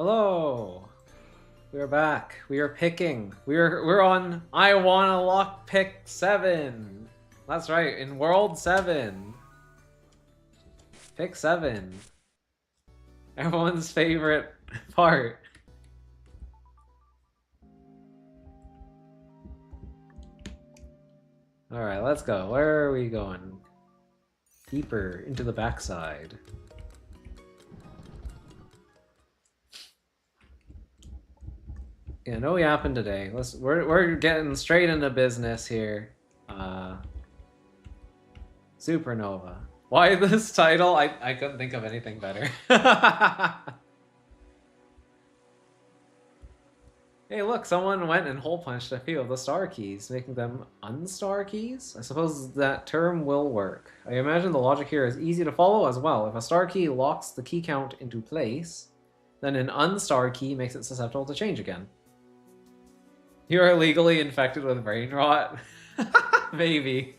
Hello. We are back. We are picking. We're on I Wanna Lockpick 7. That's right, in World 7. Pick 7. Everyone's favorite part. Alright, let's go. Where are we going? Deeper into the backside. Yeah, no yapping today. We're getting straight into business here. Supernova. Why this title? I couldn't think of anything better. Hey, look, someone went and hole punched a few of the star keys, making them unstar keys? I suppose that term will work. I imagine the logic here is easy to follow as well. If a star key locks the key count into place, then an unstar key makes it susceptible to change again. You are legally infected with brain rot? Maybe.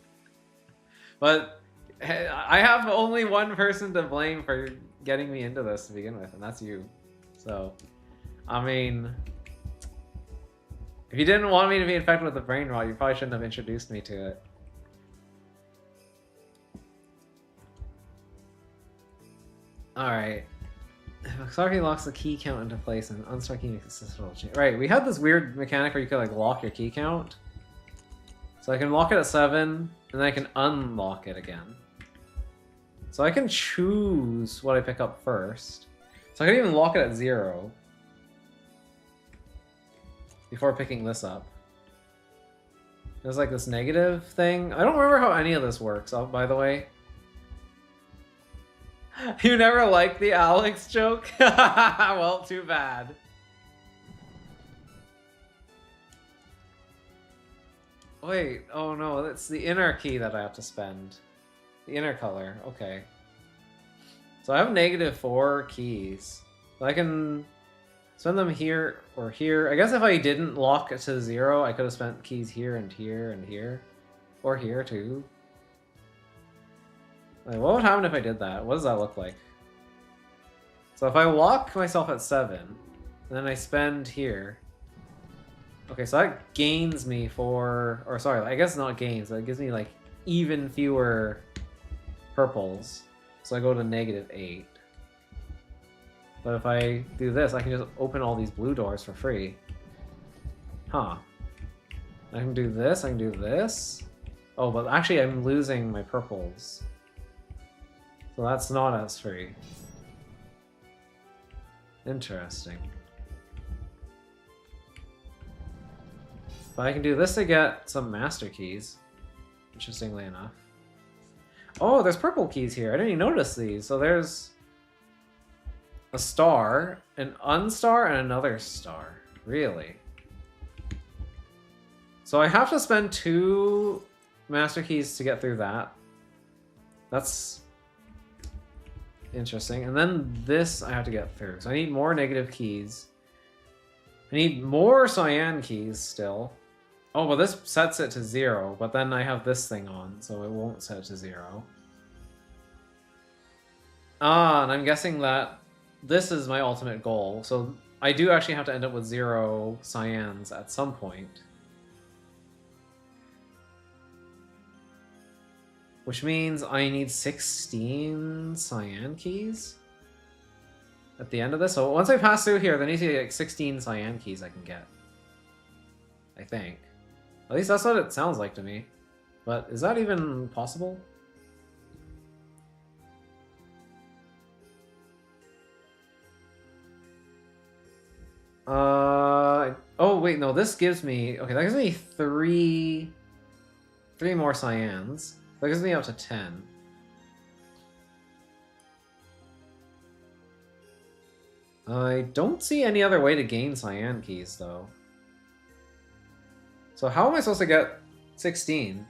But I have only one person to blame for getting me into this to begin with, and that's you. So, I mean, if you didn't want me to be infected with the brain rot, you probably shouldn't have introduced me to it. Alright. If a star key locks the key count into place and an unstar key makes it susceptible to change. Right, we had this weird mechanic where you could like lock your key count. So I can lock it at 7, and then I can unlock it again. So I can choose what I pick up first. So I can even lock it at 0 before picking this up. There's like this negative thing. I don't remember how any of this works, by the way. You never liked the Alex joke? Well, too bad. Wait, oh no, it's the inner key that I have to spend. The inner color, okay. So I have -4 keys. So I can spend them here or here. I guess if I didn't lock it to 0, I could have spent keys here and here and here. Or here too. Like, what would happen if I did that? What does that look like? So if I lock myself at 7, and then I spend here. Okay, so that gains me for, or sorry, I guess not gains, but it gives me like even fewer purples. So I go to -8. But if I do this, I can just open all these blue doors for free. Huh. I can do this, I can do this. Oh, but actually I'm losing my purples. So that's not as free. Interesting. But I can do this to get some master keys, interestingly enough. Oh, there's purple keys here. I didn't even notice these. So there's a star, an unstar, and another star. Really? So I have to spend 2 master keys to get through that. That's interesting. And then this I have to get through. So I need more negative keys. I need more cyan keys still. Oh, well this sets it to 0, but then I have this thing on, so it won't set it to 0. Ah, and I'm guessing that this is my ultimate goal, so I do actually have to end up with 0 cyans at some point. Which means I need 16 cyan keys at the end of this. So once I pass through here, there needs to be like 16 cyan keys I can get. I think. At least that's what it sounds like to me. But is that even possible? Oh wait, no, this gives me, okay, that gives me three more cyans. That gives me up to 10. I don't see any other way to gain cyan keys, though. So how am I supposed to get 16?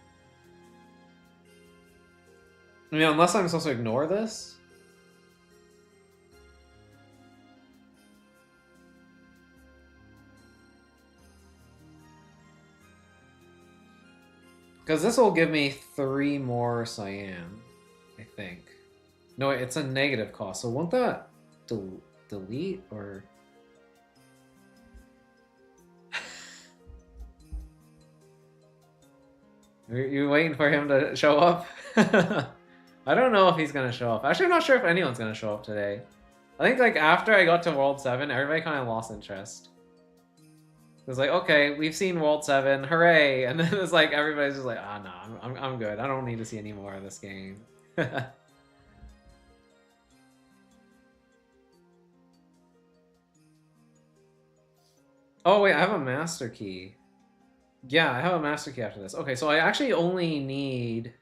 I mean, unless I'm supposed to ignore this? Because this will give me 3 more cyan, I think. No, it's a negative cost, so won't that delete or... You waiting for him to show up? I don't know if he's gonna show up. Actually, I'm not sure if anyone's gonna show up today. I think like after I got to World 7, everybody kind of lost interest. It was like, okay, we've seen World 7, hooray! And then it's like everybody's just like, ah, no, I'm good. I don't need to see any more of this game. Oh wait, I have a master key. Yeah, I have a master key after this. Okay, so I actually only need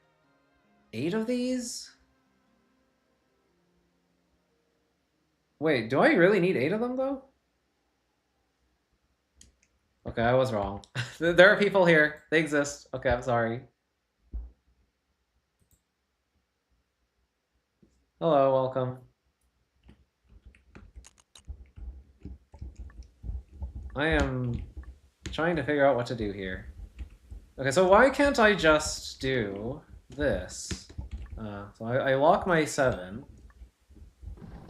8 of these? Wait, do I really need 8 of them though? Okay, I was wrong. There are people here. They exist. Okay, I'm sorry. Hello, welcome. I am trying to figure out what to do here. Okay, so why can't I just do this? So I lock my 7.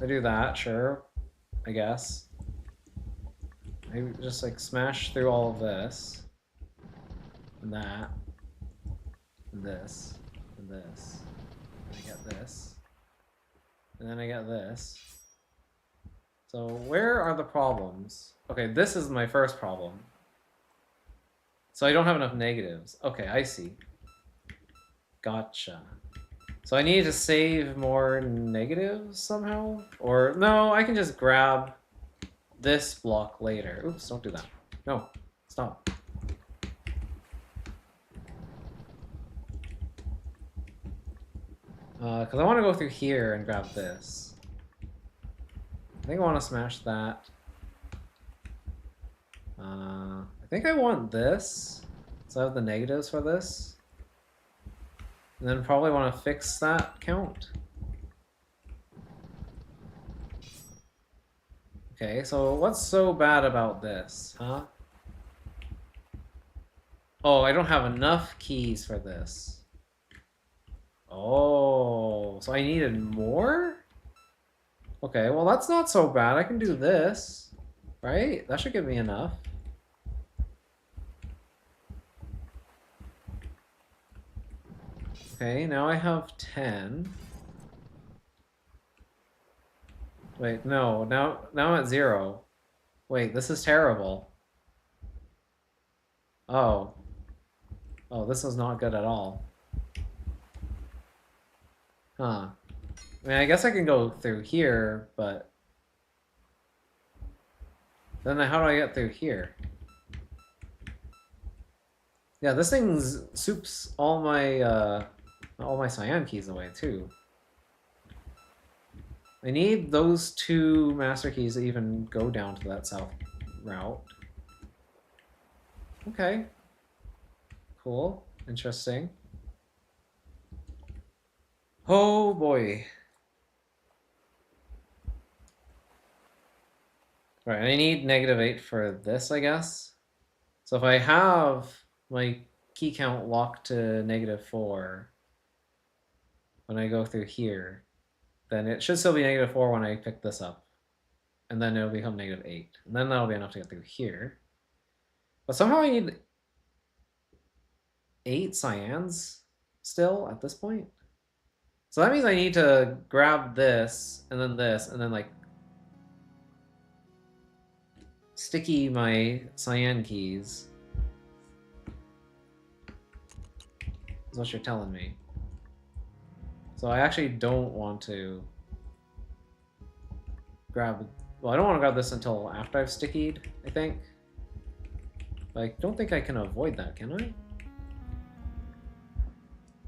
I do that, sure, I guess. I just like smash through all of this, and that, and this, and this. And I get this, and then I get this. So where are the problems? Okay, this is my first problem. So I don't have enough negatives. Okay, I see. Gotcha. So I need to save more negatives somehow? Or no, I can just grab this block later. Oops, don't do that. No, stop. Because I want to go through here and grab this. I think I want to smash that. I think I want this. So I have the negatives for this. And then probably want to fix that count. Okay, so what's so bad about this, huh? Oh, I don't have enough keys for this. Oh, so I needed more? Okay, well that's not so bad. I can do this, right? That should give me enough. Okay, now I have 10. Wait, no, now I'm at 0. Wait, this is terrible. Oh. Oh, this is not good at all. Huh. I mean, I guess I can go through here, but... Then how do I get through here? Yeah, this thing soups all my cyan keys away, too. I need those 2 master keys to even go down to that south route. Okay. Cool. Interesting. Oh boy. Right, I need -8 for this, I guess. So if I have my key count locked to -4 when I go through here, then it should still be -4 when I pick this up. And then it'll become -8. And then that'll be enough to get through here. But somehow I need 8 cyans still at this point. So that means I need to grab this, and then like sticky my cyan keys. Is what you're telling me. So I actually don't want to grab... Well, I don't want to grab this until after I've stickied, I think. But I don't think I can avoid that, can I?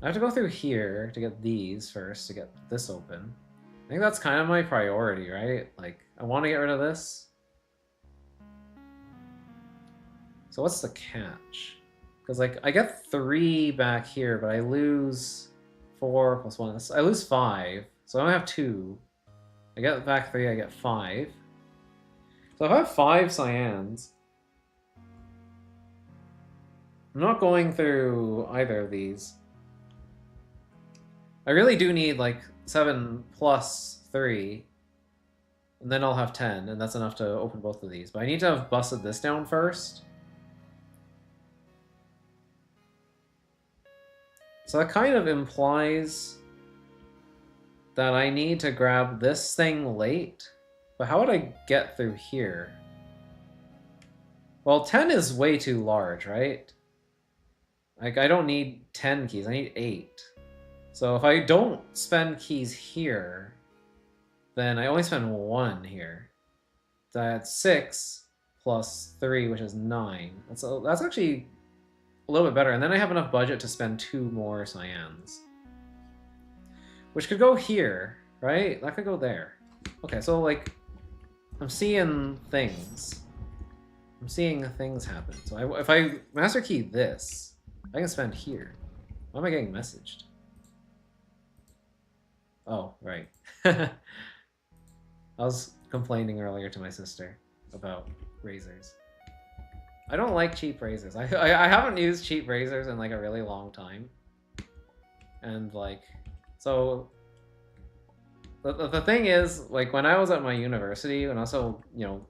I have to go through here to get these first, to get this open. I think that's kind of my priority, right? Like, I want to get rid of this. So what's the catch? Because, like, I get 3 back here, but I lose 4 plus 1. I lose 5. So I only have 2. I get back 3, I get 5. So if I have 5 cyans, I'm not going through either of these. I really do need, like, 7 plus 3. And then I'll have 10, and that's enough to open both of these. But I need to have busted this down first. So that kind of implies that I need to grab this thing late. But how would I get through here? Well, 10 is way too large, right? Like, I don't need 10 keys, I need 8. So if I don't spend keys here, then I only spend 1 here. That's 6 plus 3, which is 9. That's actually a little bit better. And then I have enough budget to spend 2 more cyans. Which could go here, right? That could go there. Okay, so like, I'm seeing things. I'm seeing things happen. So if I master key this, I can spend here. Why am I getting messaged? Oh, right. I was complaining earlier to my sister about razors. I don't like cheap razors. I haven't used cheap razors in like a really long time. And like, so the thing is, like when I was at my university and also, you know,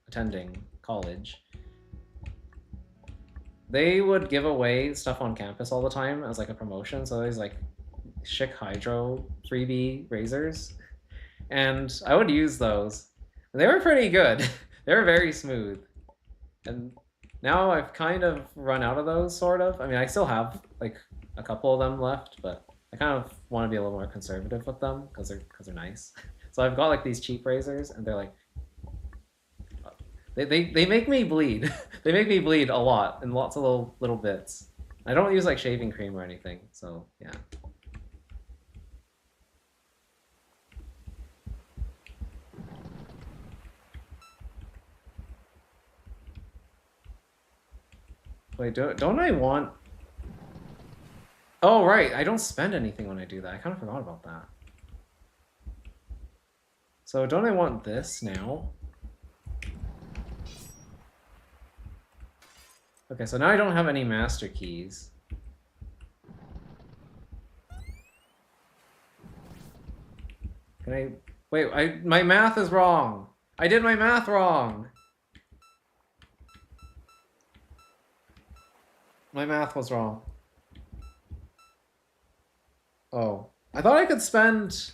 attending college, they would give away stuff on campus all the time as like a promotion. So there's like Schick Hydro freebie razors, and I would use those. And they were pretty good. They were very smooth. And now I've kind of run out of those, sort of. I mean, I still have like a couple of them left, but I kind of want to be a little more conservative with them because they're nice. So I've got like these cheap razors, and they're like they make me bleed. They make me bleed a lot in lots of little bits. I don't use like shaving cream or anything, so yeah. Wait, don't I want... Oh, right, I don't spend anything when I do that. I kind of forgot about that. So don't I want this now? Okay, so now I don't have any master keys. Can I... Wait, my math is wrong! I did my math wrong! My math was wrong. Oh. I thought I could spend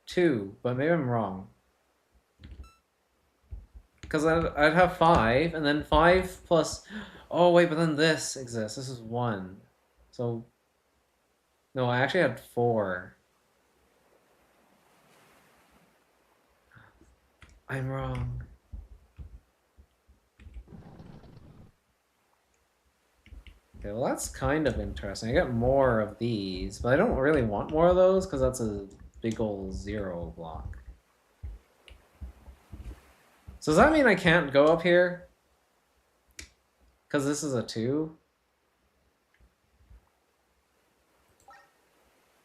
2, but maybe I'm wrong. Because I'd have 5, and then 5 plus... Oh, wait, but then this exists. This is 1. So... No, I actually had 4. I'm wrong. Okay, well that's kind of interesting. I get more of these, but I don't really want more of those because that's a big ol' 0 block. So does that mean I can't go up here? Because this is a 2?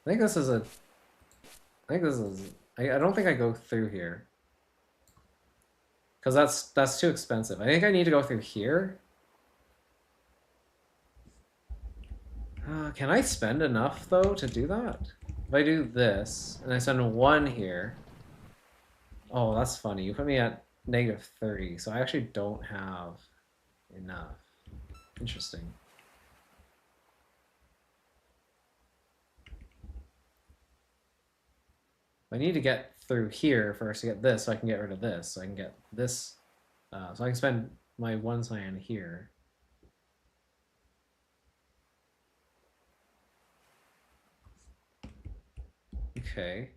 I think this is a... I don't think I go through here. Because that's too expensive. I think I need to go through here. Can I spend enough, though, to do that? If I do this, and I send 1 here... Oh, that's funny. You put me at -30, so I actually don't have enough. Interesting. I need to get through here first to get this, so I can get rid of this. So I can get this... so I can spend my 1 cyan here. Okay.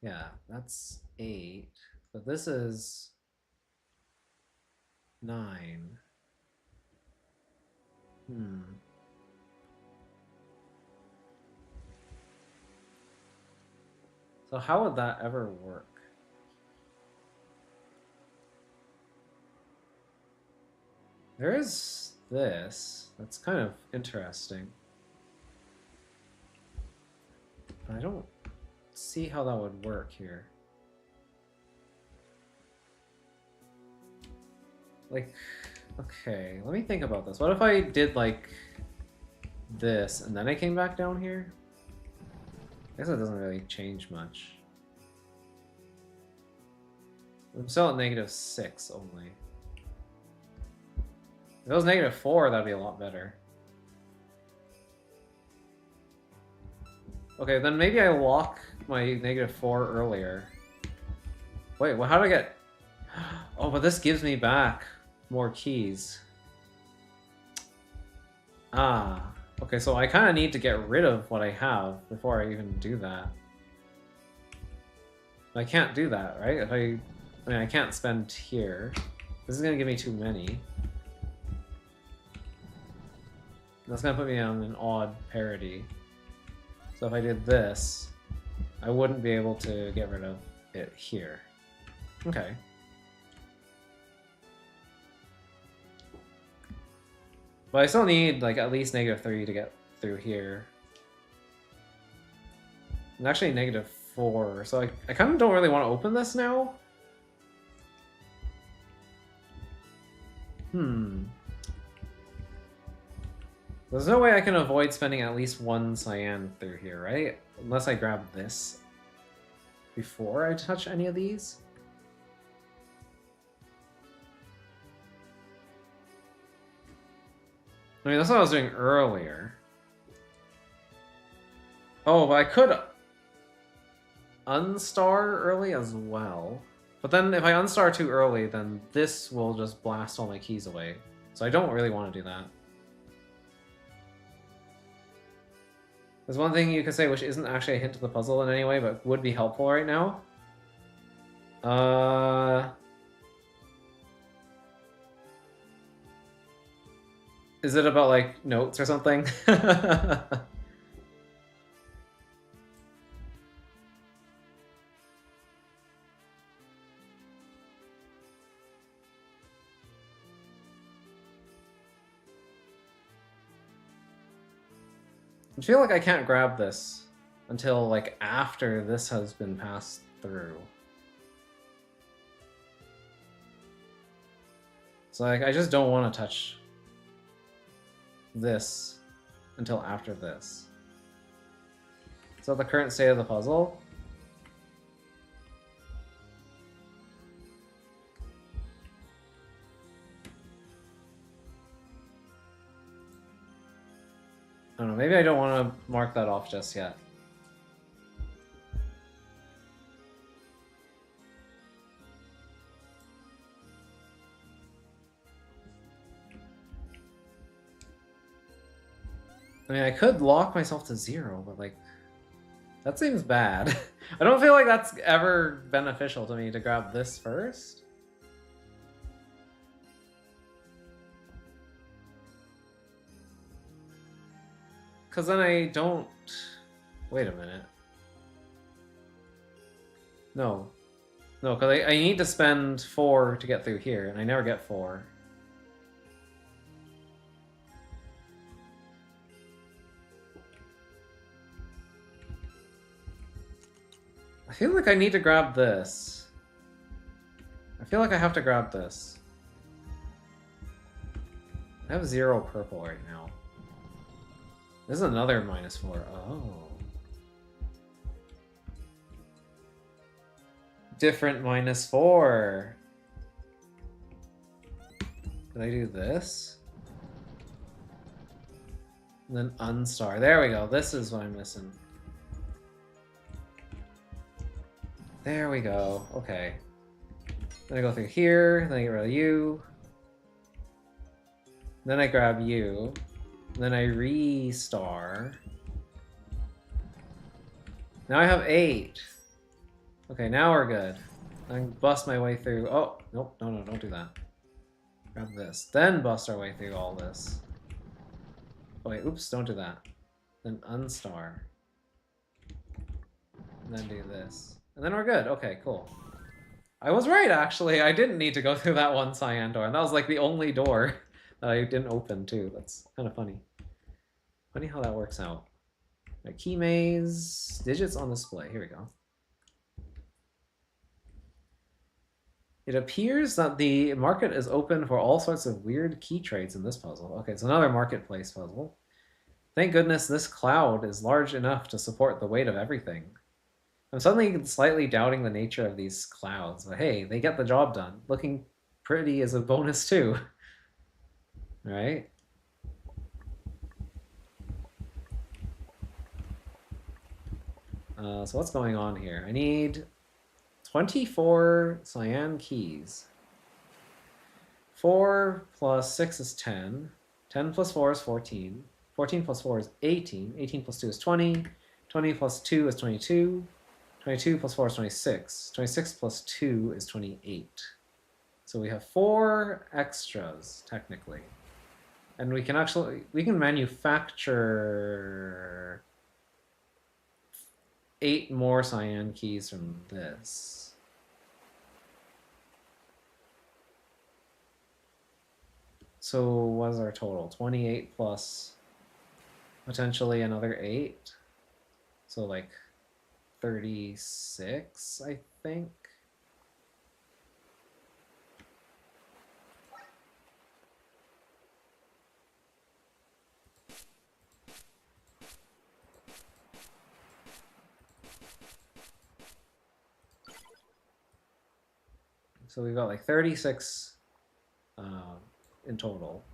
Yeah, that's 8. But this is 9. So how would that ever work? There is this. That's kind of interesting. But I don't see how that would work here. Like, Okay, let me think about this. What if I did like this and then I came back down here? I guess it doesn't really change much. I'm still at -6 only. If it was -4, that'd be a lot better. Okay, then maybe I lock my -4 earlier. Wait, well, how do I get... Oh, but this gives me back more keys. Ah, okay, so I kind of need to get rid of what I have before I even do that. I can't do that, right? If I mean, I can't spend here. This is gonna give me too many. That's gonna put me on an odd parity. So if I did this, I wouldn't be able to get rid of it here. Okay. But I still need like at least -3 to get through here. And actually -4, so I kind of don't really want to open this now. There's no way I can avoid spending at least one cyan through here, right? Unless I grab this before I touch any of these. I mean, that's what I was doing earlier. Oh, but I could unstar early as well. But then if I unstar too early, then this will just blast all my keys away. So I don't really want to do that. There's one thing you could say which isn't actually a hint to the puzzle in any way, but would be helpful right now. Is it about, like, notes or something? I feel like I can't grab this until, like, after this has been passed through. So, like, I just don't want to touch this until after this. Is that the current state of the puzzle? I don't know, maybe I don't want to mark that off just yet. I mean, I could lock myself to 0, but, like, that seems bad. I don't feel like that's ever beneficial to me to grab this first. Because then I don't... Wait a minute. No. No, because I need to spend 4 to get through here, and I never get 4. I feel like I need to grab this. I feel like I have to grab this. I have 0 purple right now. This is another -4. Oh. Different -4. Did I do this? And then unstar. There we go. This is what I'm missing. There we go. Okay. Then I go through here. Then I get rid of you. Then I grab you. Then I re-star. Now I have 8. Okay, now we're good. I can bust my way through. Oh, nope, no, don't do that. Grab this. Then bust our way through all this. Oh, wait, oops, don't do that. Then unstar. And then do this. And then we're good. Okay, cool. I was right, actually. I didn't need to go through that one cyan door. And that was like the only door that I didn't open, too. That's kind of funny. Funny how that works out. Right, key maze, digits on display. Here we go. It appears that the market is open for all sorts of weird key trades in this puzzle. Okay, it's another marketplace puzzle. Thank goodness this cloud is large enough to support the weight of everything. I'm suddenly slightly doubting the nature of these clouds, but hey, they get the job done. Looking pretty is a bonus too. Right? So what's going on here? I need 24 cyan keys. 4 plus 6 is 10. 10 plus 4 is 14. 14 plus 4 is 18. 18 plus 2 is 20. 20 plus 2 is 22. 22 plus 4 is 26. 26 plus 2 is 28. So we have 4 extras, technically. And we can manufacture 8 more cyan keys from this. So what is our total? 28 plus potentially another 8. So like 36, I think. So we've got like 36 in total.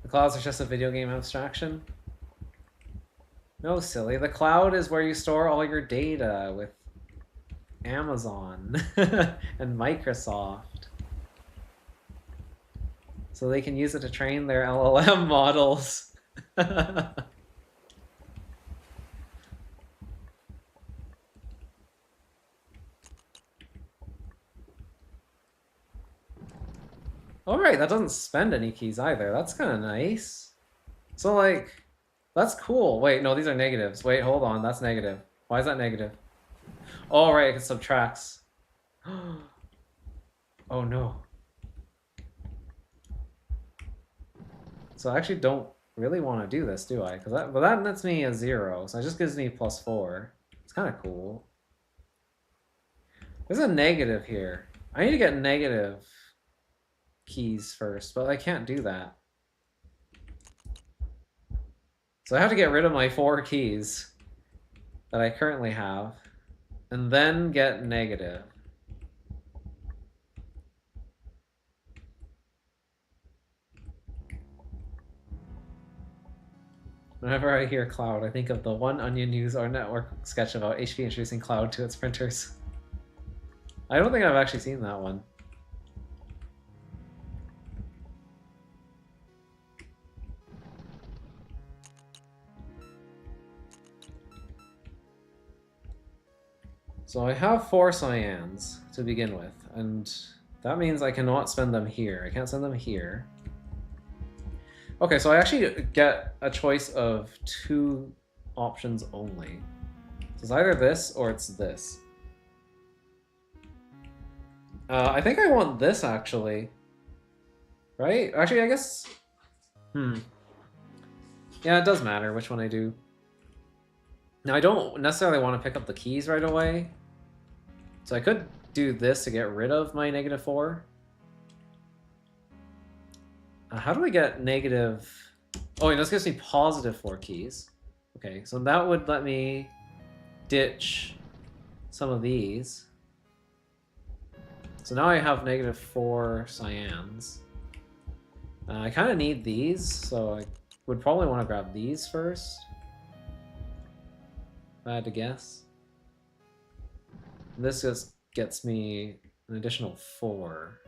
The clouds are just a video game abstraction? No, silly. The cloud is where you store all your data with Amazon and Microsoft. So they can use it to train their LLM models. Alright, that doesn't spend any keys either. That's kind of nice. So, like, that's cool. Wait, no, these are negatives. Wait, hold on. That's negative. Why is that negative? Oh, right, it subtracts. Oh, no. So I actually don't really want to do this, do I? But that nets me a 0, so it just gives me +4. It's kind of cool. There's a negative here. I need to get negative keys first, but I can't do that. So I have to get rid of my 4 keys that I currently have, and then get negative. Whenever I hear cloud, I think of the One Onion News or Network sketch about HP introducing cloud to its printers. I don't think I've actually seen that one. So I have 4 cyans to begin with, and that means I cannot spend them here. I can't send them here. Okay, so I actually get a choice of 2 options only. So it's either this or it's this. I think I want this, actually. Right? Actually, I guess... Yeah, it does matter which one I do. Now, I don't necessarily want to pick up the keys right away. So I could do this to get rid of my -4. How do I get negative... Oh, this gives me +4 keys. Okay, so that would let me ditch some of these. So now I have -4 cyans. I kind of need these, so I would probably want to grab these first. If I had to guess. This just gets me an additional 4.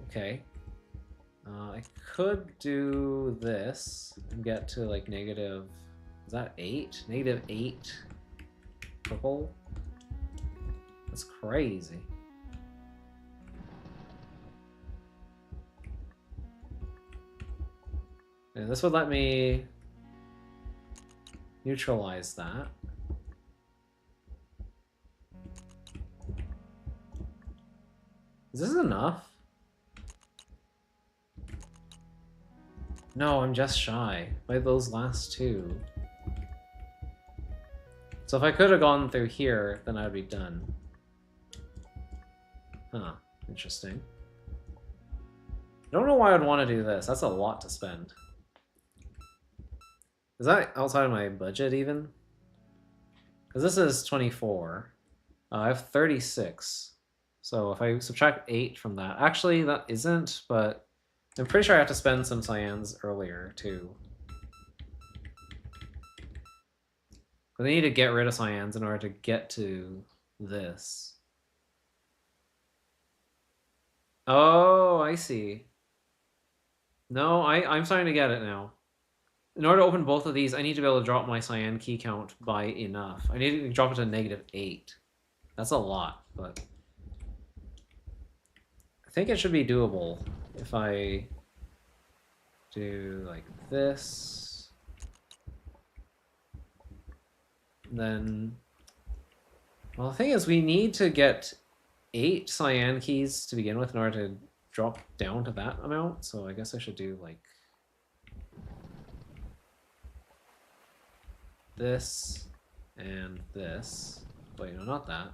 Okay. I could do this and get to like negative... Is that 8? -8 purple? That's crazy. And this would let me neutralize that. Is this enough? No, I'm just shy by those last two. So if I could have gone through here, then I would be done. Huh, interesting. I don't know why I'd want to do this. That's a lot to spend. Is that outside of my budget even? Because this is 24. I have 36. So if I subtract 8 from that... Actually, that isn't, but I'm pretty sure I have to spend some cyans earlier, too. But I need to get rid of cyans in order to get to this. Oh, I see. No, I'm starting to get it now. In order to open both of these, I need to be able to drop my cyan key count by enough. I need to drop it to -8. That's a lot, but... I think it should be doable if I do like this. Then... Well, the thing is, we need to get 8 cyan keys to begin with in order to drop down to that amount, so I guess I should do like this and this. Wait, no, not that.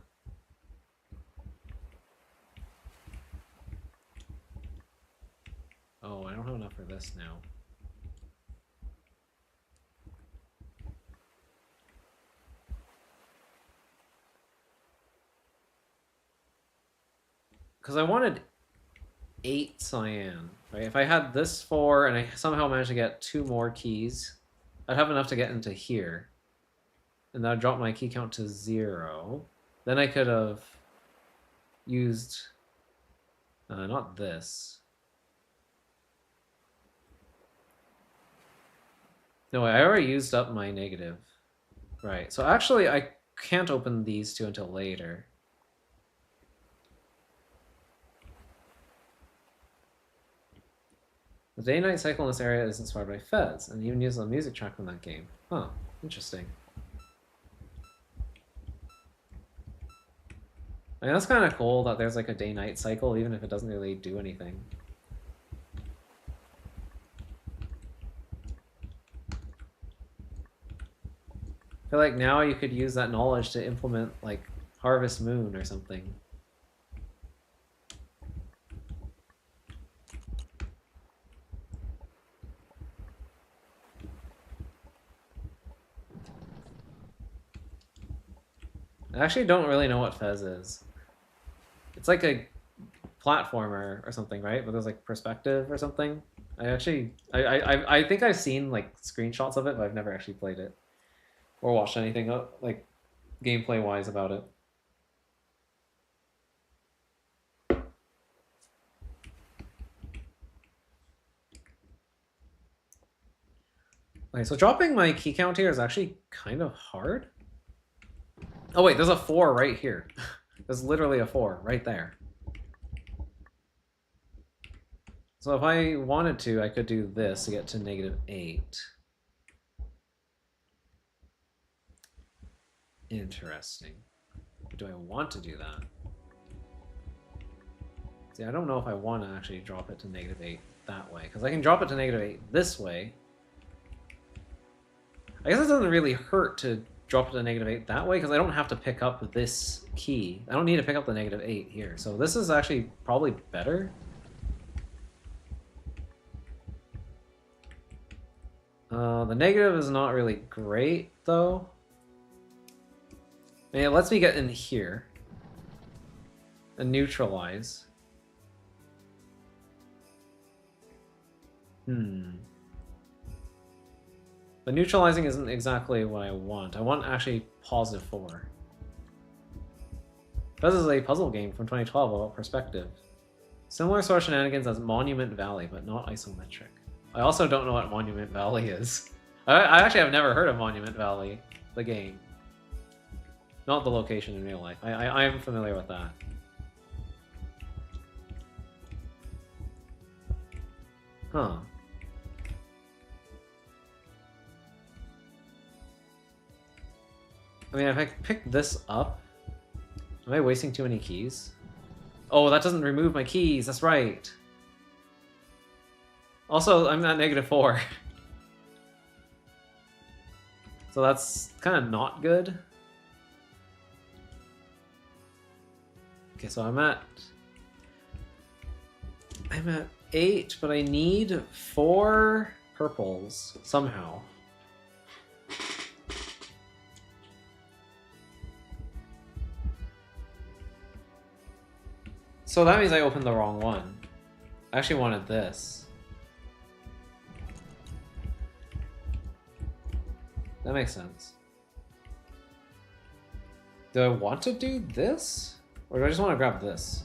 Oh, I don't have enough for this now. Because I wanted 8 cyan, right? If I had this 4 and I somehow managed to get 2 more keys, I'd have enough to get into here. And that would drop my key count to 0. Then I could have used... not this. No, I already used up my negative. Right, so actually I can't open these two until later. The day-night cycle in this area is inspired by Fez, and even uses a music track from that game. Huh, interesting. I mean, that's kind of cool that there's like a day-night cycle, even if it doesn't really do anything. I feel like now you could use that knowledge to implement like Harvest Moon or something. I actually don't really know what Fez is. It's like a platformer or something, right? But there's like perspective or something. I think I've seen like screenshots of it, but I've never actually played it or watched anything like gameplay wise about it. Okay, so dropping my key count here is actually kind of hard. Oh wait, there's a 4 right here. There's literally a 4 right there. So if I wanted to, I could do this to get to -8. Interesting. Do I want to do that? See, I don't know if I want to actually drop it to -8 that way, because I can drop it to -8 this way. I guess it doesn't really hurt to drop it to -8 that way, because I don't have to pick up this key. I don't need to pick up the -8 here. So this is actually probably better. The negative is not really great, though. I mean, it lets me get in here and neutralize. But neutralizing isn't exactly what I want. I want actually +4. This is a puzzle game from 2012 about perspective. Similar sort of shenanigans as Monument Valley, but not isometric. I also don't know what Monument Valley is. I actually have never heard of Monument Valley, the game. Not the location in real life. I am familiar with that. Huh. I mean, if I pick this up, am I wasting too many keys? Oh, that doesn't remove my keys, that's right. Also, I'm at -4. So that's kind of not good. Okay, so I'm at 8, but I need 4 purples somehow. So that means I opened the wrong one. I actually wanted this. That makes sense. Do I want to do this? Or do I just want to grab this?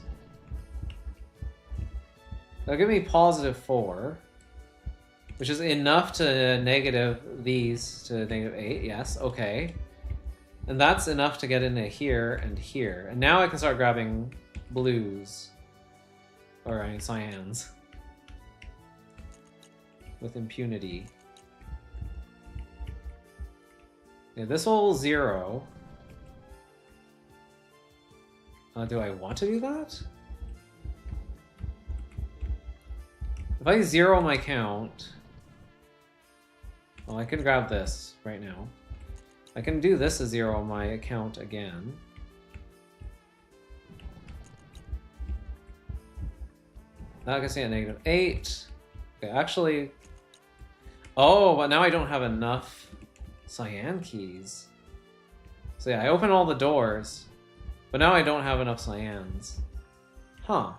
That'll give me +4. Which is enough to negative these to -8, yes, okay. And that's enough to get into here and here. And now I can start grabbing blues. Or, I mean, cyans. With impunity. Yeah, this will 0. Do I want to do that? If I 0 my count... Well, I can grab this right now. I can do this to 0 my account again. Now I can see at -8. Okay, actually... Oh, but now I don't have enough cyan keys. So yeah, I open all the doors, but now I don't have enough cyans. Huh.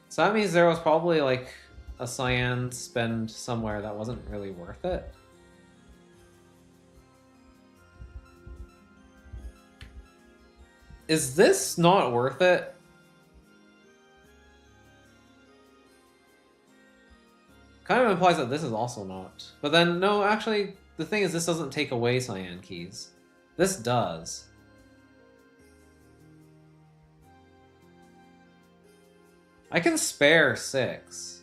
So that means there was probably like a cyan spend somewhere that wasn't really worth it. Is this not worth it? Kind of implies that this is also not. But then, no, actually, the thing is this doesn't take away cyan keys. This does. I can spare 6.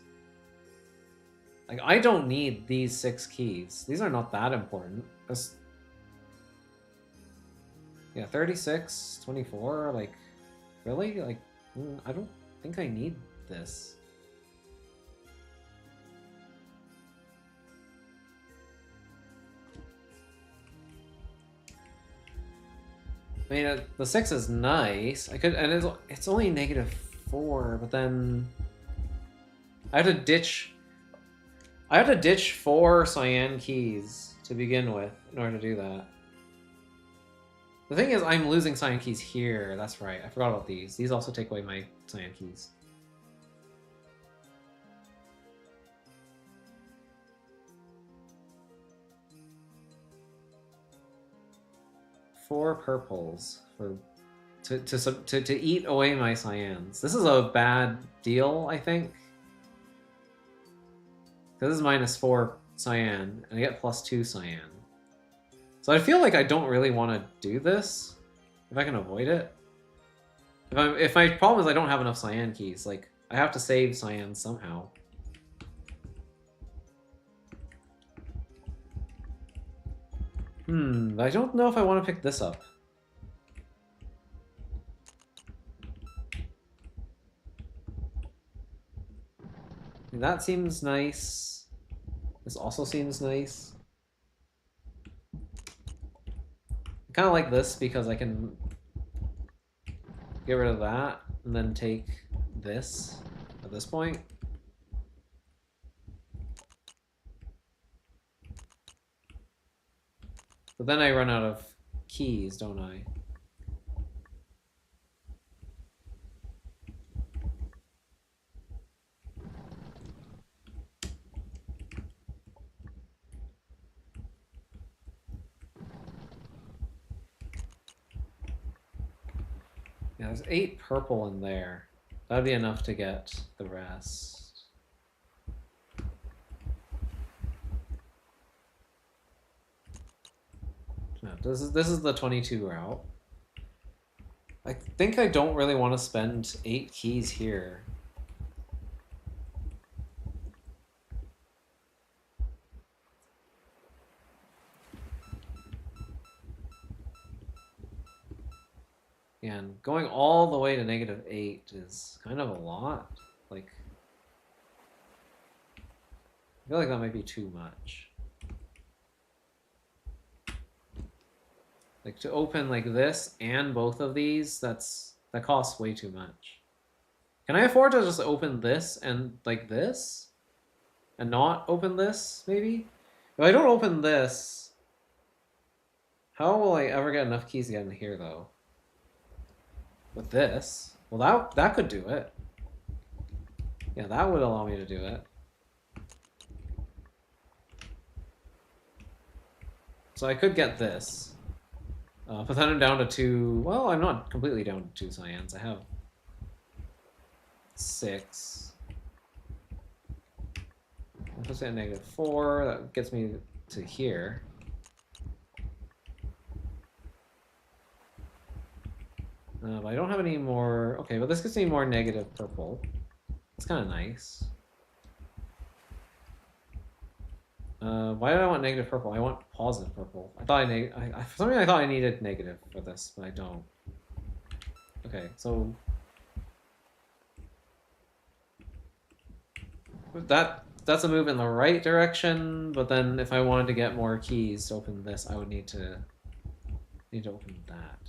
Like, I don't need these 6 keys. These are not that important. Yeah, 36, 24, like, really? Like, I don't think I need this. I mean, the 6 is nice. I could, and it's only -4, but then I have to ditch 4 cyan keys to begin with in order to do that. The thing is, I'm losing cyan keys here. That's right. I forgot about these. These also take away my cyan keys. Four purples for to eat away my cyans. This is a bad deal, I think. This is -4 cyan, and I get +2 cyan. So I feel like I don't really want to do this, if I can avoid it. If my problem is I don't have enough cyan keys, like, I have to save cyan somehow. I don't know if I want to pick this up. That seems nice. This also seems nice. I kind of like this because I can get rid of that and then take this at this point. But then I run out of keys, don't I? Yeah, there's 8 purple in there. That'd be enough to get the rest. No, this is the 22 route. I think I don't really want to spend 8 keys here. Again, going all the way to -8 is kind of a lot. Like, I feel like that might be too much. Like to open like this and both of these, that costs way too much. Can I afford to just open this and like this? And not open this, maybe? If I don't open this, how will I ever get enough keys to get in here though? With this? Well, that could do it. Yeah, that would allow me to do it. So I could get this. But then I'm down to 2. Well, I'm not completely down to 2 cyans. I have 6. I'm supposed to get -4. That gets me to here. But I don't have any more. Okay, but this gets me more negative purple. It's kind of nice. Why did I want negative purple? I want positive purple. I thought for some reason I thought I needed negative for this, but I don't. Okay, so that's a move in the right direction. But then if I wanted to get more keys to open this, I would need to open that.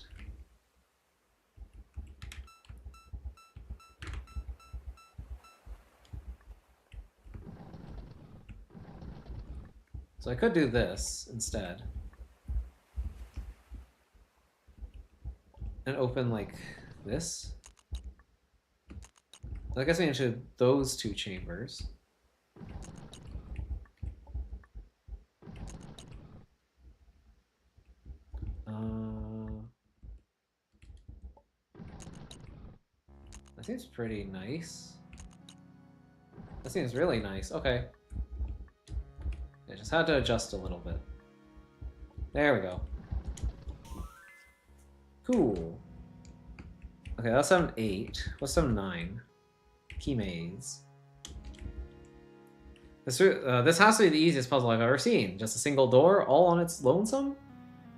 So I could do this instead. And open like this. That gets me into those 2 chambers. That seems pretty nice. That seems really nice. Okay. I just had to adjust a little bit. There we go. Cool. Okay, that's 7-8. What's 7-9? Key maze. This has to be the easiest puzzle I've ever seen. Just a single door, all on its lonesome?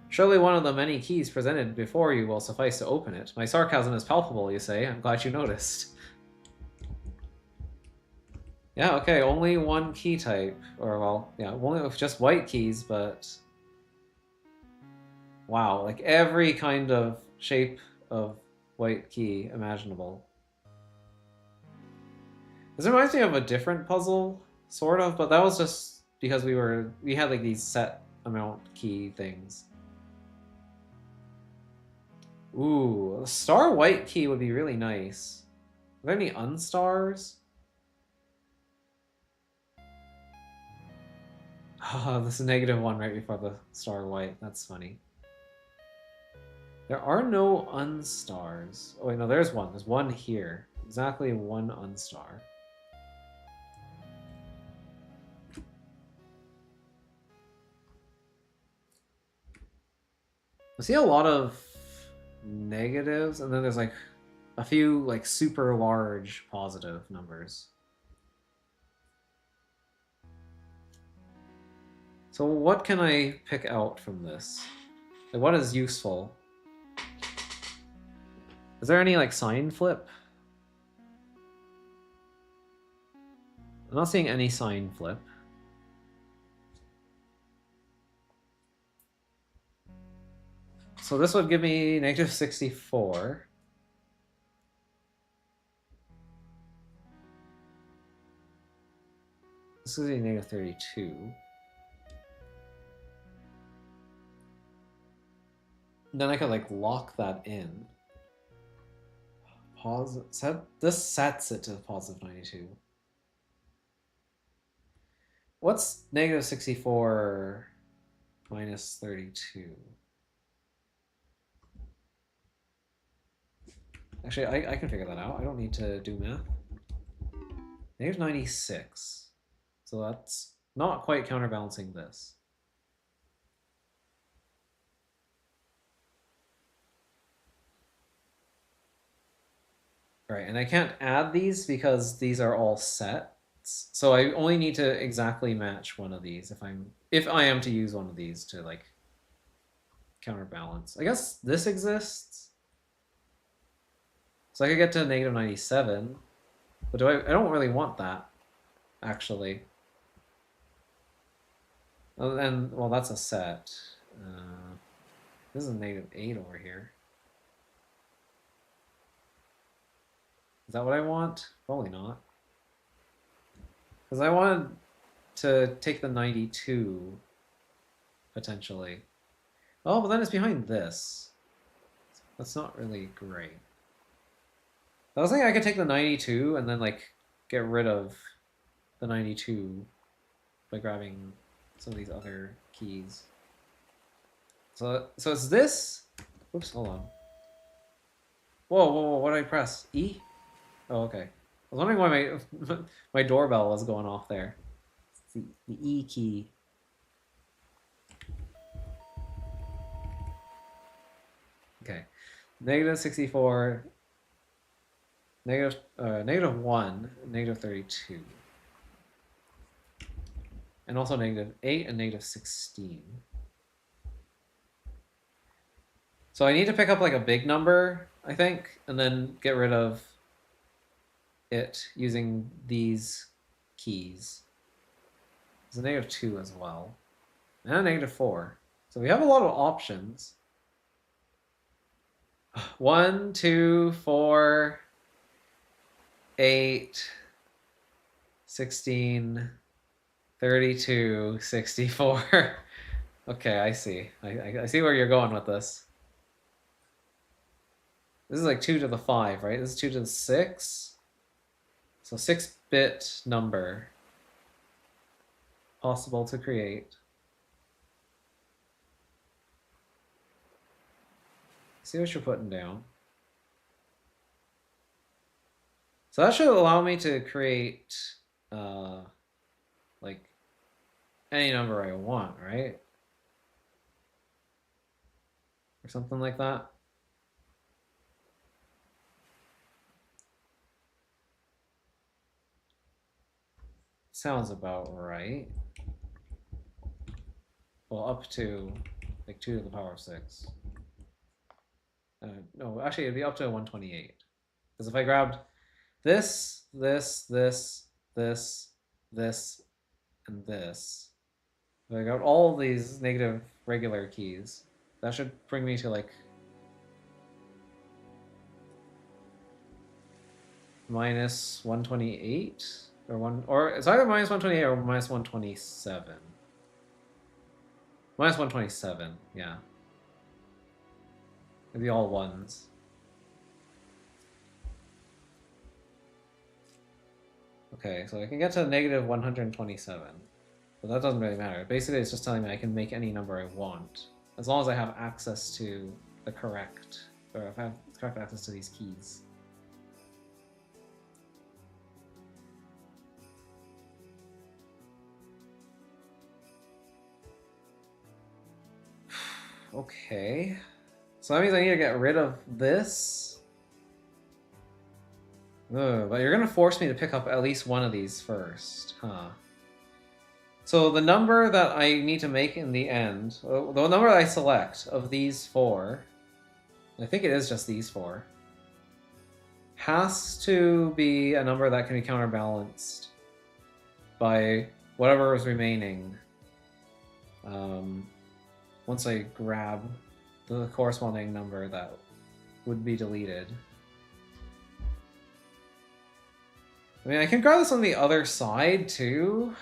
Surely one of the many keys presented before you will suffice to open it. My sarcasm is palpable, you say. I'm glad you noticed. Yeah, okay, only one key type. Or, well, yeah, only with just white keys, but... Wow, like every kind of shape of white key imaginable. This reminds me of a different puzzle, sort of, but that was just because we had like these set amount key things. Ooh, a star white key would be really nice. Are there any unstars? Oh, this is -1 right before the star white. That's funny. There are no unstars. Oh wait, no, there's one. There's one here. Exactly one unstar. I see a lot of negatives, and then there's like a few like super large positive numbers. So what can I pick out from this? Like, what is useful? Is there any like sign flip? I'm not seeing any sign flip. So this would give me -64. This is a -32. Then I could like lock that in. Pause. This sets it to +92. What's -64 minus 32? Actually, I can figure that out. I don't need to do math. -96. So that's not quite counterbalancing this. Right, and I can't add these because these are all sets. So I only need to exactly match one of these if I am to use one of these to like counterbalance. I guess this exists. So I could get to negative 97. But I don't really want that, actually. And, well, that's a set. This is a negative 8 over here. Is that what I want? Probably not. Because I wanted to take the 92, potentially. Oh, but then it's behind this. That's not really great. I was thinking I could take the 92 and then, like, get rid of the 92 by grabbing some of these other keys. So it's this. Oops, hold on. Whoa, what did I press? E? Oh, okay. I was wondering why my doorbell was going off there. It's the E key. Okay. Negative 64, negative 1, negative 32. And also negative 8 and negative 16. So I need to pick up like a big number, I think, and then get rid of it using these keys. There's a negative 2 as well. And a negative 4. So we have a lot of options. 1, 2, 4, 8, 16, 32, 64. Okay, I see. I see where you're going with this. This is like 2 to the 5, right? This is 2 to the 6. So 6-bit number possible to create. See what you're putting down. So that should allow me to create like any number I want, right? Or something like that. Sounds about right. Well, up to like 2 to the power of 6. No, actually, it'd be up to 128. Because if I grabbed this, this, this, this, this, and this, if I got all these negative regular keys, that should bring me to like minus 128 or it's either minus 128 or minus 127. Minus 127, yeah. It'd be all ones. Okay, so I can get to negative 127. But that doesn't really matter. Basically, it's just telling me I can make any number I want. As long as I have access to the correct, or if I have correct access to these keys. Okay. So that means I need to get rid of this. Ugh, but you're going to force me to pick up at least one of these first, huh? So the number that I need to make in the end, the number I select of these 4, I think it is just these 4, has to be a number that can be counterbalanced by whatever is remaining once I grab the corresponding number that would be deleted. I mean, I can grab this on the other side too.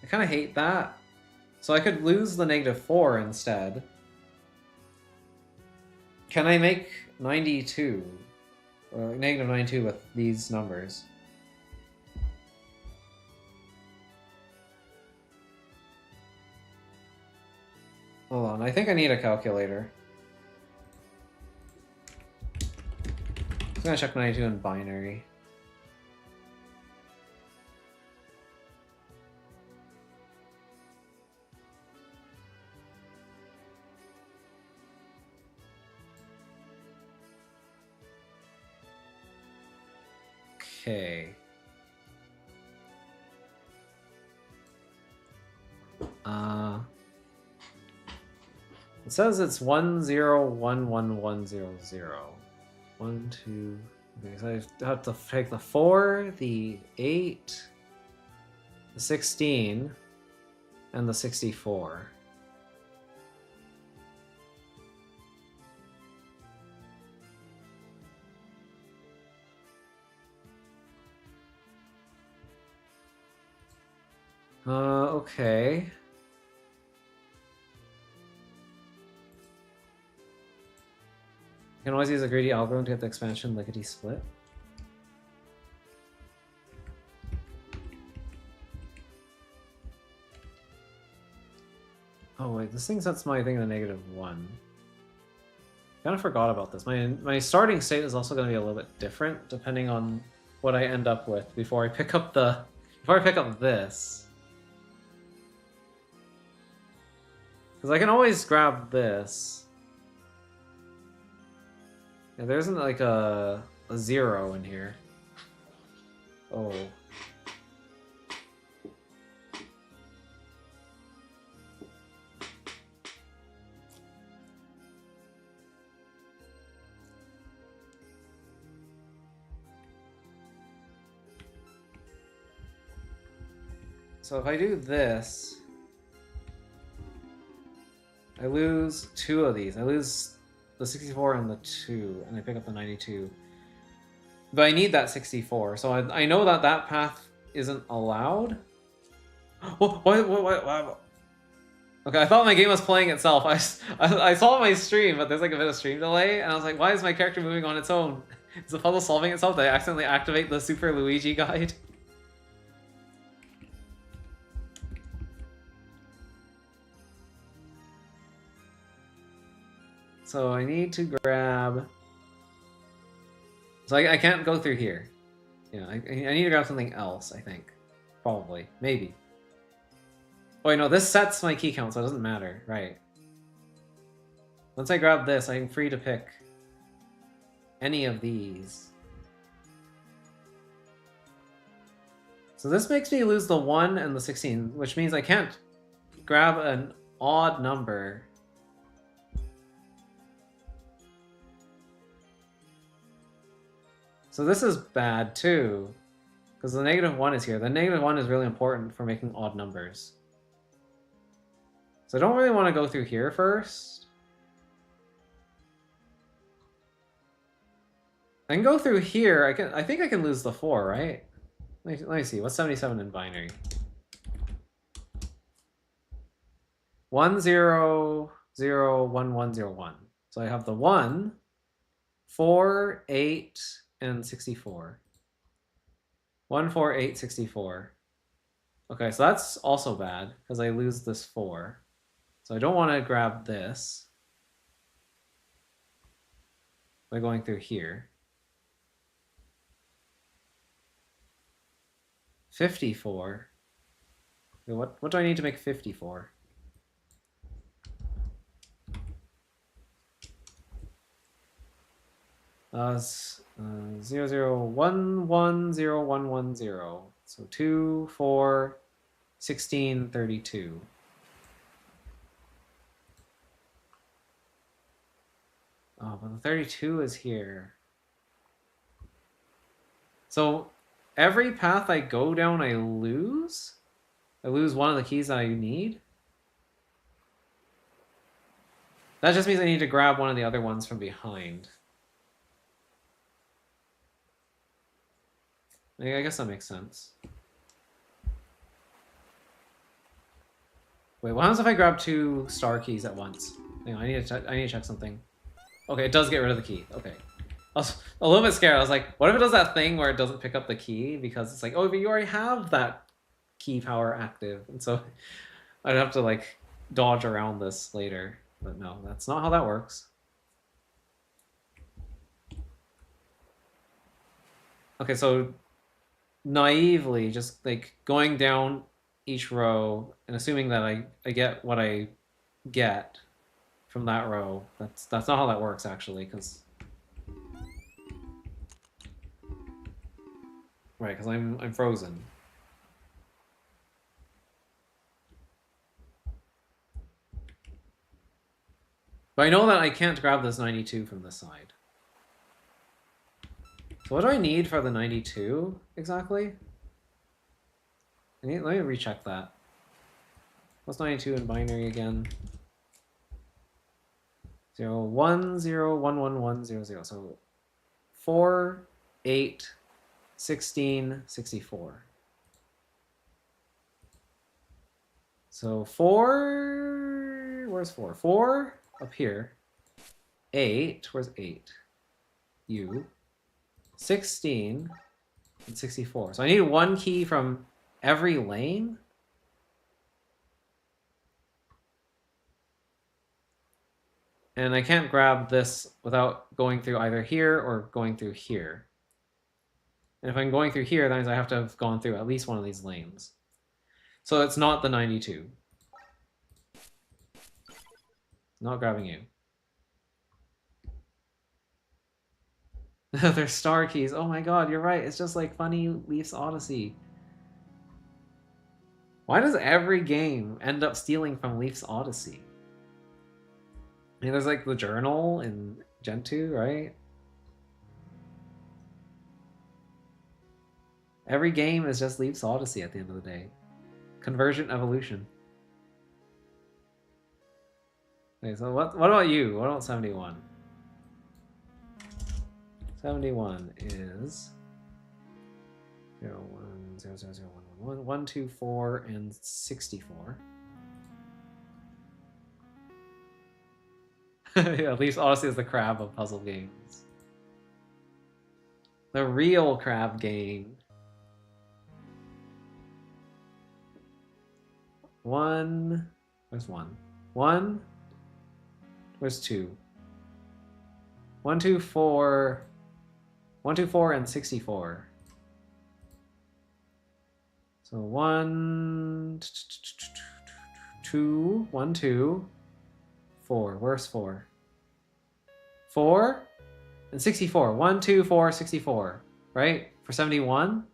I kind of hate that. So I could lose the negative 4 instead. Can I make 92? Or negative 92 with these numbers? Hold on, I think I need a calculator. I'm gonna check 92 in binary. Okay. It says it's 10111100. 1, 2, Okay, so I have to take the 4, the 8, the 16, and the 64. Okay. You can always use a greedy algorithm to get the expansion lickety split. Oh wait, this thing sets my thing to -1. Kind of forgot about this. My starting state is also going to be a little bit different depending on what I end up with before I pick up this. Because I can always grab this. Yeah, there isn't like a 0 in here. Oh. So if I do this, I lose 2 of these. I lose the 64 and the 2, and I pick up the 92. But I need that 64, so I know that that path isn't allowed. What? Okay, I thought my game was playing itself. I saw my stream, but there's like a bit of stream delay, and I was like, why is my character moving on its own? Is the puzzle solving itself? Did I accidentally activate the Super Luigi guide? So I need to grab... So I can't go through here. Yeah, I need to grab something else, I think. Probably. Maybe. Oh, wait, no, this sets my key count, so it doesn't matter. Right. Once I grab this, I'm free to pick any of these. So this makes me lose the 1 and the 16, which means I can't grab an odd number. So this is bad too, because the -1 is here. The -1 is really important for making odd numbers. So I don't really want to go through here first. I can go through here. I think I can lose the 4, right? Let me see. What's 77 in binary? 1 0 0 1 1 0 1. So I have the 1, 4, 8, and 64. 1 4 8 64. Okay, so that's also bad because I lose this 4. So I don't want to grab this by going through here. 54. What do I need to make 54? Zero zero 1 1 0 1 1 0. So 2 4 16 32. Oh, but the 32 is here. So every path I go down, I lose? I lose one of the keys that I need? That just means I need to grab one of the other ones from behind. I guess that makes sense. Wait, what happens if I grab 2 star keys at once? Hang on, I need to check something. Okay, it does get rid of the key. Okay. I was a little bit scared. I was like, what if it does that thing where it doesn't pick up the key because it's like, oh, but you already have that key power active. And so I'd have to like dodge around this later. But no, that's not how that works. Okay, so naively, just like going down each row and assuming that I get what I get from that row. That's not how that works actually, because right, because I'm frozen. But I know that I can't grab this 92 from this side. So what do I need for the 92 exactly? Let me recheck that. What's 92 in binary again? 0, 1, 0, 1, 1, 1, 0, 0. So 4, 8, 16, 64. So 4, where's 4? 4 up here. 8, where's 8? U. 16 and 64. So I need one key from every lane? And I can't grab this without going through either here or going through here. And if I'm going through here, that means I have to have gone through at least one of these lanes. So it's not the 92. Not grabbing you. They're star keys. Oh my god, you're right. It's just like funny Leaf's Odyssey. Why does every game end up stealing from Leaf's Odyssey? I mean, there's like the journal in Gen 2, right? Every game is just Leaf's Odyssey at the end of the day. Convergent evolution. Okay, so what about you? What about 71? 71 is 0, 1, 0, 0, 0, 1, 1, 1, 1, 2, 4, and 64. Yeah, Leaf's Odyssey is the crab of puzzle games. The real crab game. 1. Where's 1? 1. Where's 2? 1, 2, 4. 1, 2, 4, and 64. So 1, 2, 1, 2, 4. Where's 4? 4 and 64. 1, 2, 4, 64. Right? For 71?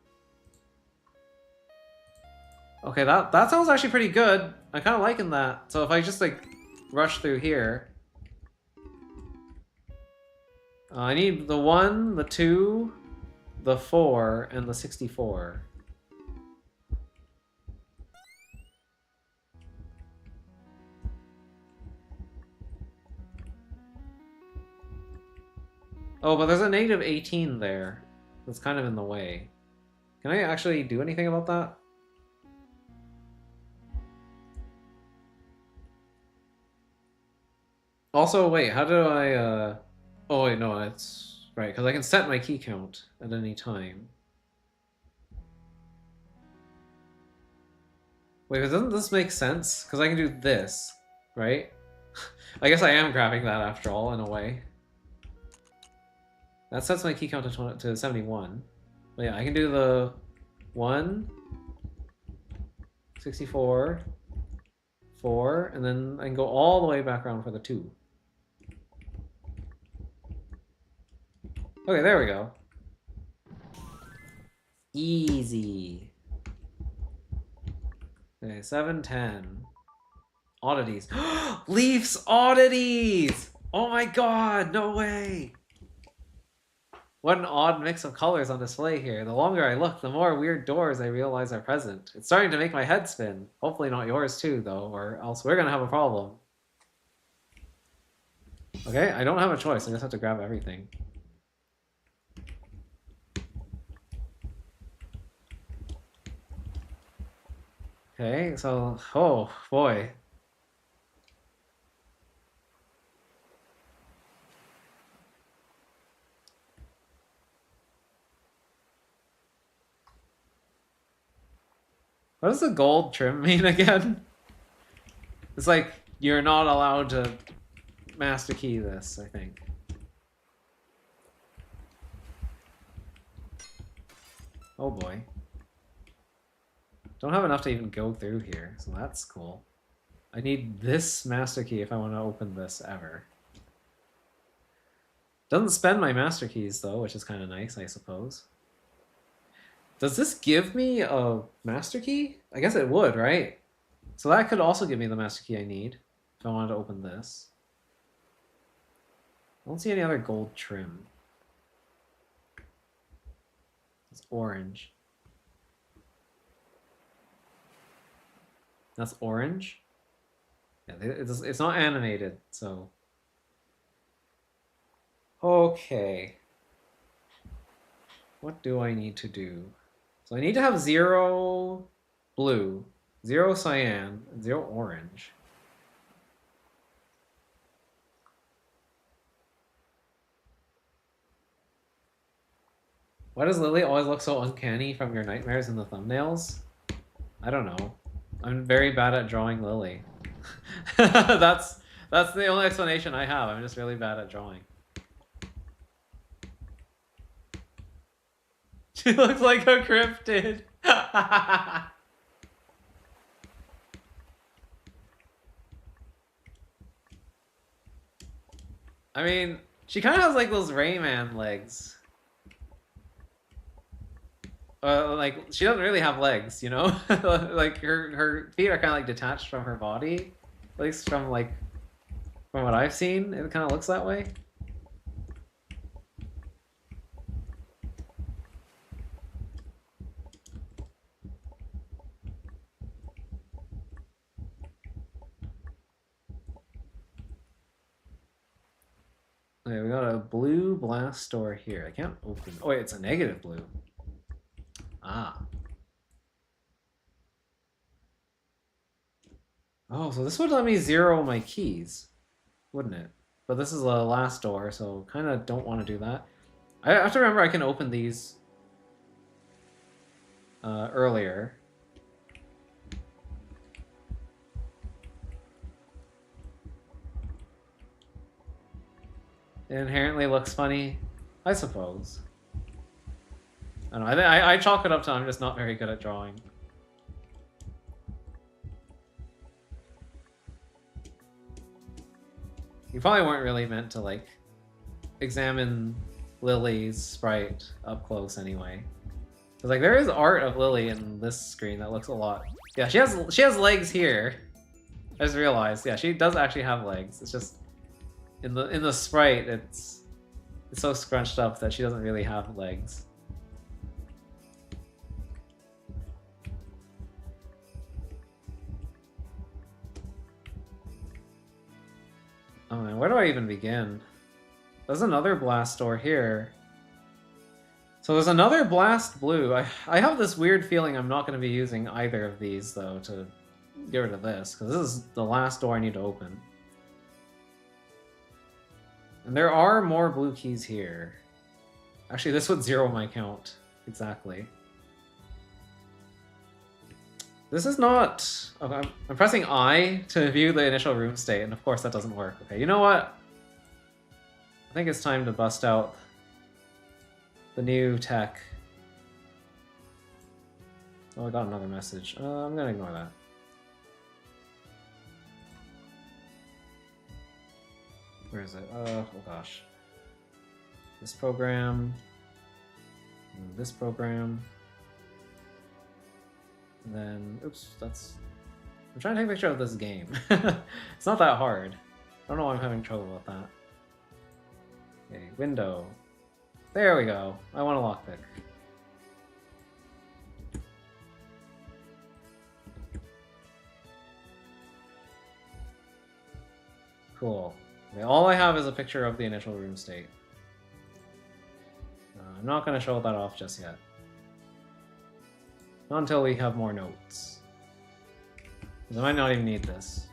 Okay, that sounds actually pretty good. I'm kind of liking that. So if I just like rush through here, I need the 1, the 2, the 4, and the 64. Oh, but there's a negative 18 there. That's kind of in the way. Can I actually do anything about that? Also, wait, how do I, Oh, wait, no, it's... Right, because I can set my key count at any time. Wait, but doesn't this make sense? Because I can do this, right? I guess I am grabbing that after all, in a way. That sets my key count to 71. But yeah, I can do the 1, 64, 4, and then I can go all the way back around for the 2. Okay, there we go. Easy. Okay, 7, 10. Oddities. Leaf's Oddities! Oh my god, no way! What an odd mix of colors on display here. The longer I look, the more weird doors I realize are present. It's starting to make my head spin. Hopefully not yours too, though, or else we're gonna have a problem. Okay, I don't have a choice. I just have to grab everything. Okay, so, oh boy. What does the gold trim mean again? It's like, you're not allowed to master key this, I think. Oh boy. Don't have enough to even go through here, so that's cool. I need this master key if I want to open this ever. Doesn't spend my master keys though, which is kind of nice, I suppose. Does this give me a master key? I guess it would, right? So that could also give me the master key I need if I wanted to open this. I don't see any other gold trim. It's orange. That's orange? Yeah, it's not animated, so... Okay. What do I need to do? So I need to have 0 blue, 0 cyan, and 0 orange. Why does Lily always look so uncanny from your nightmares in the thumbnails? I don't know. I'm very bad at drawing Lily. That's the only explanation I have. I'm just really bad at drawing. She looks like a cryptid. I mean, she kind of has like those Rayman legs. Like she doesn't really have legs, you know. Like her feet are kind of like detached from her body, at least from what I've seen. It kind of looks that way. Okay, we got a blue blast door here. I can't open. Oh wait, it's a negative blue. Ah. Oh, so this would let me 0 my keys, wouldn't it? But this is the last door, so kind of don't want to do that. I have to remember I can open these earlier. It inherently looks funny, I suppose. I don't know. I chalk it up to I'm just not very good at drawing. You probably weren't really meant to like examine Lily's sprite up close anyway. Because like there is art of Lily in this screen that looks a lot. Yeah, she has legs here. I just realized. Yeah, she does actually have legs. It's just in the sprite it's so scrunched up that she doesn't really have legs. Oh man, where do I even begin? There's another blast door here. So there's another blast blue. I have this weird feeling I'm not going to be using either of these though to get rid of this, because this is the last door I need to open. And there are more blue keys here. Actually, this would 0 my count. Exactly. This is not... Okay, I'm pressing I to view the initial room state, and of course that doesn't work. Okay, you know what? I think it's time to bust out the new tech. Oh, I got another message. I'm gonna ignore that. Where is it? Oh gosh. This program. This program. And then, oops, that's... I'm trying to take a picture of this game. It's not that hard. I don't know why I'm having trouble with that. Okay, window. There we go. I want a lockpick. Cool. Okay, all I have is a picture of the initial room state. I'm not going to show that off just yet. Not until we have more notes. Because I might not even need this.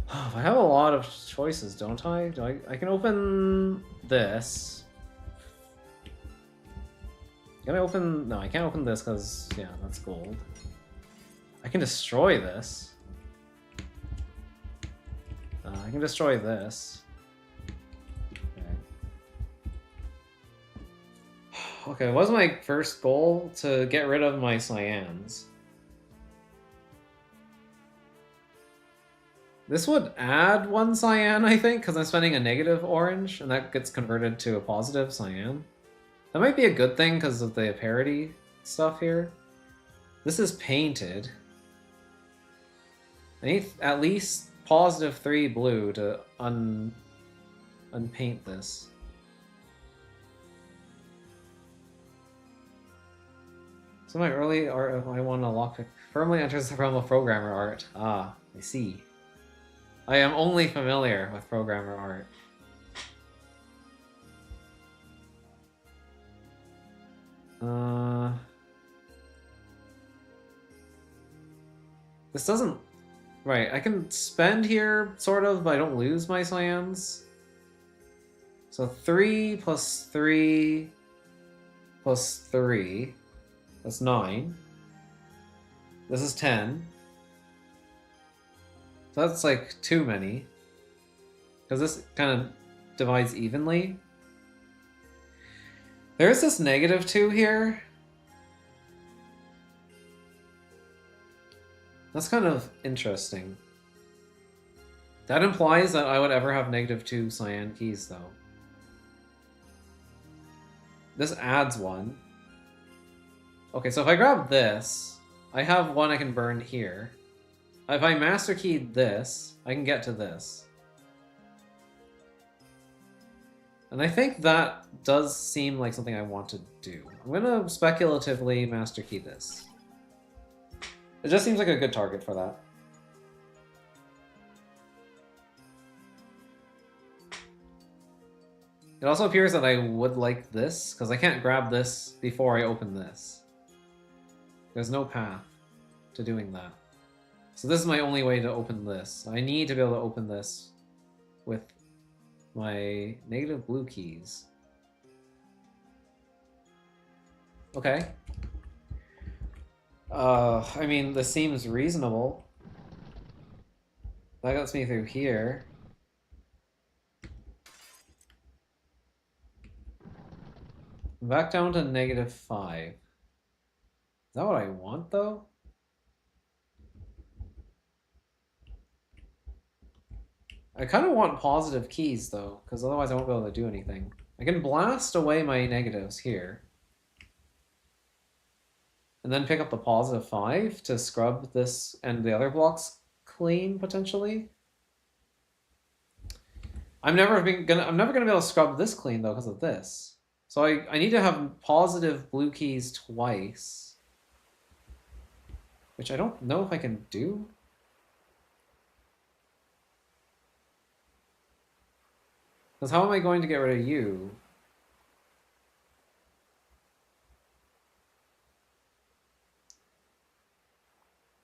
I have a lot of choices, don't I? I can open this. Can I open... No, I can't open this because, yeah, that's gold. I can destroy this. I can destroy this. Okay, what was my first goal? To get rid of my cyans. This would add 1 cyan, I think, because I'm spending a negative orange, and that gets converted to a positive cyan. That might be a good thing because of the parity stuff here. This is painted. I need at least positive 3 blue to unpaint this. So my early art of I want a lockpick firmly enters the realm of programmer art. Ah, I see. I am only familiar with programmer art. This doesn't... Right, I can spend here, sort of, but I don't lose my cyans. So 3 plus 3 plus 3. That's 9. This is 10. So that's like too many. Because this kind of divides evenly. There's this -2 here. That's kind of interesting. That implies that I would ever have -2 cyan keys, though. This adds 1. Okay, so if I grab this, I have 1 I can burn here. If I master keyed this, I can get to this. And I think that does seem like something I want to do. I'm gonna speculatively master key this. It just seems like a good target for that. It also appears that I would like this, because I can't grab this before I open this. There's no path to doing that. So this is my only way to open this. I need to be able to open this with my negative blue keys. Okay. I mean, this seems reasonable. That gets me through here. Back down to -5. Is that what I want, though? I kind of want positive keys, though, because otherwise I won't be able to do anything. I can blast away my negatives here. And then pick up the +5 to scrub this and the other blocks clean, potentially. I'm never gonna be able to scrub this clean, though, because of this. So I need to have positive blue keys twice. Which I don't know if I can do. Because how am I going to get rid of you?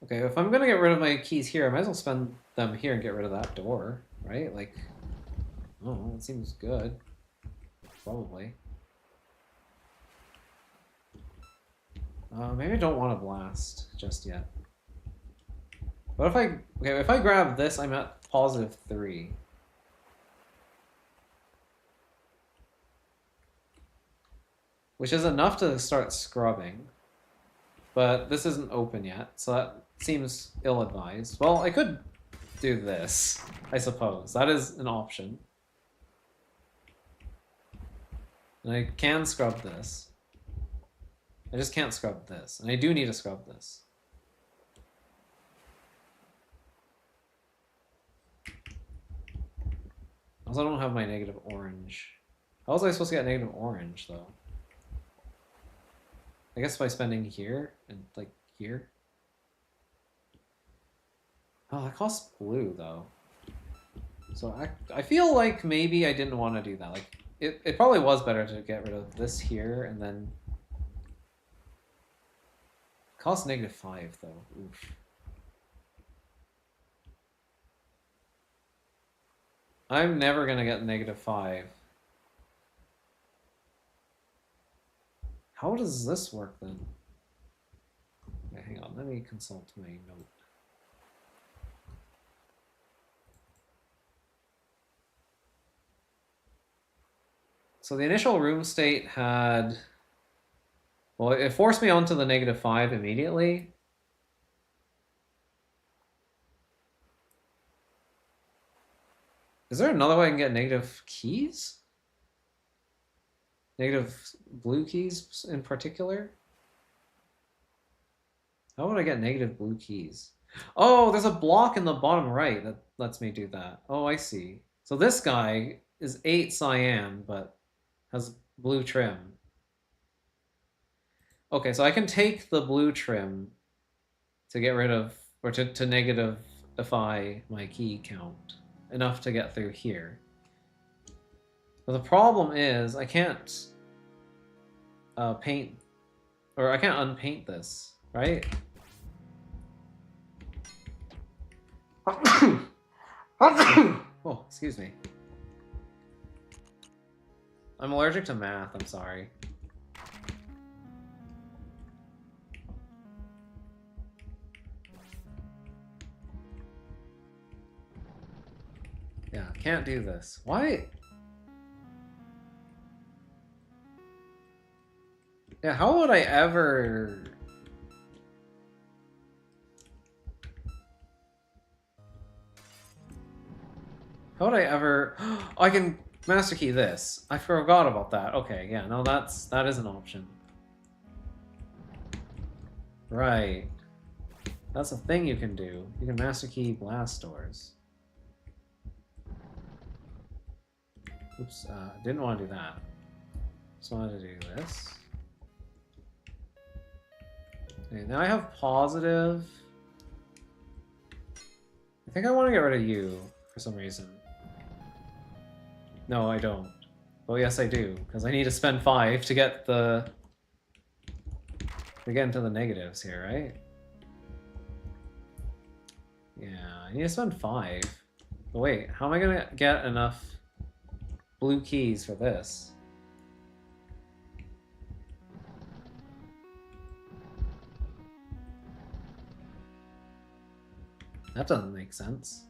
Okay, if I'm going to get rid of my keys here, I might as well spend them here and get rid of that door, right? Like, oh, it seems good. Probably. Maybe I don't want to blast just yet. But if I grab this, I'm at +3. Which is enough to start scrubbing. But this isn't open yet, so that seems ill-advised. Well, I could do this, I suppose. That is an option. And I can scrub this. I just can't scrub this. And I do need to scrub this. Also, I don't have my negative orange. How was I supposed to get negative orange, though? I guess by spending here and, like, here. Oh, that costs blue, though. So I feel like maybe I didn't want to do that. Like, it probably was better to get rid of this here and then... Costs -5, though. Oof. I'm never gonna get -5. How does this work, then? Okay, hang on, let me consult my note. So the initial room state had... Well, it forced me onto the -5 immediately. Is there another way I can get negative keys? Negative blue keys in particular? How would I get negative blue keys? Oh, there's a block in the bottom right that lets me do that. Oh, I see. So this guy is 8 cyan, but has blue trim. Okay, so I can take the blue trim to get rid of, or to negativify my key count enough to get through here. But the problem is I can't paint, or I can't unpaint this, right? Oh, excuse me. I'm allergic to math, I'm sorry. Yeah, can't do this. Why? Yeah, how would I ever... How would I ever... Oh, I can master key this. I forgot about that. Okay, yeah, no, that is an option. Right. That's a thing you can do. You can master key blast doors. Oops, didn't want to do that. Just wanted to do this. Okay, now I have positive. I think I want to get rid of you for some reason. No, I don't. Oh, yes, I do, because I need to spend 5 to get the... to get into the negatives here, right? Yeah, I need to spend 5. But wait, how am I gonna get enough blue keys for this? That doesn't make sense.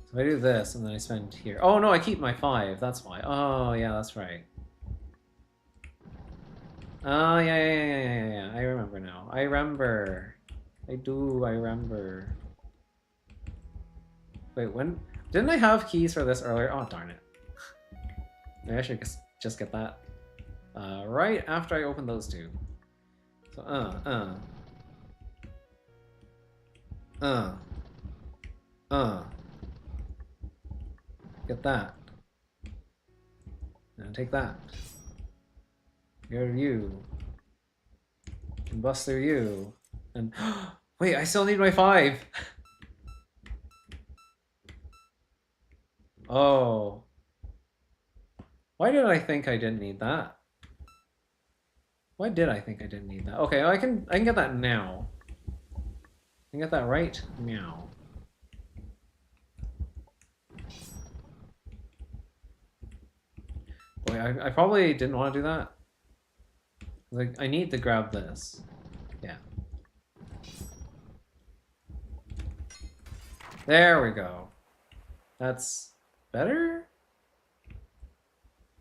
So I do this, and then I spend here. Oh, no, I keep my 5. That's why. Oh, yeah, that's right. Oh, yeah. I remember now. I remember. I remember. Wait, when... Didn't I have keys for this earlier? Oh, darn it. Maybe I should just get that. Right after I open those two. So, Get that. Now take that. Go to you. And bust through you. And wait, I still need my 5. Oh. Why did I think I didn't need that? Why did I think I didn't need that? Okay, I can get that now. I can get that right now. Boy, I probably didn't want to do that. Like, I need to grab this. Yeah. There we go. That's better?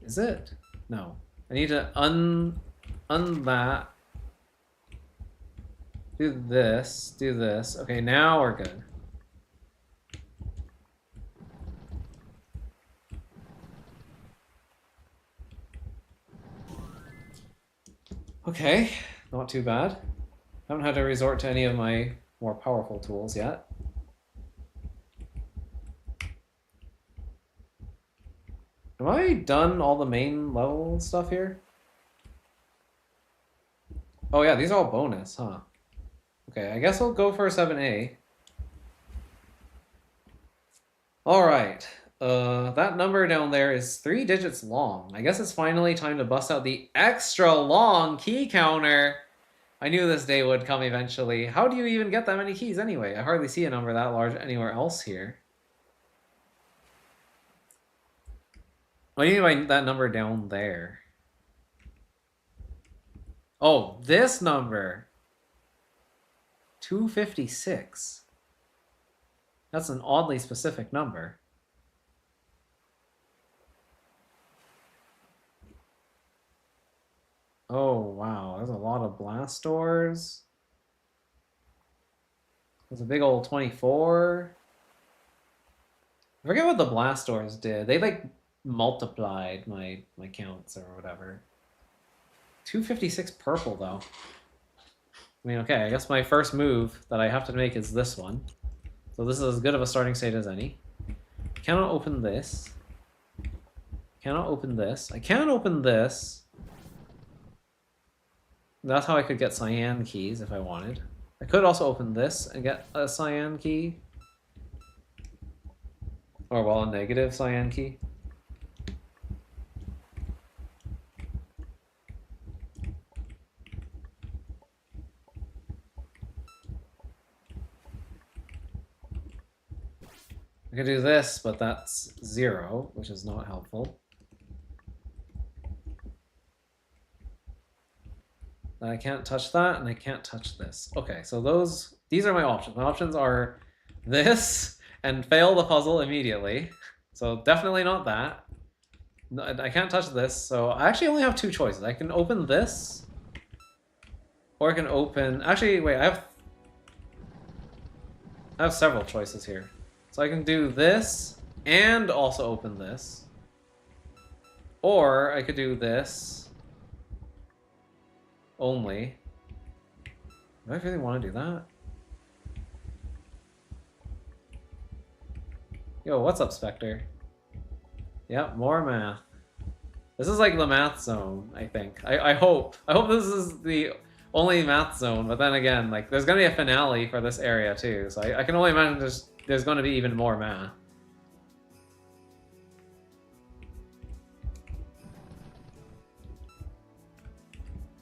Is it? No. I need to un that. Do this. Do this. Okay, now we're good. Okay, not too bad. Haven't had to resort to any of my more powerful tools yet. Have I done all the main level stuff here? Oh yeah, these are all bonus, huh? Okay, I guess we'll go for a 7A. Alright, that number down there is 3 digits long. I guess it's finally time to bust out the extra long key counter. I knew this day would come eventually. How do you even get that many keys anyway? I hardly see a number that large anywhere else here. What do you mean by that number down there? Oh, this number. 256. That's an oddly specific number. Oh, wow. There's a lot of blast doors. There's a big old 24. I forget what the blast doors did. They, like, multiplied my counts or whatever. 256 purple, though. I mean, okay, I guess my first move that I have to make is this one. So this is as good of a starting state as any. Cannot open this. Cannot open this. I can open this. That's how I could get cyan keys if I wanted. I could also open this and get a cyan key. Or, well, a negative cyan key. I could do this, but that's 0, which is not helpful. I can't touch that, and I can't touch this. Okay, so these are my options. My options are this, and fail the puzzle immediately. So definitely not that. I can't touch this, so I actually only have 2 choices. I can open this, or I can open... Actually, wait, I have several choices here. So I can do this, and also open this. Or I could do this only. Do I really want to do that? Yo, what's up, Spectre? Yep, more math. This is like the math zone, I think. I hope. I hope this is the only math zone, but then again, like, there's gonna be a finale for this area too, so I can only imagine there's gonna be even more math.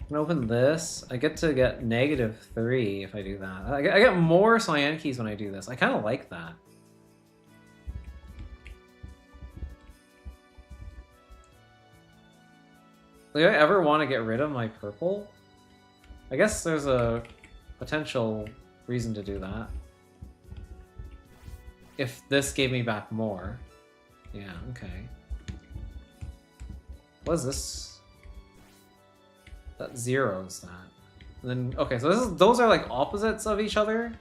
I can open this. I get to get -3 if I do that. I get more cyan keys when I do this. I kind of like that. Do I ever want to get rid of my purple? I guess there's a potential reason to do that. If this gave me back more. Yeah, okay. What is this? That zeros that. And then, okay, so those are like opposites of each other.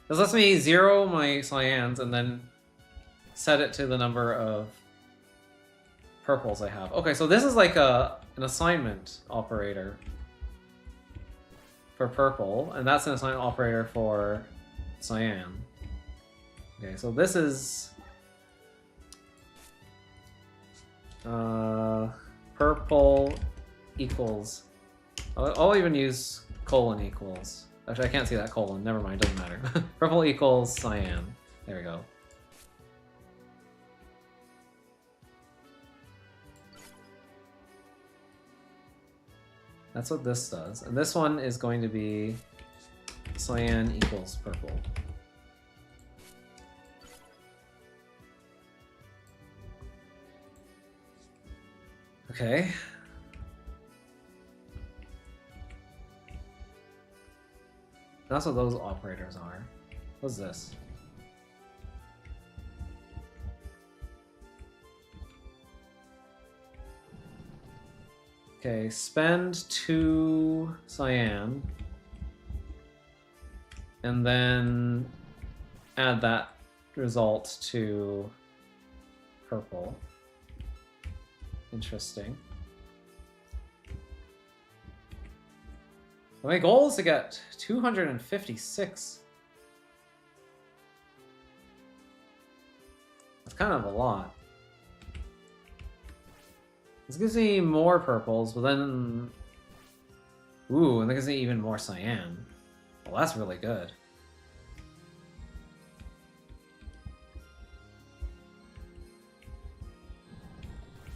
This lets me 0 my cyans and then set it to the number of purples I have. Okay, so this is like an assignment operator for purple, and that's an assignment operator for cyan. Okay, so this is purple equals. I'll even use colon equals. Actually, I can't see that colon. Never mind, doesn't matter. Purple equals cyan. There we go. That's what this does. And this one is going to be cyan equals purple. Okay. That's what those operators are. What's this? Okay, spend 2 cyan, and then add that result to purple. Interesting. My goal is to get 256. That's kind of a lot. This gives me more purples, but then... Ooh, and that gives me even more cyan. Well, that's really good.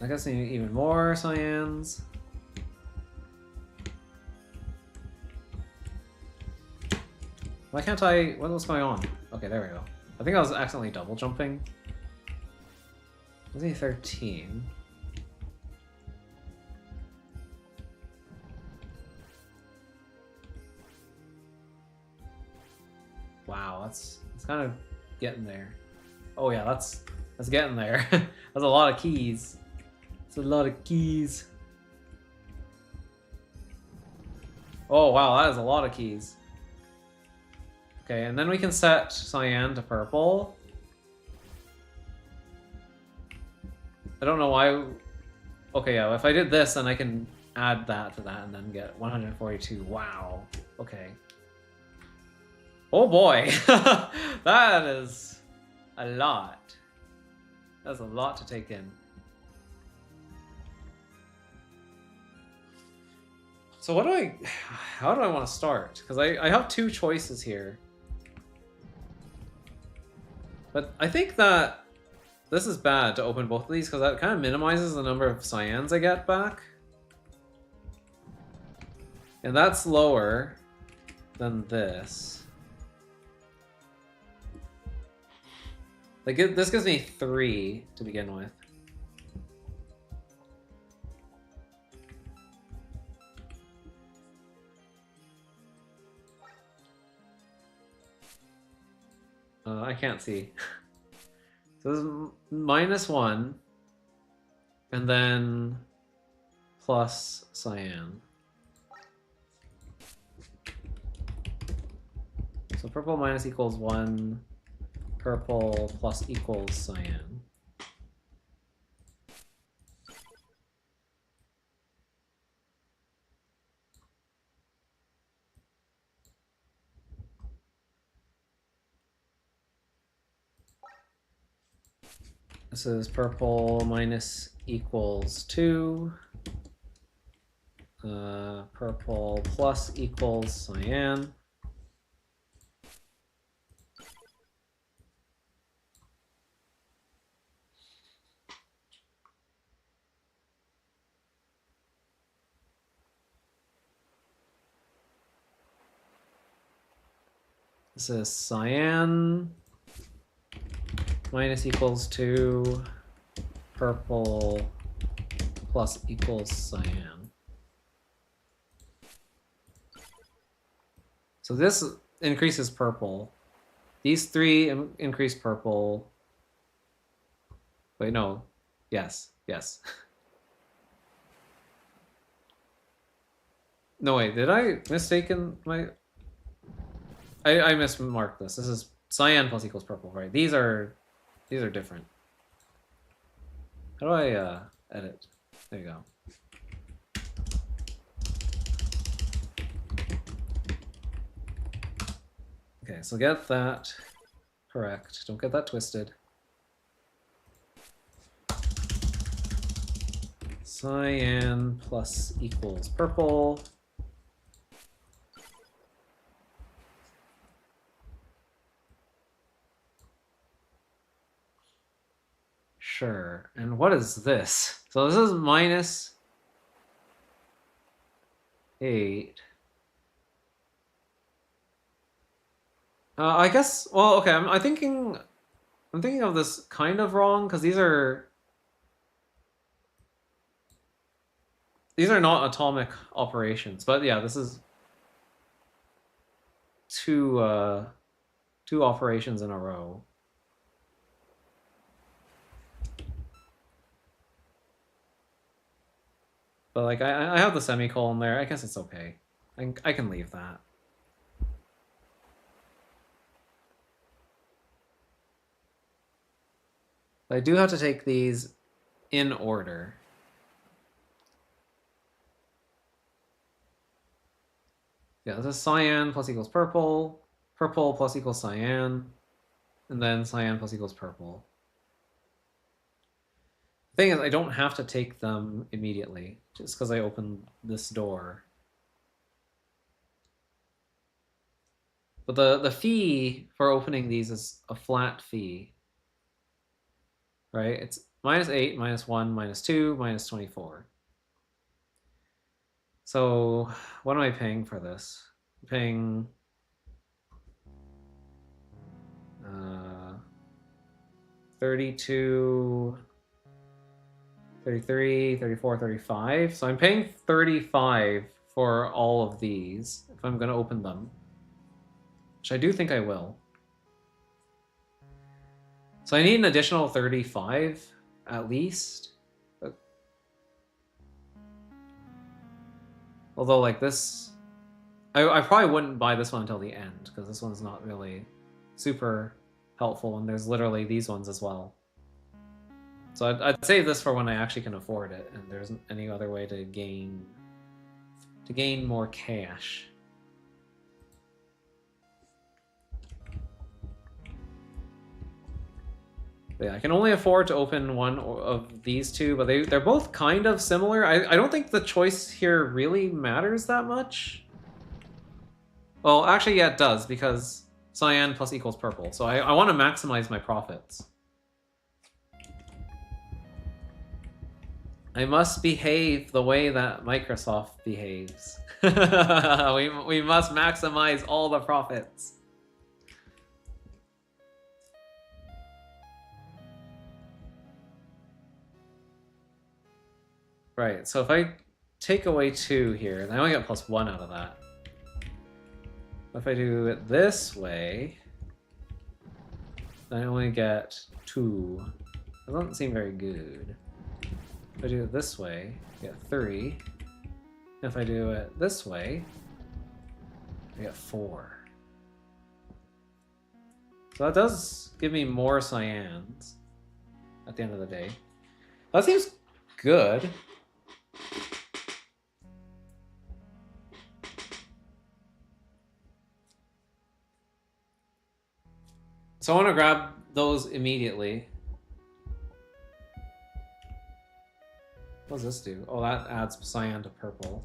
That gives me even more cyans. Why can't I... What's going on? Okay, there we go. I think I was accidentally double jumping. Gives me 13. Wow, that's kind of getting there. Oh yeah, that's getting there. That's a lot of keys. That's a lot of keys. Oh wow, that is a lot of keys. Okay, and then we can set cyan to purple. I don't know why. Okay, yeah, if I did this, then I can add that to that and then get 142. Wow. Okay. Oh boy, that is a lot. That's a lot to take in. So what do I... How do I want to start? Because I have two choices here. But I think that this is bad to open both of these because that kind of minimizes the number of cyans I get back. And that's lower than this. Like this gives me 3 to begin with. I can't see. So this is -1, and then plus cyan. So purple minus equals 1, purple plus equals cyan. This is purple minus equals 2. Purple plus equals cyan. This is cyan minus equals 2, purple plus equals cyan. So this increases purple. These 3 increase purple. Wait, no. Yes, yes. No, wait, did I mistaken my... I mismarked this. This is cyan plus equals purple, right? These are different. How do I edit? There you go. Okay, so get that correct. Don't get that twisted. Cyan plus equals purple. Sure. And what is this? So this is -8. I guess. Well, okay. I'm thinking of this kind of wrong because these are not atomic operations. But yeah, this is two operations in a row. But like I have the semicolon there. I guess it's okay. I can leave that. I do have to take these in order. Yeah, this is cyan plus equals purple, purple plus equals cyan, and then cyan plus equals purple. The thing is, I don't have to take them immediately, just because I opened this door. But the fee for opening these is a flat fee. Right? It's -8, -1, -2, -24. So what am I paying for this? I'm paying 32, 33, 34, 35. So I'm paying 35 for all of these if I'm going to open them, which I do think I will. So I need an additional 35 at least. Although like this, I probably wouldn't buy this one until the end because this one's not really super helpful, and there's literally these ones as well. So I'd save this for when I actually can afford it, and there isn't any other way to gain more cash. But yeah, I can only afford to open one of these two, but they're both kind of similar. I don't think the choice here really matters that much. Well, actually, yeah, it does, because cyan plus equals purple. So I want to maximize my profits. I must behave the way that Microsoft behaves. we must maximize all the profits. Right, so if I take away 2 here, then I only get +1 out of that. If I do it this way, then I only get 2. That doesn't seem very good. If I do it this way, I get 3. If I do it this way, I get 4. So that does give me more cyans at the end of the day. That seems good. So I want to grab those immediately. What does this do? Oh, that adds cyan to purple.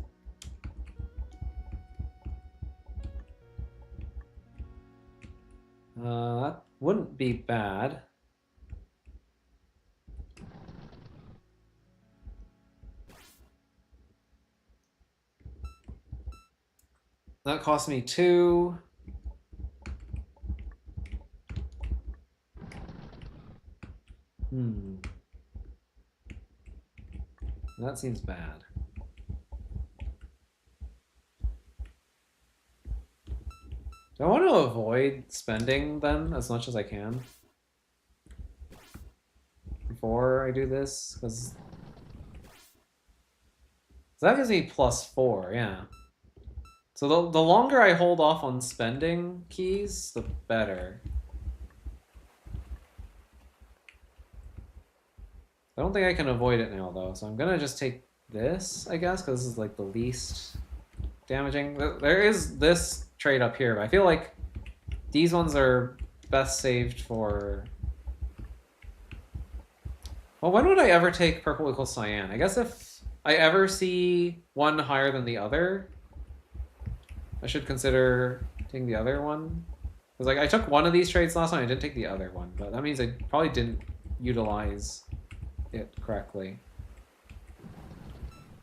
That wouldn't be bad. That cost me 2. That seems bad. Do I want to avoid spending then as much as I can before I do this? Because that gives me +4, yeah. So the longer I hold off on spending keys, the better. I don't think I can avoid it now, though, so I'm gonna just take this, I guess, because this is like the least damaging. There is this trade up here, but I feel like these ones are best saved for... Well, when would I ever take purple equals cyan? I guess if I ever see one higher than the other, I should consider taking the other one. Because like I took one of these trades last time, I didn't take the other one, but that means I probably didn't utilize it correctly.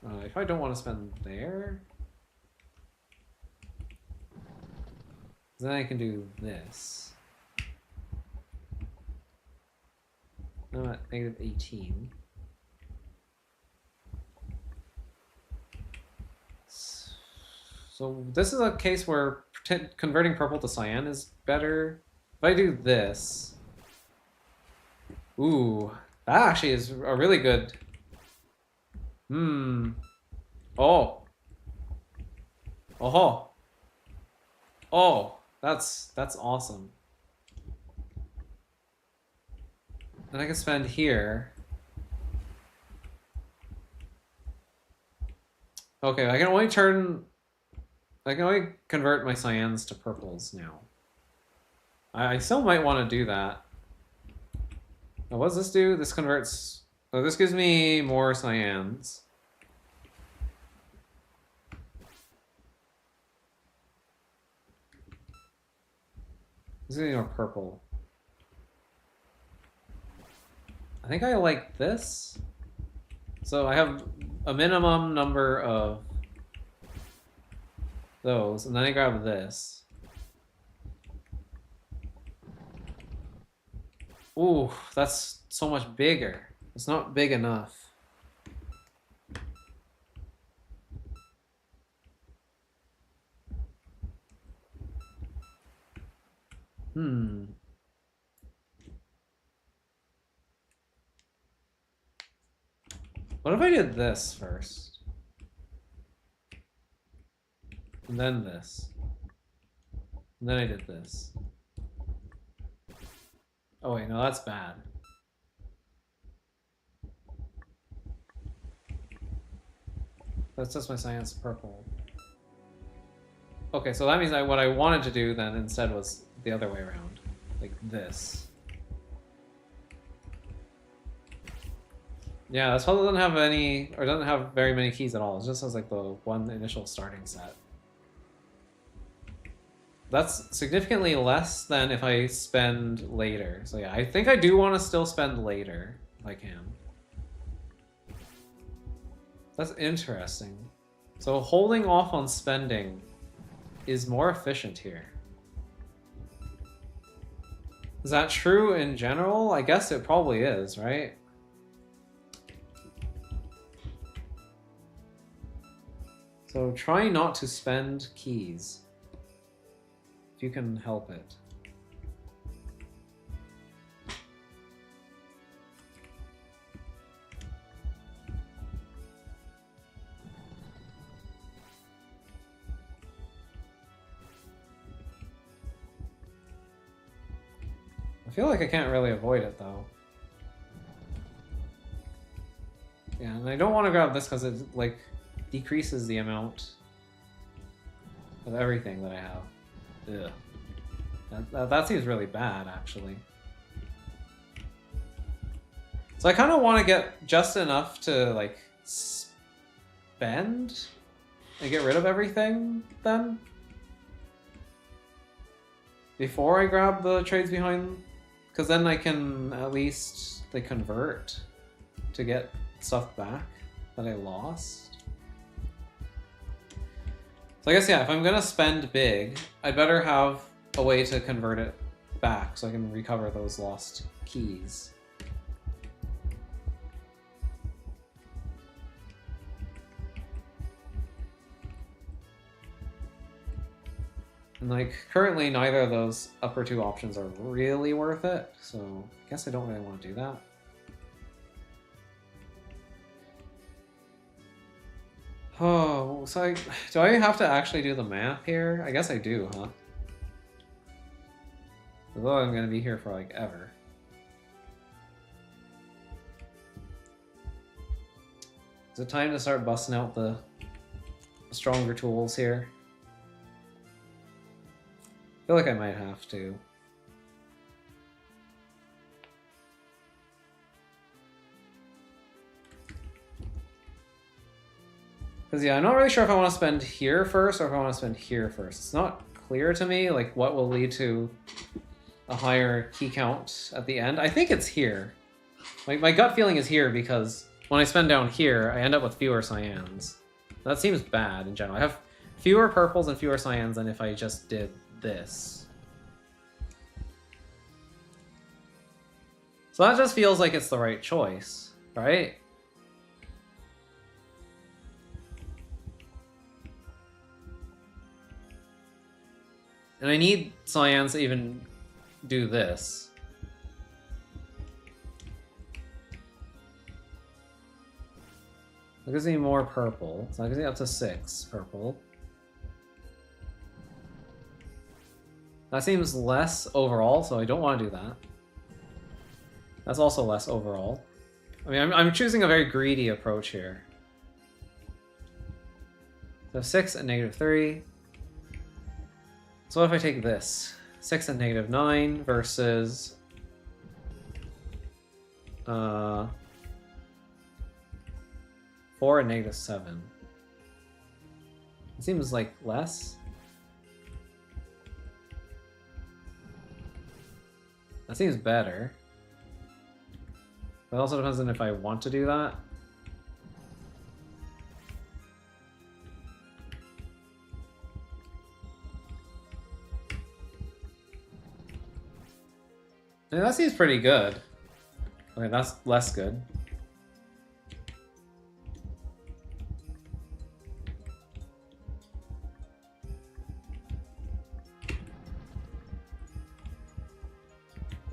I probably don't want to spend there. Then I can do this. I'm at -18. So this is a case where converting purple to cyan is better. If I do this... Ooh, that actually is a really good... Oh. Oh. Oh, that's awesome. And I can spend here. Okay, I can only convert my cyans to purples now. I still might want to do that. Now, what does this do? This converts... Oh, this gives me more cyans. This gives me more purple. I think I like this. So I have a minimum number of those, and then I grab this. Ooh, that's so much bigger. It's not big enough. What if I did this first? And then this. And then I did this. Oh wait, no, that's bad. That's just my cyan's purple. Okay, so that means what I wanted to do then instead was the other way around. Like this. Yeah, this puzzle doesn't have any, or doesn't have very many keys at all. It just has like the one initial starting set. That's significantly less than if I spend later. So yeah, I think I do want to still spend later if I can. That's interesting. So holding off on spending is more efficient here. Is that true in general? I guess it probably is, right? So try not to spend keys. If you can help it. I feel like I can't really avoid it though. Yeah, and I don't want to grab this because it like decreases the amount of everything that I have. Ugh. That seems really bad, actually. So I kind of want to get just enough to like spend and get rid of everything then. Before I grab the trades behind, because then I can at least like convert to get stuff back that I lost. So I guess, yeah, if I'm gonna spend big, I'd better have a way to convert it back so I can recover those lost keys. And like, currently neither of those upper two options are really worth it, so I guess I don't really want to do that. Oh, so do I have to actually do the math here? I guess I do, huh? Although I'm gonna be here for like ever. Is it time to start busting out the stronger tools here? I feel like I might have to. Because yeah, I'm not really sure if I want to spend here first or if I want to spend here first. It's not clear to me like what will lead to a higher key count at the end. I think it's here. My gut feeling is here because when I spend down here, I end up with fewer cyans. That seems bad in general. I have fewer purples and fewer cyans than if I just did this. So that just feels like it's the right choice, right? And I need cyans to even do this. That gives me more purple. So that gives me up to 6 purple. That seems less overall, so I don't want to do that. That's also less overall. I mean, I'm choosing a very greedy approach here. So 6 and -3. So what if I take this? 6 and -9 versus 4 and -7. It seems like less. That seems better. But it also depends on if I want to do that. Yeah, that seems pretty good. Okay, that's less good.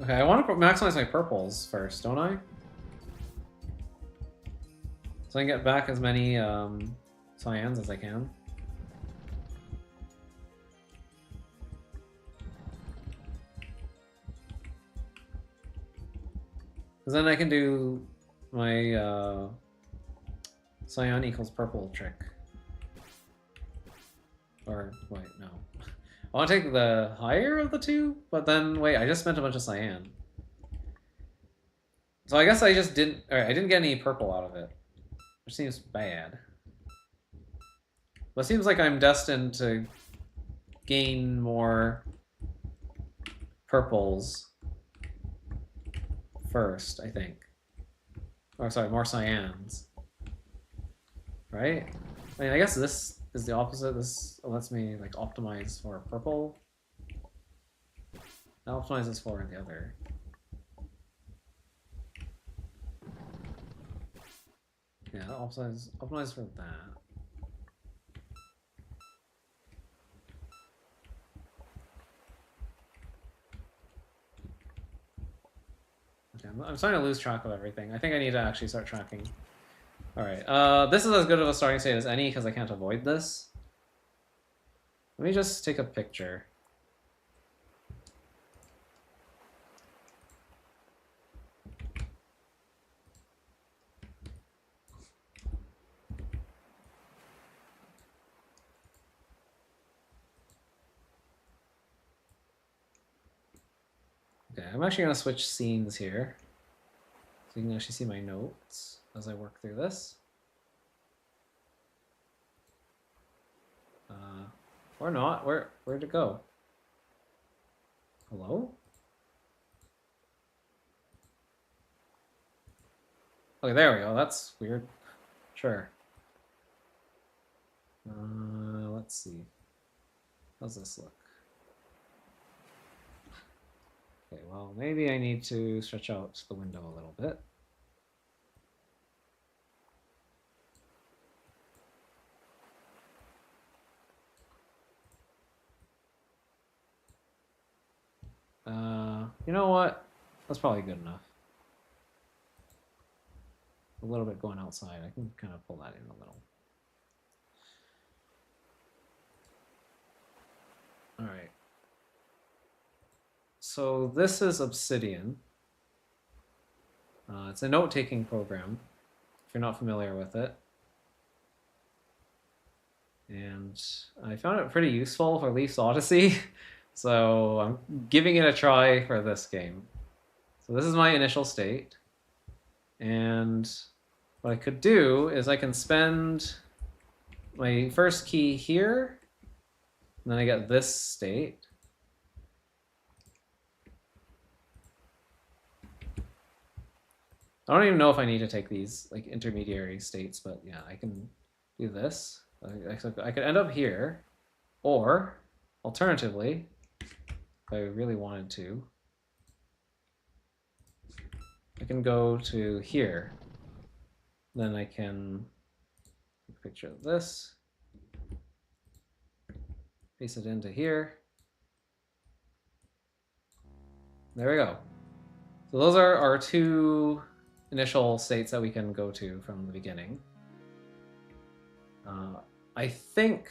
Okay, I want to maximize my purples first, don't I? So I can get back as many cyans as I can. Because then I can do my cyan equals purple trick. Or, wait, no. I want to take the higher of the two, but then, wait, I just spent a bunch of cyan. So I guess I just didn't... Alright, I didn't get any purple out of it. Which seems bad. But it seems like I'm destined to gain more purples first, I think. Or sorry, more cyans. Right? I mean, I guess this is the opposite. This lets me like optimize for purple. That optimizes for the other. Yeah, optimize for that. Okay, I'm starting to lose track of everything. I think I need to actually start tracking. Alright, this is as good of a starting state as any because I can't avoid this. Let me just take a picture. Okay, I'm actually going to switch scenes here. So you can actually see my notes as I work through this. Or not. Where'd it go? Hello? Okay, there we go. That's weird. Sure. Let's see. How's this look? Okay, well, maybe I need to stretch out the window a little bit. You know what? That's probably good enough. A little bit going outside. I can kind of pull that in a little. All right. So this is Obsidian. It's a note-taking program, if you're not familiar with it. And I found it pretty useful for Leaf's Odyssey, so I'm giving it a try for this game. So this is my initial state. And what I could do is I can spend my first key here, and then I get this state. I don't even know if I need to take these like intermediary states, but yeah, I can do this. I could end up here, or alternatively, if I really wanted to, I can go to here. Then I can take a picture of this, paste it into here. There we go. So those are our two initial states that we can go to from the beginning. I think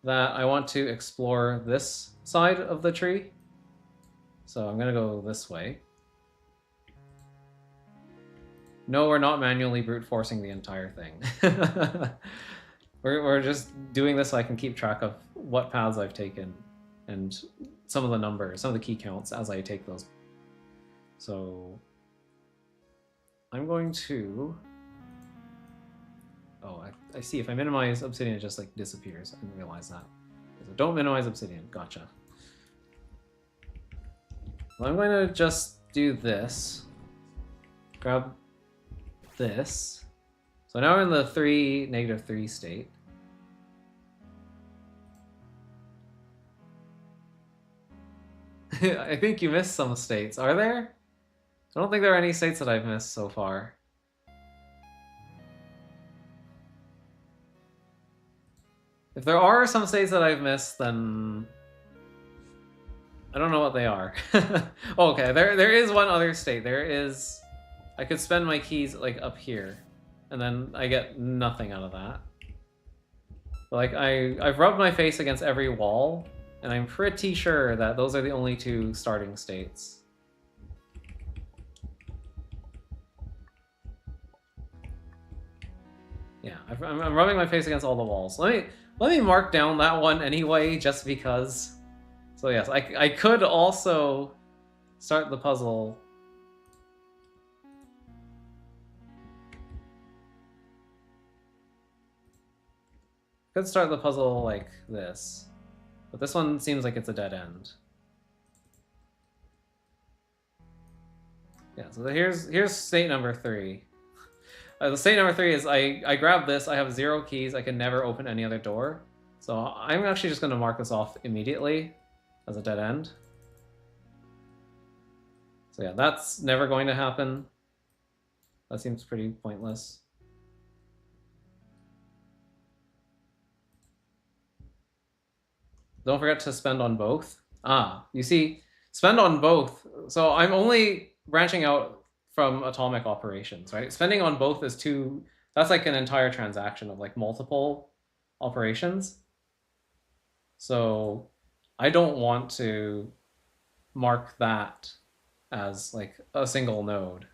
that I want to explore this side of the tree. So I'm gonna go this way. No, we're not manually brute forcing the entire thing. we're just doing this so I can keep track of what paths I've taken and some of the numbers, some of the key counts as I take those. So I'm going to... Oh, I see. If I minimize Obsidian, it just like disappears. I didn't realize that. So don't minimize Obsidian. Gotcha. Well, I'm going to just do this. Grab this. So now we're in the -3 state. I think you missed some states. Are there? I don't think there are any states that I've missed so far. If there are some states that I've missed, then I don't know what they are. Oh, okay, there is one other state. There is... I could spend my keys like up here, and then I get nothing out of that. Like I've rubbed my face against every wall, and I'm pretty sure that those are the only two starting states. Yeah, I'm rubbing my face against all the walls. Let me mark down that one anyway, just because. So yes, I could also start the puzzle could start the puzzle like this, but this one seems like it's a dead end. Yeah, so here's state number 3. The state number 3 is I grab this, I have 0 keys, I can never open any other door. So I'm actually just going to mark this off immediately as a dead end. So yeah, that's never going to happen. That seems pretty pointless. Don't forget to spend on both. Ah, you see, spend on both. So I'm only branching out from atomic operations, right? Spending on both is that's like an entire transaction of like multiple operations. So I don't want to mark that as like a single node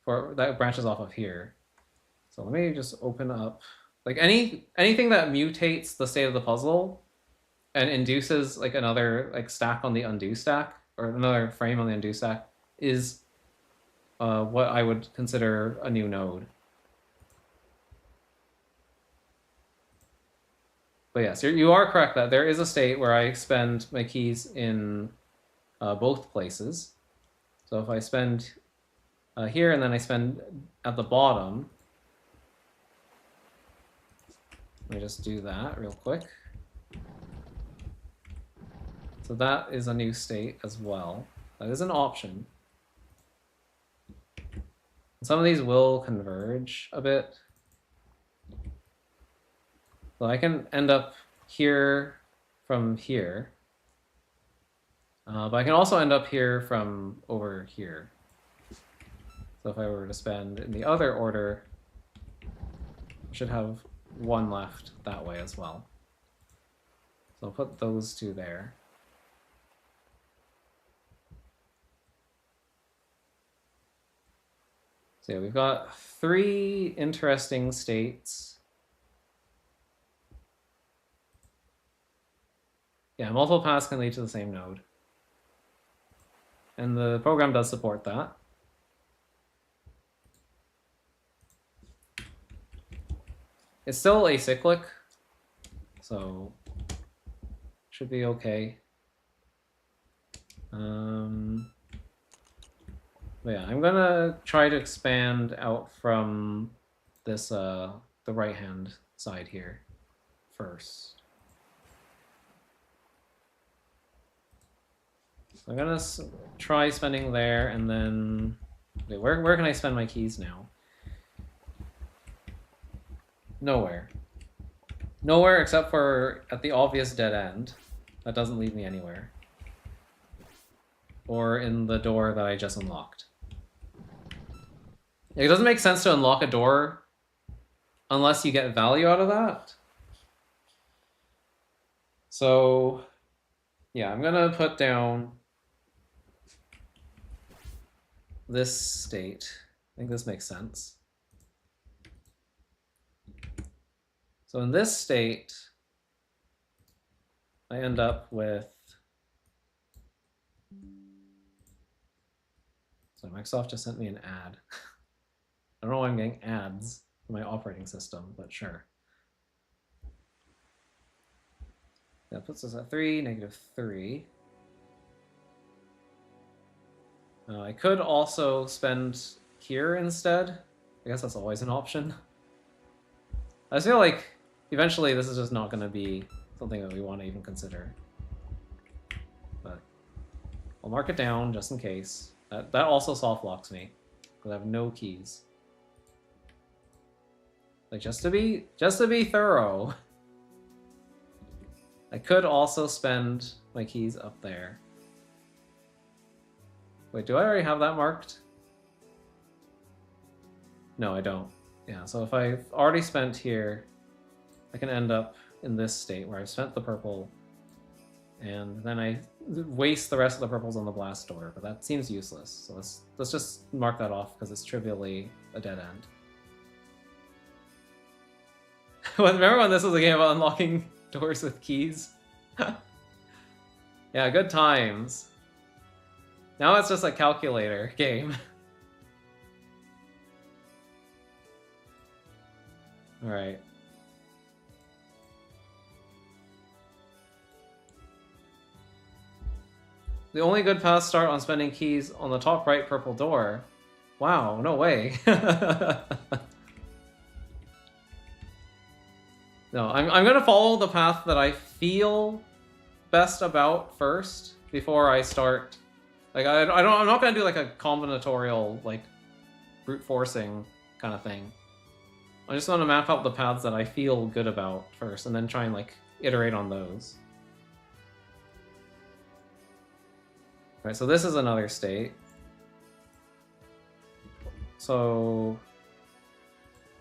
that branches off of here. So let me just open up like anything that mutates the state of the puzzle and induces like another like stack on the undo stack or another frame on the undo stack is what I would consider a new node. But yes, you are correct that there is a state where I spend my keys in both places. So if I spend here and then I spend at the bottom, let me just do that real quick. So that is a new state as well. That is an option. Some of these will converge a bit. So I can end up here from here. But I can also end up here from over here. So if I were to spend in the other order, I should have one left that way as well. So I'll put those two there. So yeah, we've got 3 interesting states. Yeah, multiple paths can lead to the same node. And the program does support that. It's still acyclic, so should be okay. But yeah, I'm gonna try to expand out from this the right hand side here first. So I'm gonna try spending there, and then okay, where can I spend my keys now? Nowhere. Nowhere except for at the obvious dead end. That doesn't lead me anywhere. Or in the door that I just unlocked. It doesn't make sense to unlock a door unless you get value out of that. So yeah, I'm gonna put down this state. I think this makes sense. So in this state, I end up with, so Microsoft just sent me an ad. I don't know why I'm getting ads for my operating system, but sure. That puts us at 3, -3. I could also spend here instead. I guess that's always an option. I just feel like eventually this is just not going to be something that we want to even consider. But I'll mark it down just in case. That also soft locks me because I have no keys. Like just to be thorough, I could also spend my keys up there. Wait, do I already have that marked? No, I don't. Yeah, so if I've already spent here, I can end up in this state where I've spent the purple, and then I waste the rest of the purples on the blast door, but that seems useless. So let's just mark that off because it's trivially a dead end. Remember when this was a game about unlocking doors with keys? Yeah, good times. Now it's just a calculator game. Alright. The only good paths start on spending keys on the top right purple door. Wow, no way. No, I'm gonna follow the path that I feel best about first before I start. Like I'm not gonna do like a combinatorial like brute forcing kind of thing. I just want to map out the paths that I feel good about first, and then try and like iterate on those. Right, so this is another state. So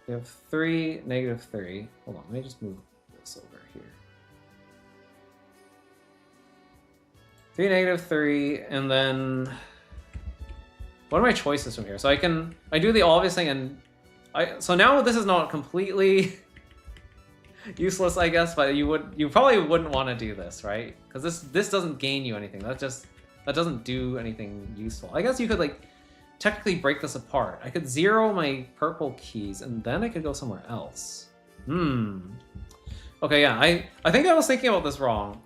we have 3, -3. Hold on, let me just move this over here. 3, -3, and then what are my choices from here? So I do the obvious thing, and so now this is not completely useless, I guess, but you probably wouldn't want to do this, right? Because this doesn't gain you anything. That doesn't do anything useful. I guess you could like technically break this apart. I could 0 my purple keys, and then I could go somewhere else. Okay, yeah, I think I was thinking about this wrong,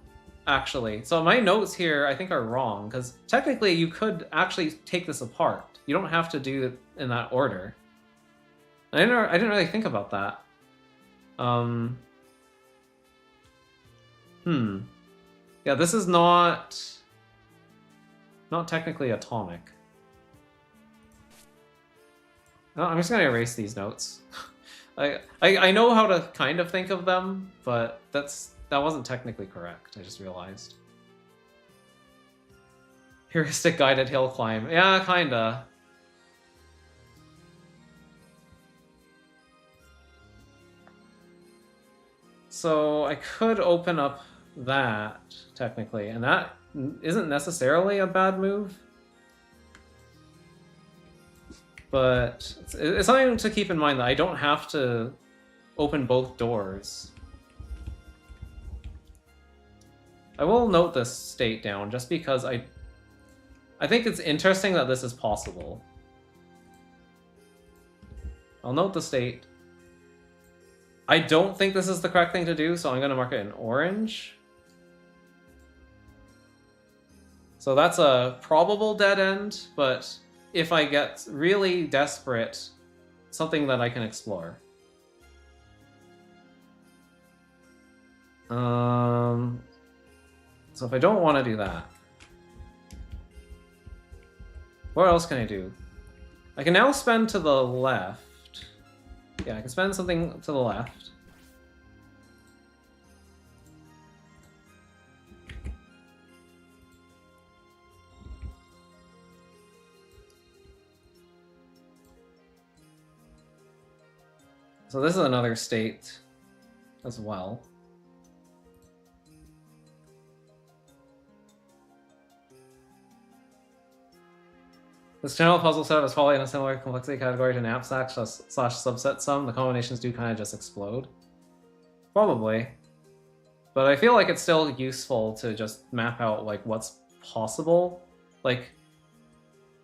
actually. So my notes here I think are wrong, because technically you could actually take this apart. You don't have to do it in that order. I didn't really think about that. Yeah, this is not technically atomic. No, I'm just gonna erase these notes. I know how to kind of think of them, but that wasn't technically correct. I just realized. Heuristic guided hill climb. Yeah, kinda. So I could open up that, technically, and that isn't necessarily a bad move. But it's something to keep in mind that I don't have to open both doors. I will note this state down just because I think it's interesting that this is possible. I'll note the state. I don't think this is the correct thing to do, so I'm going to mark it in orange. So that's a probable dead end, but if I get really desperate, something that I can explore. So if I don't want to do that, what else can I do? I can now spend to the left. Yeah, I can spend something to the left. So this is another state as well. This general puzzle set is probably in a similar complexity category to knapsack / subset sum. The combinations do kind of just explode. Probably. But I feel like it's still useful to just map out like what's possible. Like,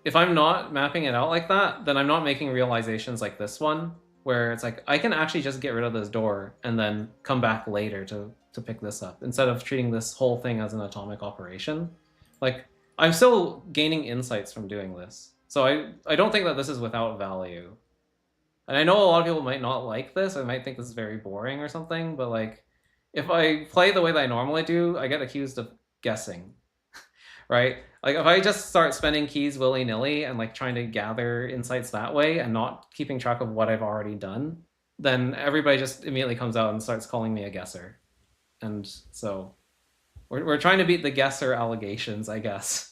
if I'm not mapping it out like that, then I'm not making realizations like this one, where it's like, I can actually just get rid of this door and then come back later to pick this up, instead of treating this whole thing as an atomic operation. Like, I'm still gaining insights from doing this. So I don't think that this is without value. And I know a lot of people might not like this, or might think this is very boring or something, but like, if I play the way that I normally do, I get accused of guessing, right? Like, if I just start spending keys willy-nilly and like trying to gather insights that way and not keeping track of what I've already done, then everybody just immediately comes out and starts calling me a guesser. And so we're trying to beat the guesser allegations, I guess.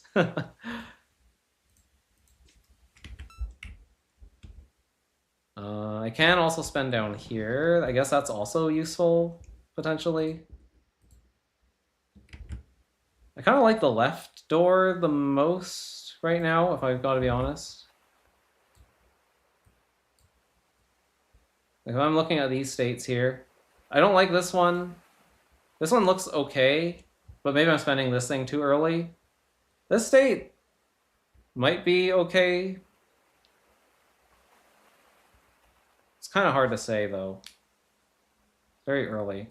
I can also spend down here. I guess that's also useful, potentially. I kind of like the left door the most right now, if I've got to be honest. Like, if I'm looking at these states here, I don't like this one. This one looks okay, but maybe I'm spending this thing too early. This state might be okay. It's kind of hard to say, though. Very early.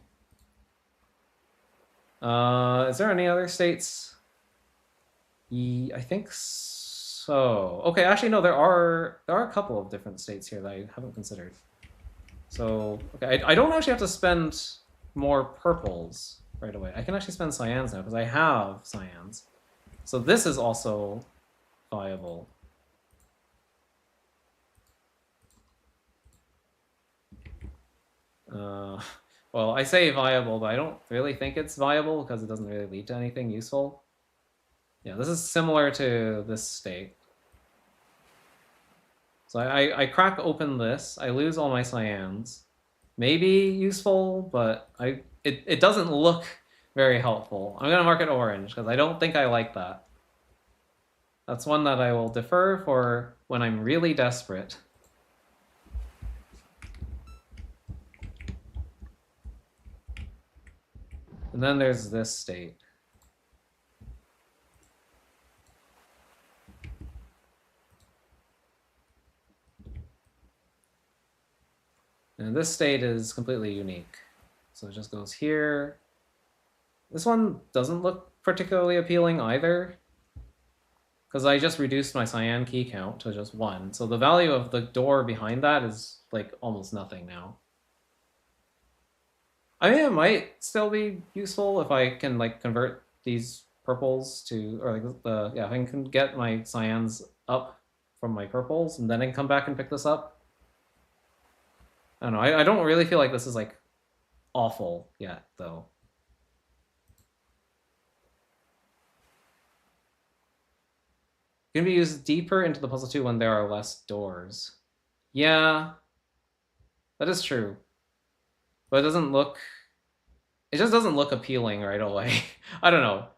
Is there any other states I think so. Okay, actually no, there are a couple of different states here that I haven't considered. So okay, I don't actually have to spend more purples right away. I can actually spend cyans now because I have cyans. So this is also viable. Well, I say viable, but I don't really think it's viable because it doesn't really lead to anything useful. Yeah, this is similar to this state. So I crack open this, I lose all my cyans. Maybe useful, but it doesn't look very helpful. I'm gonna mark it orange because I don't think I like that. That's one that I will defer for when I'm really desperate. And then there's this state. And this state is completely unique. So it just goes here. This one doesn't look particularly appealing either, because I just reduced my cyan key count to just 1. So the value of the door behind that is like almost nothing now. I mean, it might still be useful if I can like convert these purples to, or like the, yeah, if I can get my cyans up from my purples and then I can come back and pick this up. I don't know. I don't really feel like this is like awful yet, though. It can be used deeper into the puzzle too when there are less doors. Yeah, that is true. But it doesn't look. It just doesn't look appealing right away. I don't know.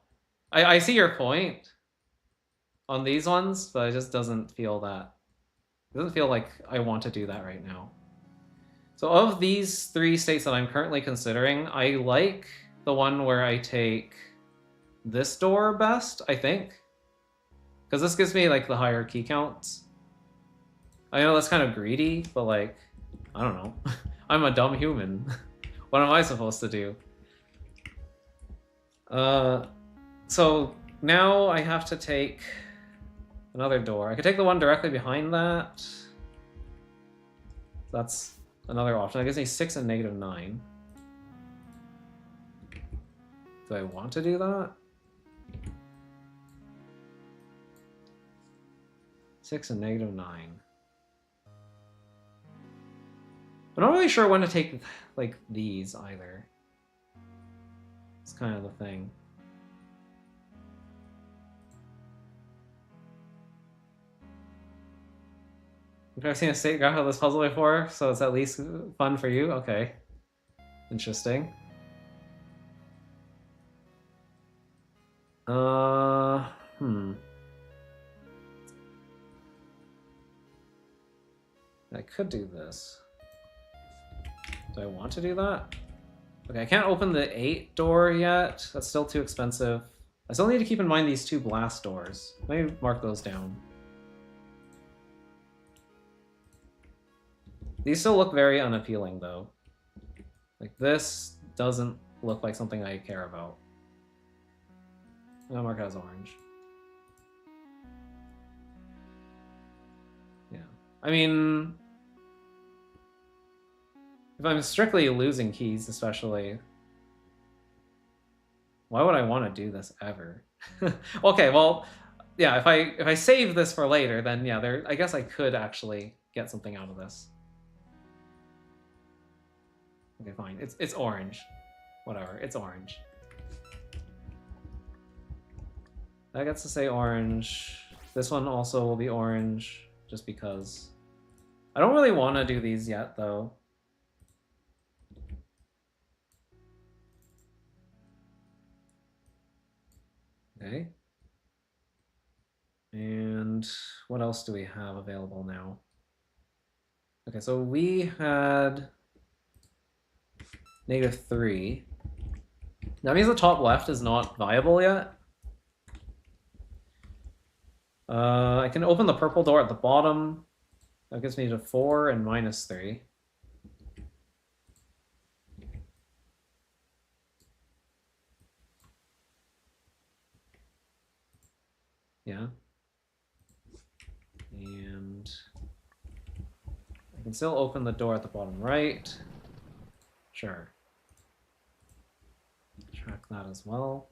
I see your point on these ones, but it just doesn't feel that. It doesn't feel like I want to do that right now. So of these 3 states that I'm currently considering, I like the one where I take this door best, I think. Because this gives me like the higher key counts. I know that's kind of greedy, but like, I don't know. I'm a dumb human. What am I supposed to do? So now I have to take another door. I could take the one directly behind that. That's another option. That gives me 6 and -9. Do I want to do that? 6 and -9. I'm not really sure when to take like these either. It's kind of the thing. You've never seen a state graph of this puzzle before, so it's at least fun for you? Okay. Interesting. I could do this. Do I want to do that? Okay, I can't open the 8 door yet. That's still too expensive. I still need to keep in mind these 2 blast doors. Let me mark those down. These still look very unappealing, though. Like, this doesn't look like something I care about. I'll mark it as orange. Yeah. I mean, if I'm strictly losing keys, especially, why would I want to do this ever? Okay, well, yeah, if I save this for later, then yeah, I guess I could actually get something out of this. Okay, fine. It's orange. Whatever, it's orange. That gets to say orange. This one also will be orange, just because. I don't really want to do these yet, though. Okay. And what else do we have available now? Okay, so we had -3. That means the top left is not viable yet. I can open the purple door at the bottom. That gives me to 4 and -3. Yeah. And I can still open the door at the bottom right. Sure. Track that as well.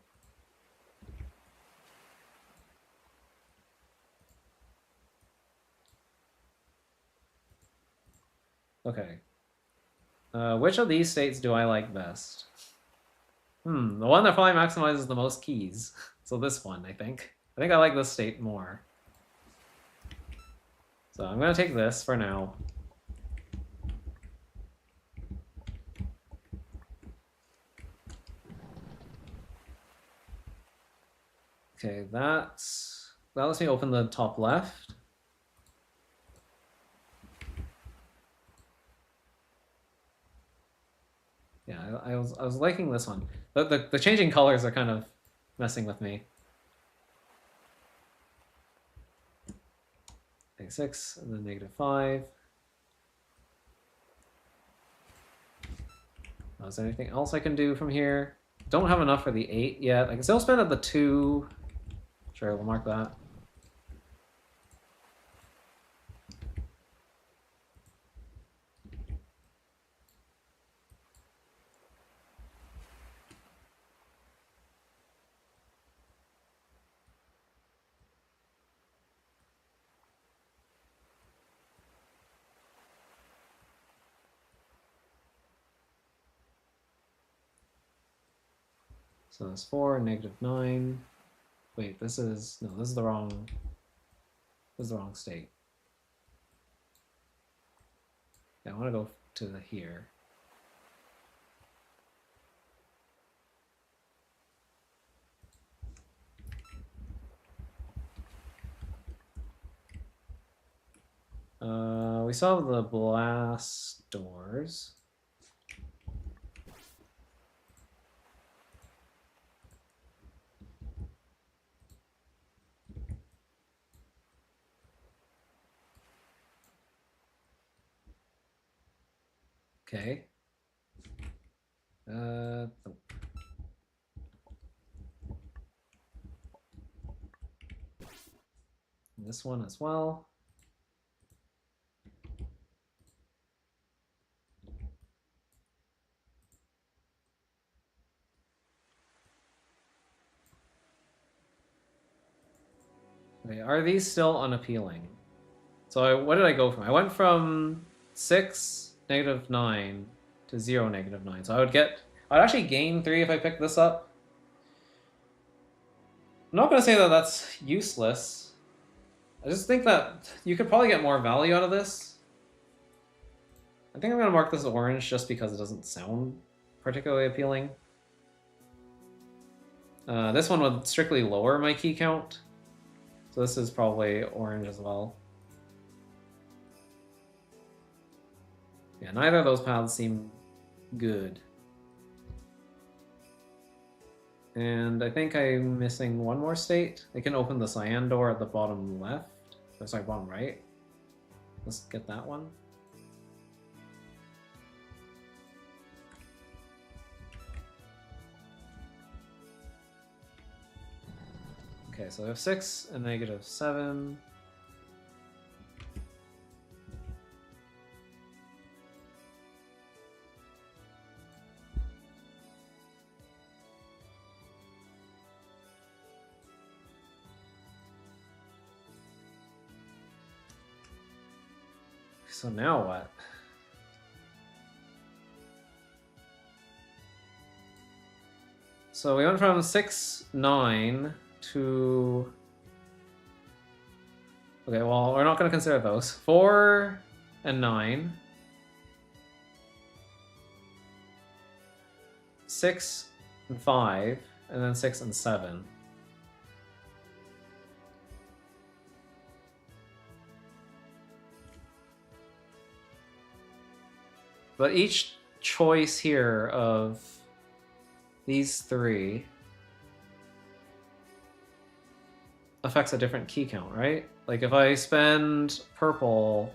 Okay. Which of these states do I like best? The one that probably maximizes the most keys. So this one, I think. I think I like this state more. So I'm going to take this for now. Okay, that lets me open the top left. Yeah, I was liking this one. The changing colors are kind of messing with me. Okay, 6 and then -5. Oh, is there anything else I can do from here? Don't have enough for the 8 yet. I can still spend at the 2. Sure, we'll mark that. So that's 4, -9. Wait, this is the wrong state. Yeah, I want to go to here. We saw the blast doors. Okay. This one as well. Okay, are these still unappealing? So what did I go from? I went from 6, -9 to 0, -9. So I'd actually gain 3 if I picked this up. I'm not going to say that that's useless. I just think that you could probably get more value out of this. I think I'm going to mark this orange just because it doesn't sound particularly appealing. This one would strictly lower my key count. So this is probably orange as well. Yeah, neither of those paths seem good. And I think I'm missing one more state. I can open the cyan door at the bottom left. Or sorry, bottom right. Let's get that one. Okay, so I have 6 and -7. So now what? So we went from 6, 9 to... Okay, well, we're not going to consider those. 4 and 9. 6 and 5, and then 6 and 7. But each choice here of these 3 affects a different key count, right? Like if I spend purple,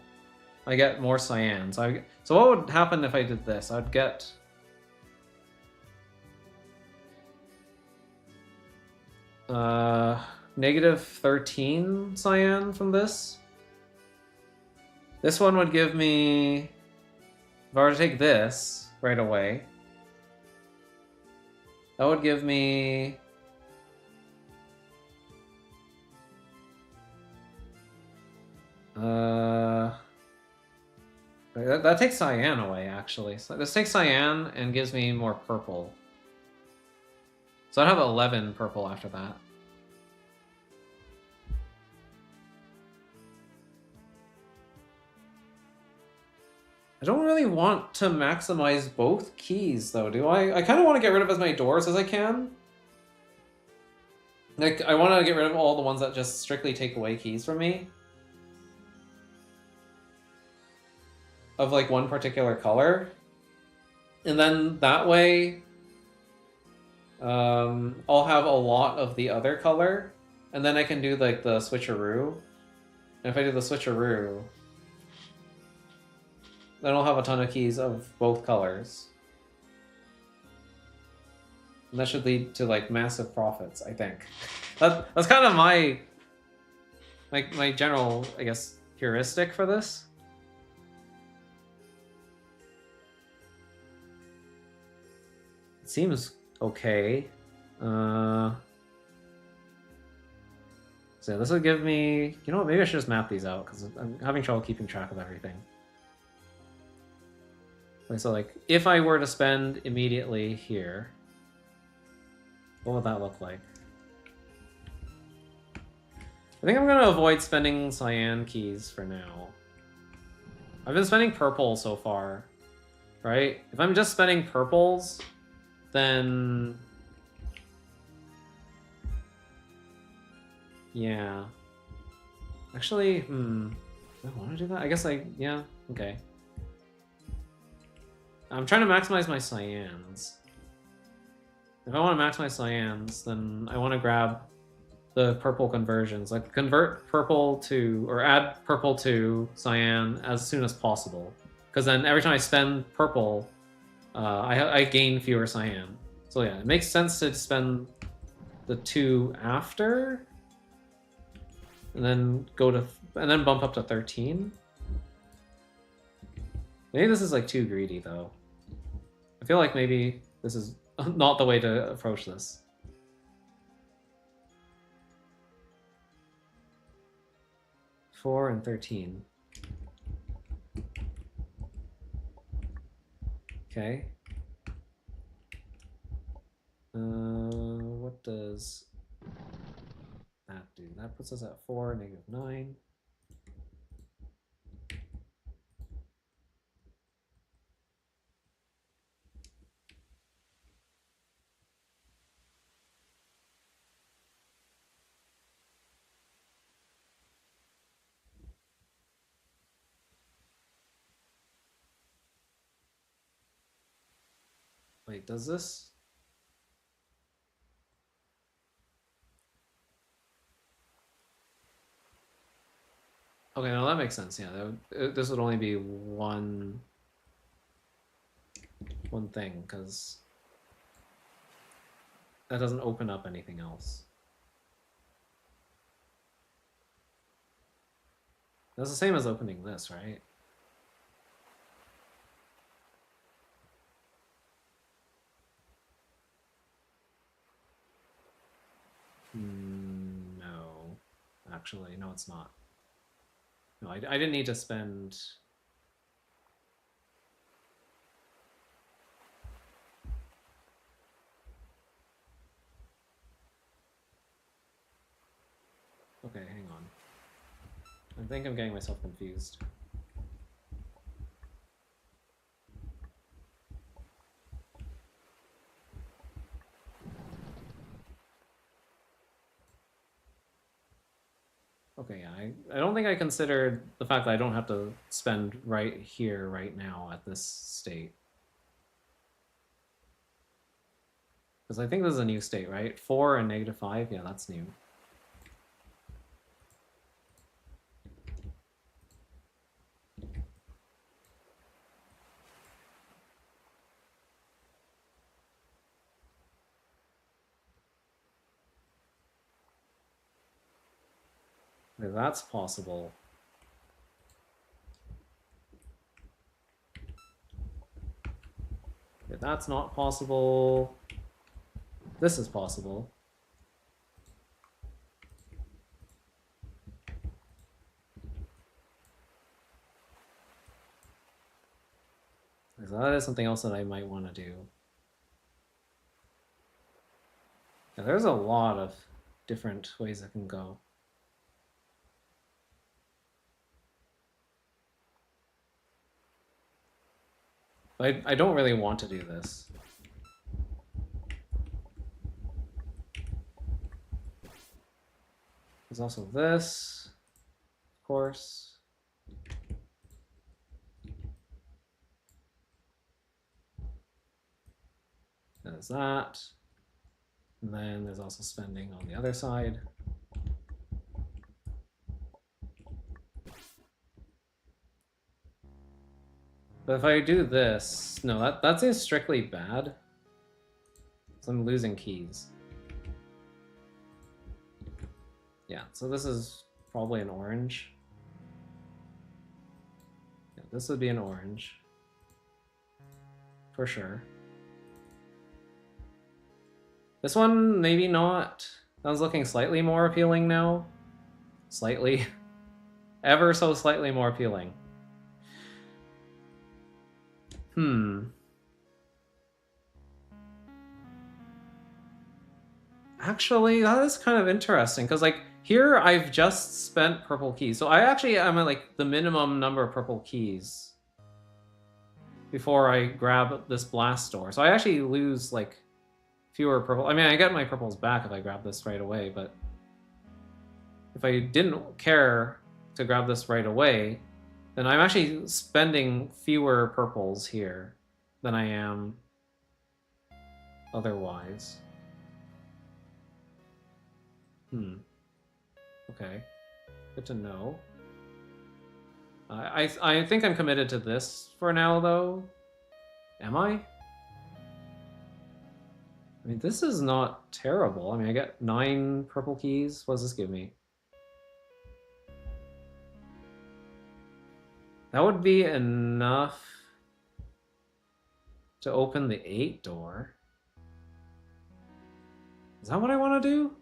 I get more cyan. So what would happen if I did this? I'd get... negative 13 cyan from this. This one would give me, if I were to take this right away, that would give me that takes cyan away, actually. So this takes cyan and gives me more purple. So I'd have 11 purple after that. I don't really want to maximize both keys, though, do I? I kind of want to get rid of as many doors as I can. Like, I want to get rid of all the ones that just strictly take away keys from me. Of, like, one particular color. And then that way, I'll have a lot of the other color. And then I can do, like, the switcheroo. And if I do the switcheroo, then I'll have a ton of keys of both colors. And that should lead to, like, massive profits, I think. That's kind of my general, I guess, heuristic for this. It seems okay. So this would give me... You know what, maybe I should just map these out, because I'm having trouble keeping track of everything. Okay, so, like, if I were to spend immediately here, what would that look like? I think I'm going to avoid spending cyan keys for now. I've been spending purple so far, right? If I'm just spending purples, then... yeah. Actually, do I want to do that? I guess yeah, okay. I'm trying to maximize my cyans. If I want to maximize cyans, then I want to grab the purple conversions. Like, convert purple to, or add purple to cyan as soon as possible. Because then every time I spend purple, I gain fewer cyan. So yeah, it makes sense to spend the 2 after, and then and then bump up to 13. Maybe this is, like, too greedy, though. I feel like maybe this is not the way to approach this. Four and 13. Okay. What does that do? That puts us at 4, negative 9. Wait, does this? Okay, no, that makes sense. Yeah, this would only be one thing, because that doesn't open up anything else. That's the same as opening this, right? No. Actually, no, it's not. No, I didn't need to spend... Okay, hang on. I think I'm getting myself confused. Okay, yeah, I don't think I considered the fact that I don't have to spend right here, right now, at this state. Because I think this is a new state, right? 4 and negative 5, yeah, that's new. Okay, that's possible. Okay, that's not possible. This is possible. So that is something else that I might want to do. Yeah, there's a lot of different ways it can go. I don't really want to do this. There's also this, of course. There's that. And then there's also spending on the other side. But if I do this, no, that seems strictly bad. So I'm losing keys. Yeah, so this is probably an orange. Yeah, this would be an orange. For sure. This one, maybe not. That was looking slightly more appealing now. Slightly. Ever so slightly more appealing. Actually, that is kind of interesting, because, like, here I've just spent purple keys. So I actually am at, like, the minimum number of purple keys before I grab this blast door. So I actually lose, like, fewer purple. I mean, I get my purples back if I grab this right away, but if I didn't care to grab this right away, then I'm actually spending fewer purples here than I am otherwise. Okay. Good to know. I think I'm committed to this for now, though. Am I? I mean, this is not terrible. I mean, I get 9 purple keys. What does this give me? That would be enough to open the 8 door. Is that what I want to do?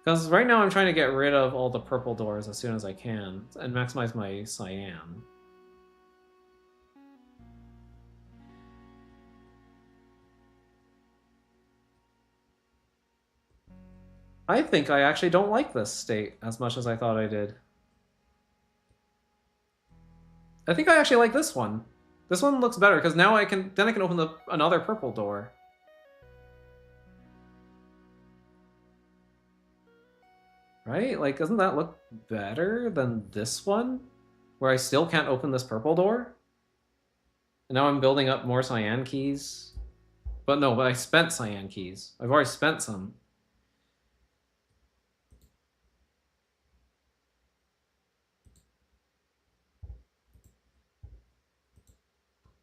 Because right now I'm trying to get rid of all the purple doors as soon as I can and maximize my cyan. I think I actually don't like this state as much as I thought I did. I think I actually like this one. This one looks better because now I can open another purple door. Right? Like, doesn't that look better than this one? Where I still can't open this purple door? And now I'm building up more cyan keys. But no, but I spent cyan keys. I've already spent some.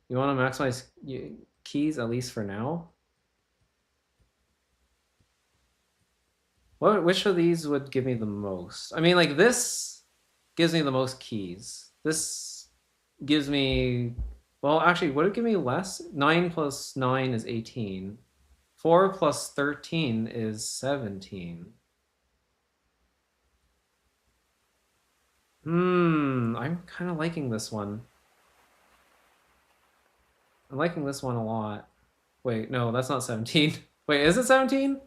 You want to maximize keys, at least for now? Which of these would give me the most? I mean, like, this gives me the most keys. This gives me... Well, actually, would it give me less? 9 plus 9 is 18. 4 plus 13 is 17. I'm kind of liking this one. I'm liking this one a lot. Wait, no, that's not 17. Wait, is it 17?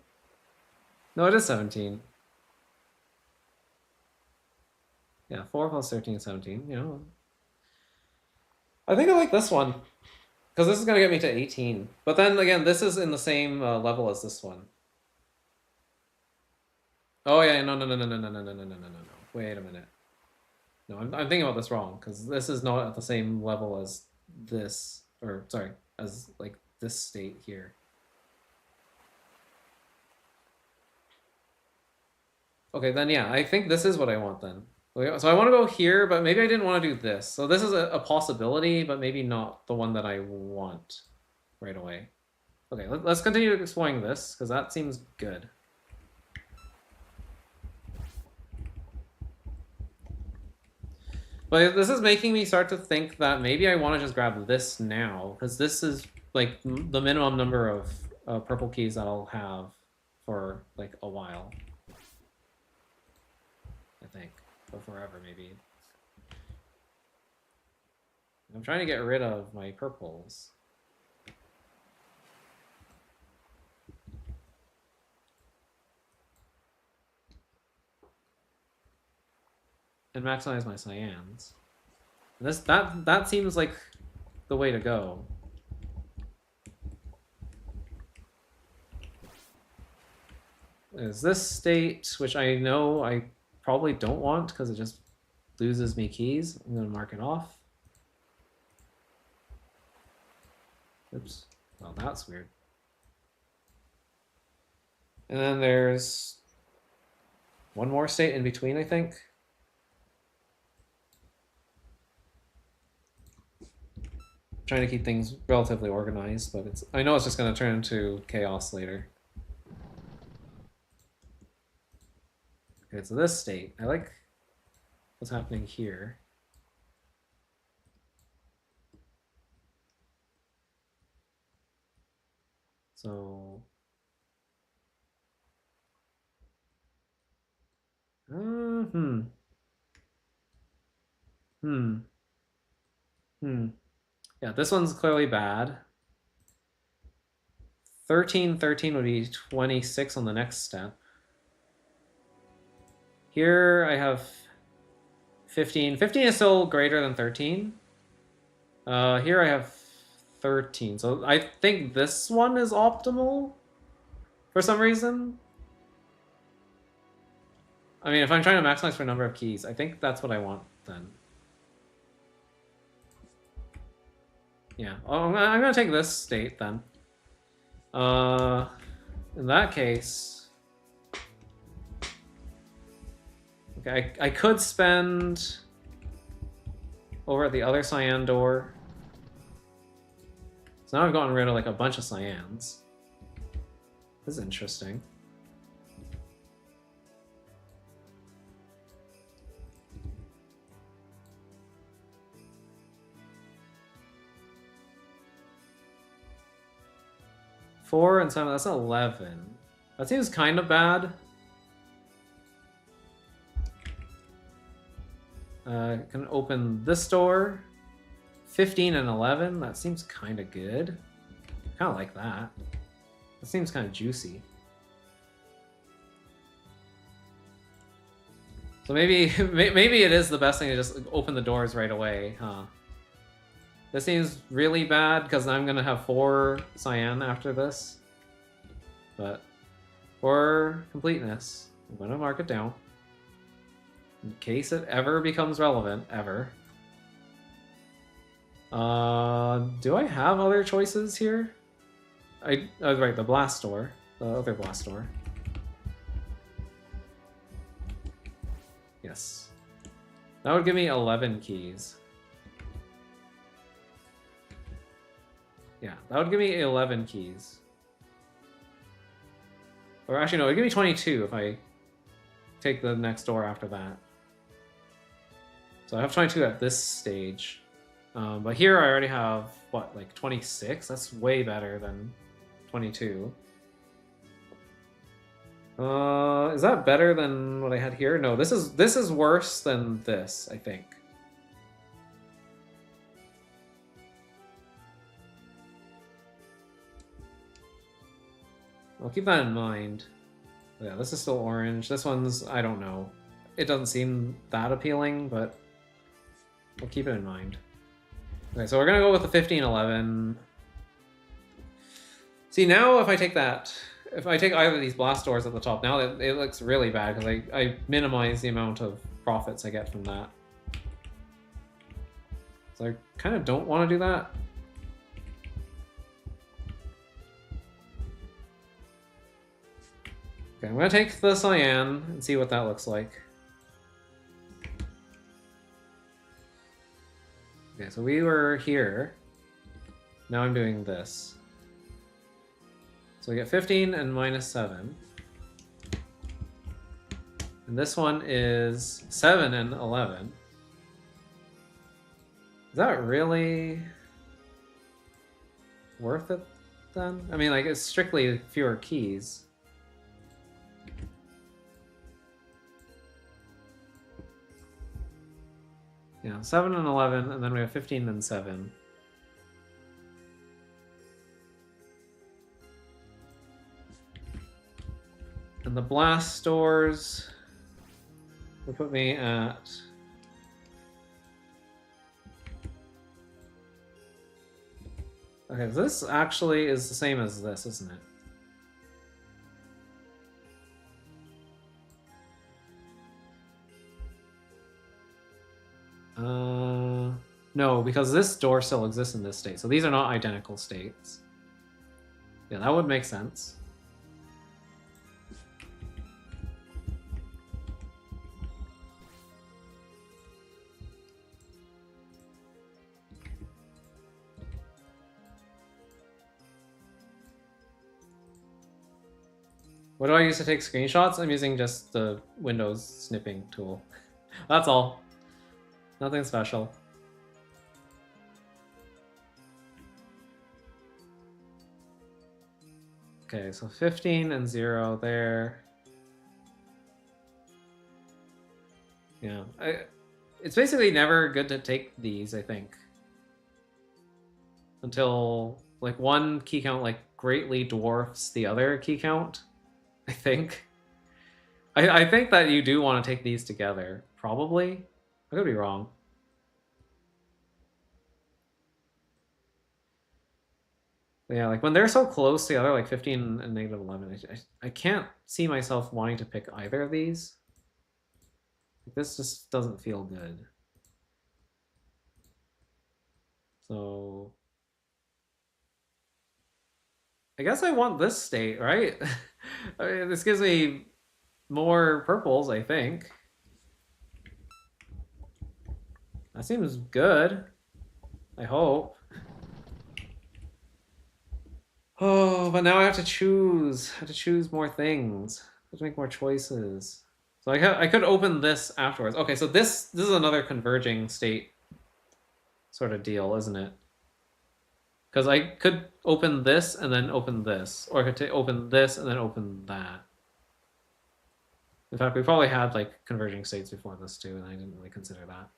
No, it is 17. Yeah, 4 plus 13 is 17, you know. I think I like this one. Because this is going to get me to 18. But then, again, this is in the same level as this one. Oh, yeah, no. Wait a minute. No, I'm thinking about this wrong, because this is not at the same level as this. Or, sorry, as, like, this state here. Okay, then yeah, I think this is what I want then. So I want to go here, but maybe I didn't want to do this. So this is a possibility, but maybe not the one that I want right away. Okay, let's continue exploring this, because that seems good. But this is making me start to think that maybe I want to just grab this now, because this is like the minimum number of purple keys that I'll have for like a while. I think. Or forever, maybe. I'm trying to get rid of my purples. And maximize my cyans. And that seems like the way to go. Is this state, which I know I probably don't want because it just loses me keys. I'm gonna mark it off. Oops. Well, that's weird. And then there's one more state in between, I think. Trying to keep things relatively organized, but I know it's just going to turn into chaos later. Okay, so this state, I like what's happening here. So, Yeah, this one's clearly bad. 13 would be 26 on the next step. Here I have 15. 15 is still greater than 13. Here I have 13. So I think this one is optimal for some reason. I mean, if I'm trying to maximize for number of keys, I think that's what I want then. Yeah, I'm gonna take this state then. In that case, okay, I could spend over at the other cyan door. So now I've gotten rid of like a bunch of cyans. This is interesting. Four and 7, that's 11. That seems kind of bad. Can open this door. 15 and 11, that seems kind of good. Kind of like that. That seems kind of juicy. So maybe it is the best thing to just open the doors right away, huh? This seems really bad because I'm gonna have 4 cyan after this. But for completeness, I'm gonna mark it down. In case it ever becomes relevant, ever. Do I have other choices here? Oh, right, the blast door. The other blast door. Yes. That would give me 11 keys. Yeah, that would give me 11 keys. Or actually, no, it would give me 22 if I take the next door after that. So I have 22 at this stage. But here I already have, what, like 26? That's way better than 22. Is that better than what I had here? No, this is worse than this, I think. I'll keep that in mind. Yeah, this is still orange. This one's, I don't know. It doesn't seem that appealing, but we'll keep it in mind. Okay, so we're gonna go with the 15-11. See, now if I take that, if I take either of these blast doors at the top, now it looks really bad because I minimize the amount of profits I get from that. So I kind of don't want to do that. Okay, I'm gonna take the cyan and see what that looks like. Okay, so we were here. Now I'm doing this. So we get 15 and minus 7. And this one is 7 and 11. Is that really worth it then? I mean, like, it's strictly fewer keys. Yeah, 7 and 11, and then we have 15 and 7. And the blast stores will put me at... Okay, this actually is the same as this, isn't it? No, because this door still exists in this state. So these are not identical states. Yeah, that would make sense. What do I use to take screenshots? I'm using just the Windows snipping tool. That's all. Nothing special. Okay, so 15 and 0 there. Yeah, it's basically never good to take these, I think. Until, like, one key count, like, greatly dwarfs the other key count, I think. I think that you do want to take these together, probably. I could be wrong. But yeah, like when they're so close together, like 15 and negative 11, I can't see myself wanting to pick either of these. Like, this just doesn't feel good. So I guess I want this state, right? I mean, this gives me more purples, I think. That seems good. I hope. Oh, but now I have to choose. I have to choose more things. I have to make more choices. So I could open this afterwards. Okay, so this is another converging state sort of deal, isn't it? Because I could open this and then open this, or I could open this and then open that. In fact, we probably had like converging states before this too, and I didn't really consider that.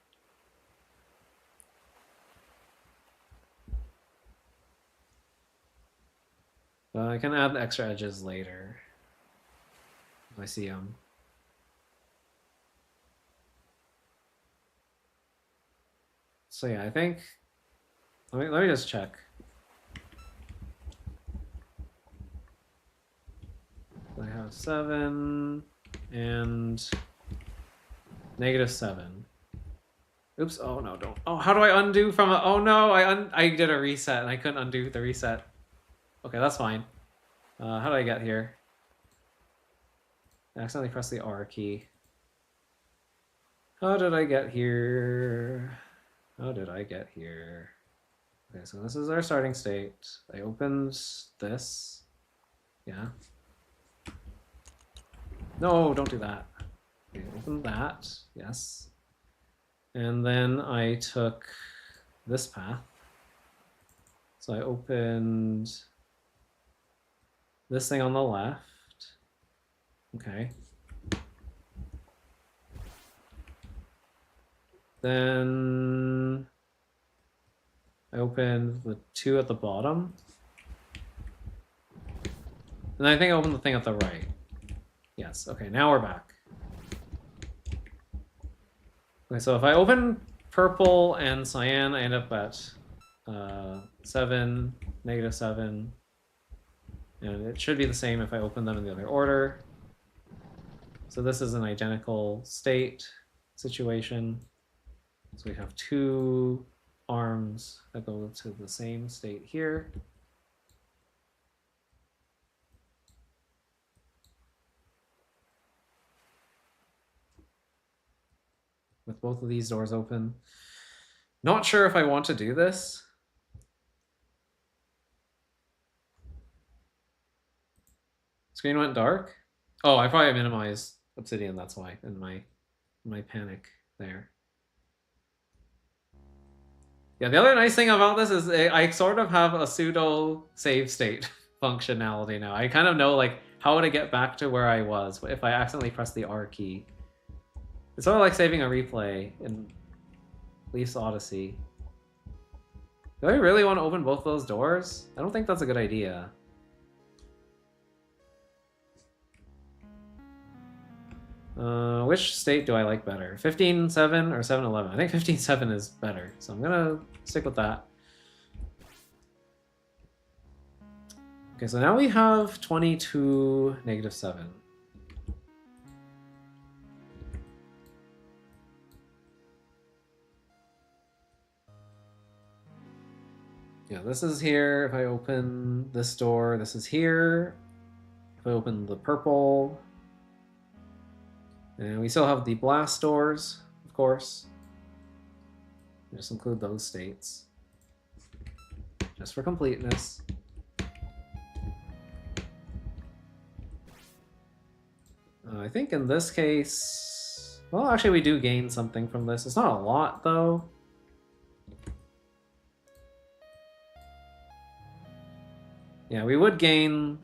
But I can add the extra edges later if I see them. So yeah, I think let me just check. I have 7 and negative 7. Oops! Oh no! Don't! Oh, how do I undo from a? Oh no! I did a reset and I couldn't undo the reset. Okay, that's fine. How do I get here? I accidentally pressed the R key. How did I get here? How did I get here? Okay, so this is our starting state. I opened this. Yeah. No, don't do that. Okay, open that. Yes. And then I took this path. So I opened this thing on the left. Okay. Then I opened the 2 at the bottom. And I think I opened the thing at the right. Yes, okay, now we're back. Okay, so if I open purple and cyan, I end up at 7, negative 7. And it should be the same if I open them in the other order. So this is an identical state situation. So we have 2 arms that go to the same state here. With both of these doors open. Not sure if I want to do this. Screen went dark. Oh, I probably minimized Obsidian, that's why, in my panic there. Yeah, the other nice thing about this is I sort of have a pseudo save state functionality now. I kind of know like how to get back to where I was if I accidentally press the R key. It's sort of like saving a replay in Leaf's Odyssey. Do I really want to open both those doors? I don't think that's a good idea. Which state do I like better? 15-7 or 7-11? I think 15-7 is better, so I'm gonna stick with that. Okay, so now we have 22, -7. Yeah, this is here. If I open this door, this is here. If I open the purple, and we still have the blast doors, of course. Just include those states, just for completeness. I think in this case, well, actually we do gain something from this. It's not a lot, though. Yeah, we would gain,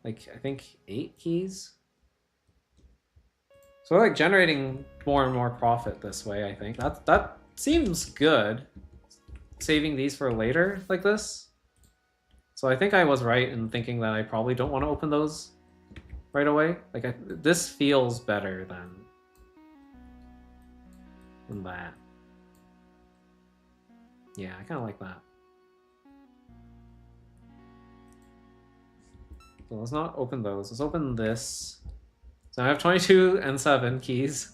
like, I think 8 keys. So we're like generating more and more profit this way, I think. That seems good. Saving these for later like this. So I think I was right in thinking that I probably don't want to open those right away. Like this feels better than that. Yeah, I kind of like that. So let's not open those. Let's open this. So I have 22 and 7 keys.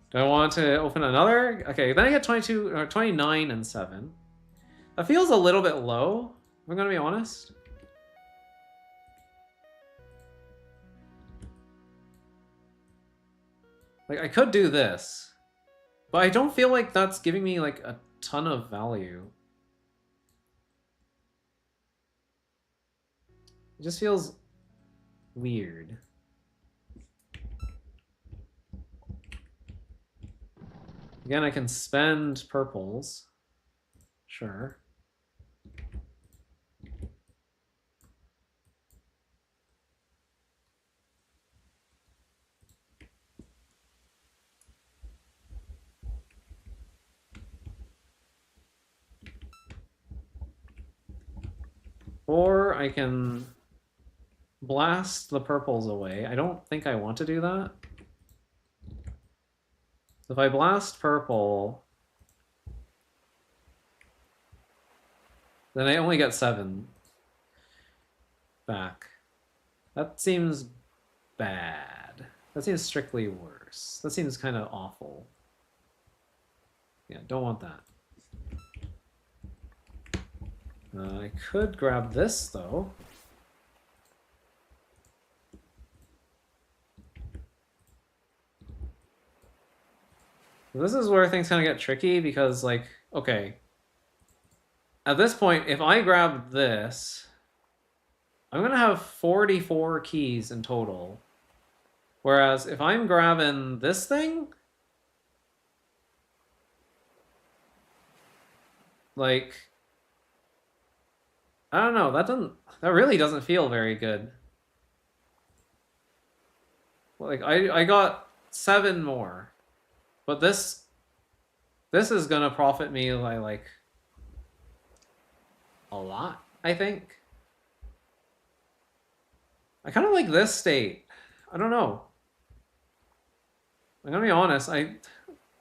Do I want to open another? Okay, then I get 22 or 29 and 7. That feels a little bit low, if I'm gonna be honest. Like I could do this, but I don't feel like that's giving me like a ton of value. It just feels weird. Again, I can spend purples. Sure. Or I can blast the purples away. I don't think I want to do that. If I blast purple, then I only get 7 back. That seems bad. That seems strictly worse. That seems kind of awful. Yeah, don't want that. I could grab this, though. This is where things kind of get tricky because, like, okay. At this point, if I grab this, I'm going to have 44 keys in total. Whereas if I'm grabbing this thing, like, I don't know, that really doesn't feel very good. Like, I got 7 more. But this is gonna profit me by like a lot, I think. I kind of like this state. I don't know. I'm gonna be honest.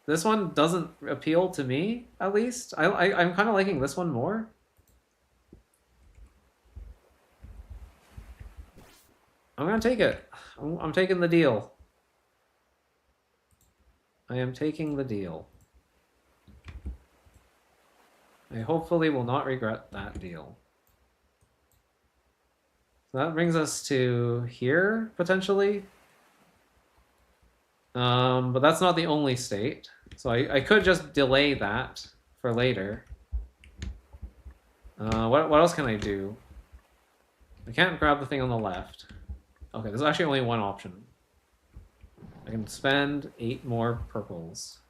This one doesn't appeal to me, at least. I'm kind of liking this one more. I'm gonna take it. I'm taking the deal. I am taking the deal. I hopefully will not regret that deal. So that brings us to here, potentially. But that's not the only state. So I could just delay that for later. What else can I do? I can't grab the thing on the left. Okay, there's actually only one option. I can spend 8 more purples.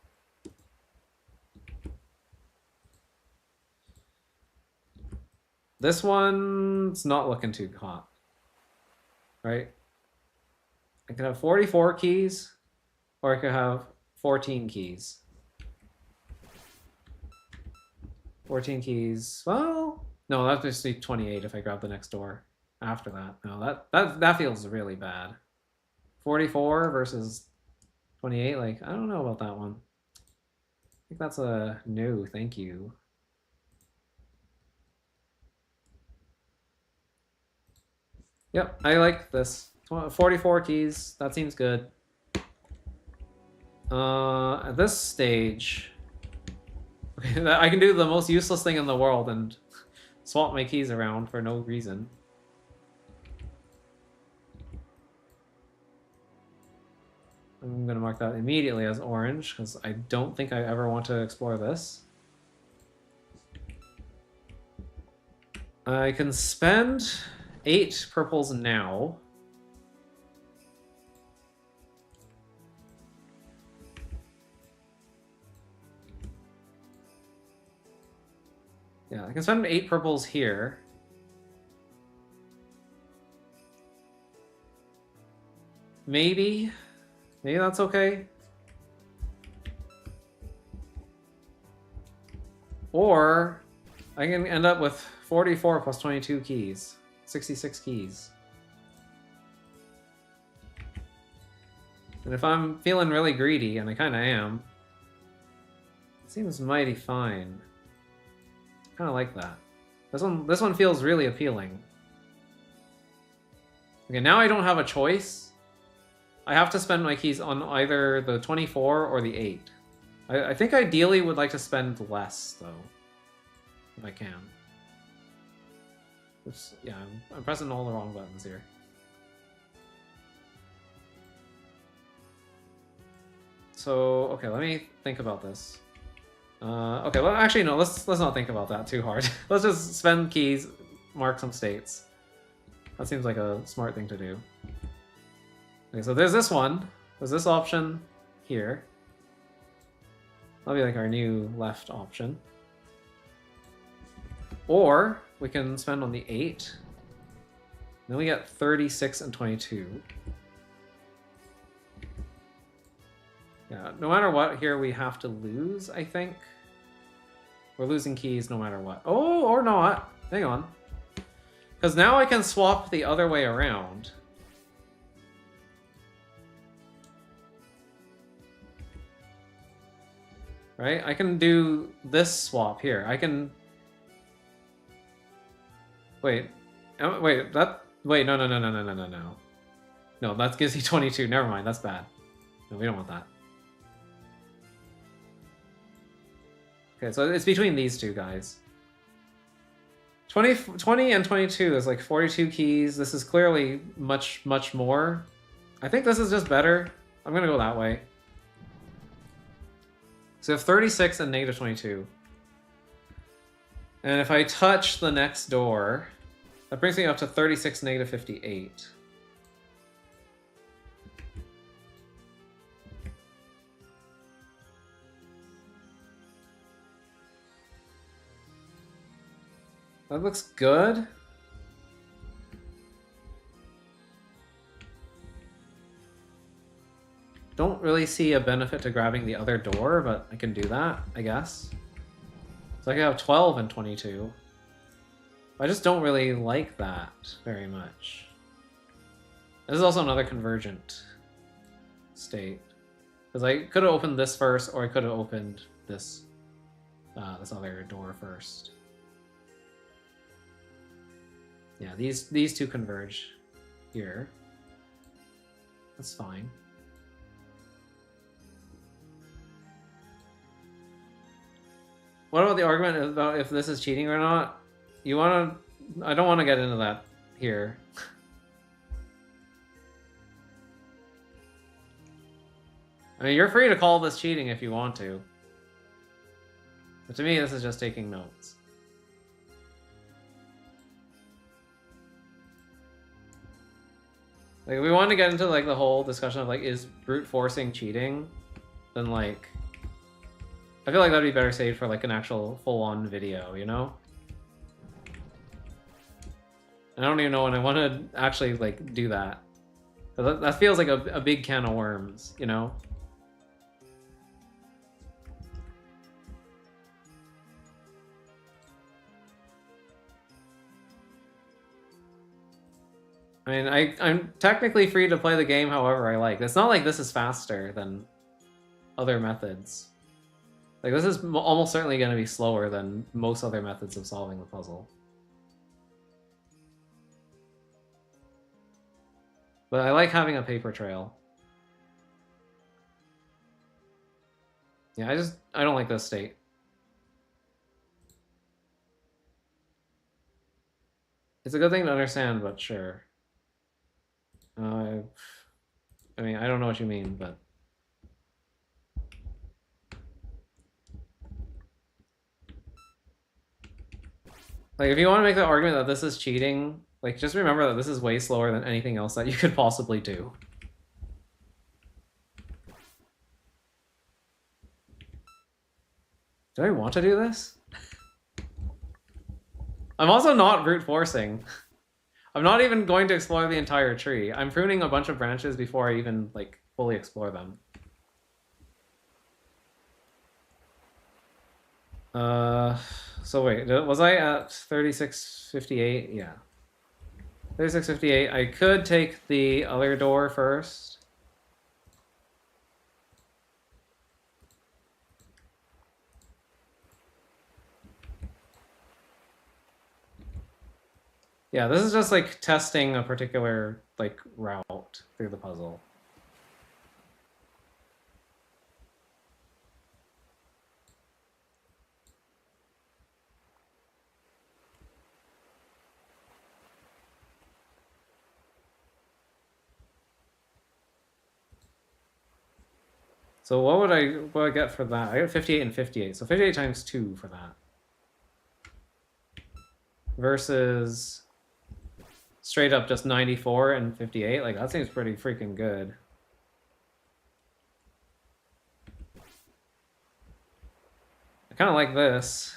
This one's not looking too hot. Right? I could have 44 keys, or I could have 14 keys. 14 keys. Well, no, that's just be 28 if I grab the next door after that. No, that feels really bad. 44 versus 28, like, I don't know about that one. I think that's a no, thank you. Yep, I like this. 44 keys, that seems good. At this stage, I can do the most useless thing in the world and swap my keys around for no reason. I'm gonna mark that immediately as orange, because I don't think I ever want to explore this. I can spend 8 purples now. Yeah, I can spend 8 purples here. Maybe that's okay. Or I can end up with 44 plus 22 keys. 66 keys. And if I'm feeling really greedy, and I kind of am, it seems mighty fine. Kind of like that. This one feels really appealing. Okay, now I don't have a choice. I have to spend my keys on either the 24 or the 8. I think ideally would like to spend less, though, if I can. Oops, yeah, I'm pressing all the wrong buttons here. So, okay, let me think about this. Okay, well, actually, no, let's not think about that too hard. Let's just spend keys, mark some states. That seems like a smart thing to do. Okay, so there's this one. There's this option here. That'll be like our new left option. Or we can spend on the 8. Then we get 36 and 22. Yeah, no matter what, here we have to lose, I think. We're losing keys no matter what. Oh, or not. Hang on. Because now I can swap the other way around. Right? I can do this swap here. I can... Wait. Wait, that... Wait, no. No, that gives you 22. Never mind, that's bad. No, we don't want that. Okay, so it's between these two guys. 20 and 22 is like 42 keys. This is clearly much more. I think this is just better. I'm gonna go that way. So we have 36 and negative 22. And if I touch the next door, that brings me up to 36, negative 58. That looks good. Don't really see a benefit to grabbing the other door, but I can do that, I guess. So I can have 12 and 22. I just don't really like that very much. This is also another convergent state. Because I could have opened this first, or I could have opened this, this other door first. Yeah, these two converge here. That's fine. What about the argument about if this is cheating or not? You want to... I don't want to get into that here. I mean, you're free to call this cheating if you want to. But to me, this is just taking notes. Like, if we want to get into, like, the whole discussion of, like, is brute forcing cheating? Then, like... I feel like that'd be better saved for, like, an actual full-on video, you know? I don't even know when I want to actually like do that. That feels like a big can of worms, you know? I mean, I'm technically free to play the game however I like. It's not like this is faster than other methods. Like, this is almost certainly going to be slower than most other methods of solving the puzzle. But I like having a paper trail. Yeah, I don't like this state. It's a good thing to understand, but sure. I mean, I don't know what you mean, but... Like, if you want to make the argument that this is cheating, like, just remember that this is way slower than anything else that you could possibly do. Do I want to do this? I'm also not brute forcing. I'm not even going to explore the entire tree. I'm pruning a bunch of branches before I even, like, fully explore them. So wait, was I at 3658? Yeah. 3658. I could take the other door first. Yeah, this is just like testing a particular like route through the puzzle. So what would I get for that? I got 58 and 58. So 58 times 2 for that. Versus straight up just 94 and 58. Like, that seems pretty freaking good. I kind of like this.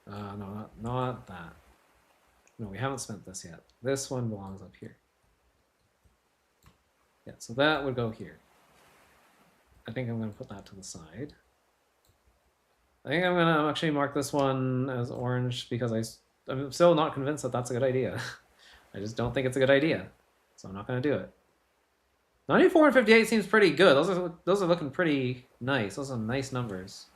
No, not that. No, we haven't spent this yet. This one belongs up here. Yeah, so that would go here. I think I'm going to put that to the side. I think I'm going to actually mark this one as orange because I'm still not convinced that that's a good idea. I just don't think it's a good idea. So I'm not going to do it. 94 and 58 seems pretty good. Those are looking pretty nice. Those are nice numbers.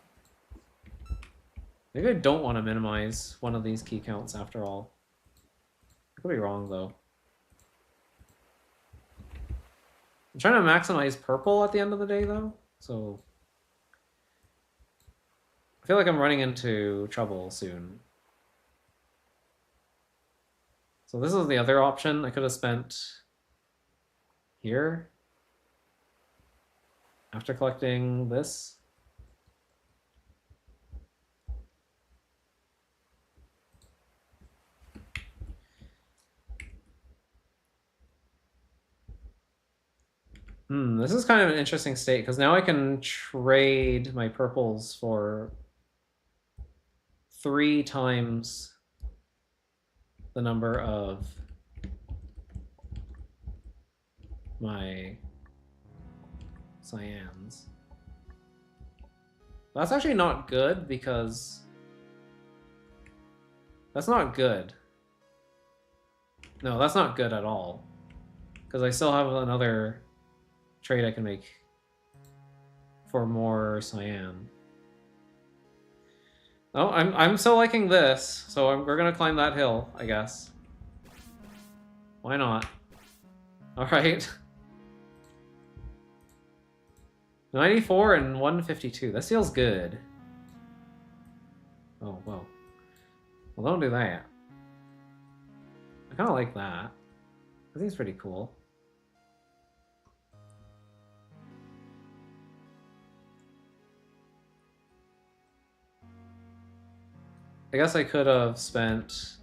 Maybe I don't want to minimize one of these key counts after all. I could be wrong, though. I'm trying to maximize purple at the end of the day, though, so... I feel like I'm running into trouble soon. So this is the other option. I could have spent here after collecting this. This is kind of an interesting state because now I can trade my purples for 3 times the number of my cyans. That's actually not good because that's not good. No, that's not good at all because I still have another trade I can make for more cyan. Oh, I'm still liking this, so we're gonna climb that hill, I guess. Why not? All right. 94 and 152. That feels good. Oh, whoa. Well, don't do that. I kind of like that. I think it's pretty cool. I guess I could have spent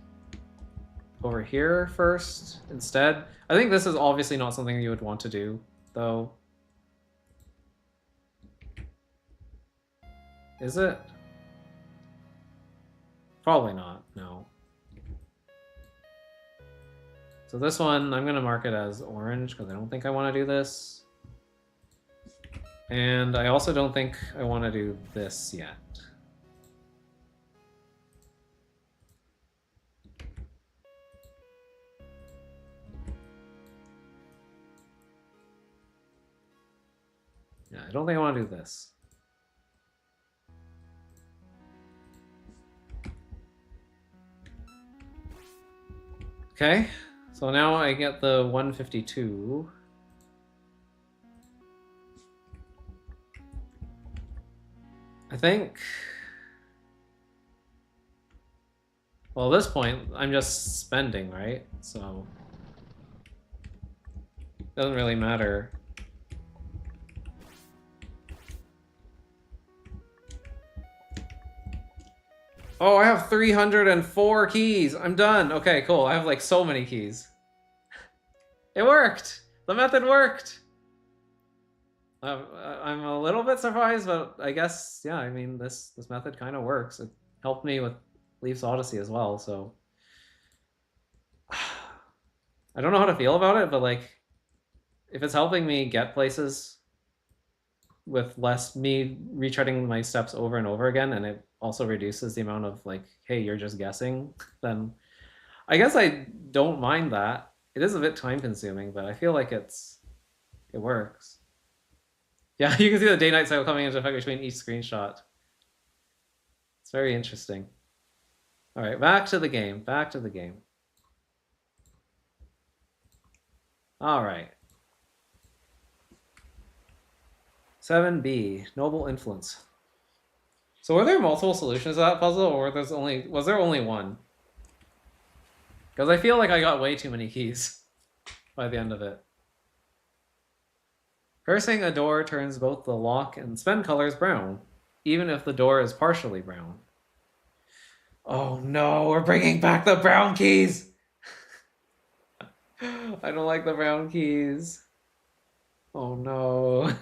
over here first instead. I think this is obviously not something you would want to do, though. Is it? Probably not, no. So this one, I'm gonna mark it as orange because I don't think I want to do this. And I also don't think I want to do this yet. Yeah, I don't think I want to do this. Okay, so now I get the 152. I think... Well, at this point, I'm just spending, right? So... Doesn't really matter. Oh, I have 304 keys! I'm done! Okay, cool. I have like so many keys. It worked! The method worked! I'm a little bit surprised, but I guess, yeah, I mean, this method kind of works. It helped me with Leaf's Odyssey as well, so... I don't know how to feel about it, but like, if it's helping me get places with less me retreading my steps over and over again, and it also reduces the amount of like, hey, you're just guessing, then I guess I don't mind that. It is a bit time consuming, but I feel like it works. Yeah, you can see the day-night cycle coming into effect between each screenshot. It's very interesting. All right, back to the game. Back to the game. All right. 7B, Noble Influence. So were there multiple solutions to that puzzle, or was there only one? Because I feel like I got way too many keys by the end of it. Cursing a door turns both the lock and spend colors brown, even if the door is partially brown. Oh no, we're bringing back the brown keys! I don't like the brown keys. Oh no.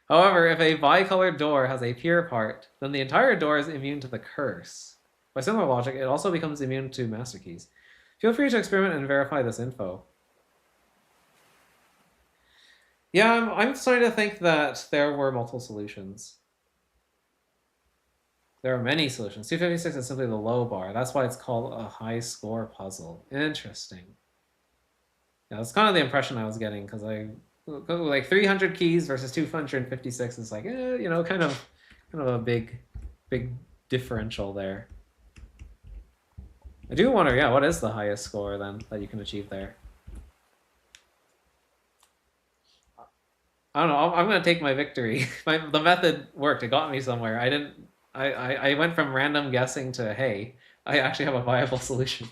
However, if a bicolored door has a pure part, then the entire door is immune to the curse. By similar logic, it also becomes immune to master keys. Feel free to experiment and verify this info. Yeah, I'm starting to think that there were multiple solutions. There are many solutions. 256 is simply the low bar. That's why it's called a high score puzzle. Interesting. Yeah, that's kind of the impression I was getting, because like 300 keys versus 256 is like, you know, kind of a big differential there. I do wonder, yeah, what is the highest score then that you can achieve there? I don't know. I'm gonna take my victory. The method worked. It got me somewhere. I went from random guessing to, hey, I actually have a viable solution.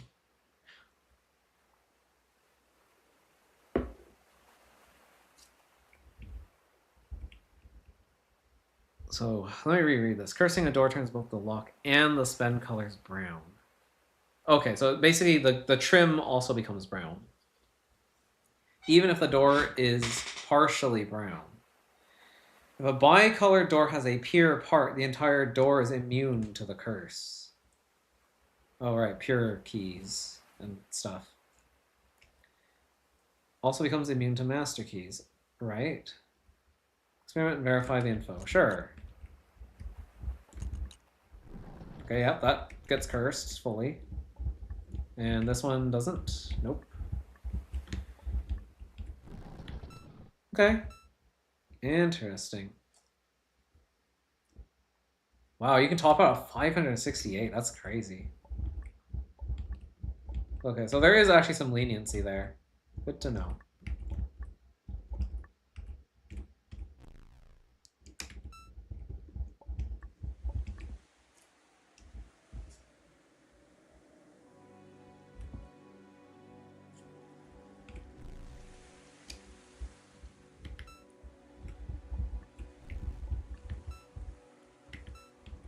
So let me reread this. Cursing a door turns both the lock and the spend colors brown. Okay, so basically the trim also becomes brown, even if the door is partially brown. If a bicolored door has a pure part, the entire door is immune to the curse. Oh, right, pure keys and stuff. Also becomes immune to master keys, right? Experiment and verify the info. Sure. Okay, yep, that gets cursed fully. And this one doesn't. Nope. Okay. Interesting. Wow, you can top out a 568. That's crazy. Okay, so there is actually some leniency there. Good to know.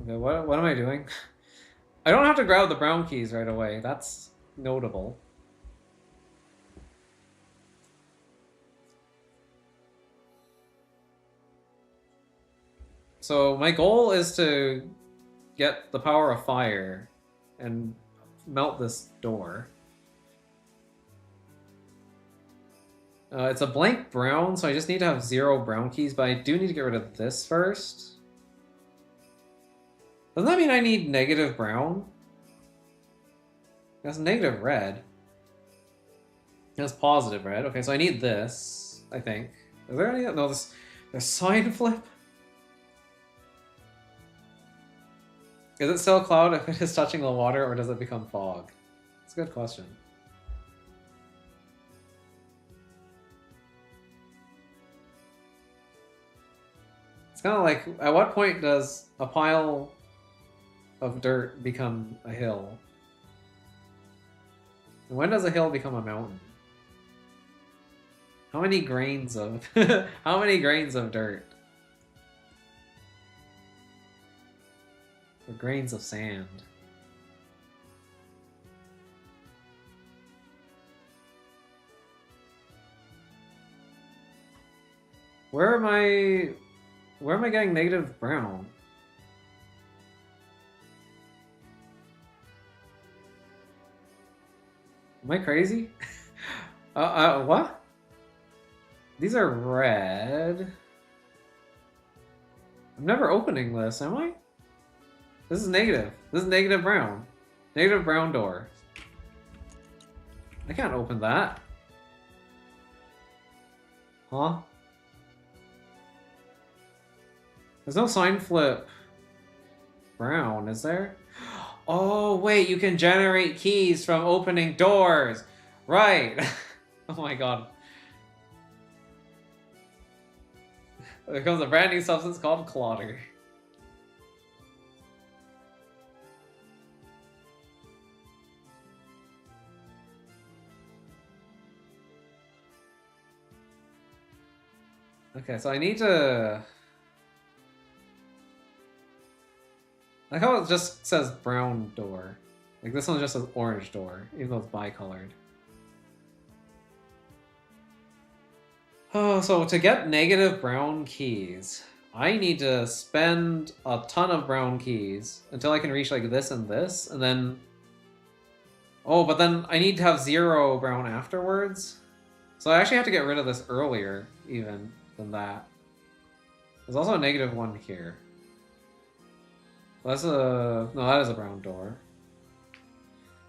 Okay, what am I doing? I don't have to grab the brown keys right away. That's notable. So my goal is to get the power of fire and melt this door. It's a blank brown, so I just need to have 0 brown keys, but I do need to get rid of this first. Doesn't that mean I need negative brown? That's negative red. That's positive red. Okay, so I need this, I think. Is there any? No, there's sign flip? Is it still a cloud if it is touching the water, or does it become fog? It's a good question. It's kind of like, at what point does a pile of dirt become a hill? And when does a hill become a mountain? How many grains of how many grains of dirt? Or grains of sand? Where am I getting negative brown? Am I crazy? What? These are red. I'm never opening this, am I? This is negative. This is negative brown. Negative brown door. I can't open that. Huh? There's no sign flip brown, is there? Oh, wait, you can generate keys from opening doors. Right. Oh my god. There comes a brand new substance called clotter. Okay, so I need to... I like how it just says brown door. Like this one just says orange door, even though it's bicolored. Oh, so to get negative brown keys, I need to spend a ton of brown keys until I can reach like this, and then... Oh, but then I need to have 0 brown afterwards. So I actually have to get rid of this earlier, even, than that. There's also a negative 1 here. That's a... No, that is a brown door.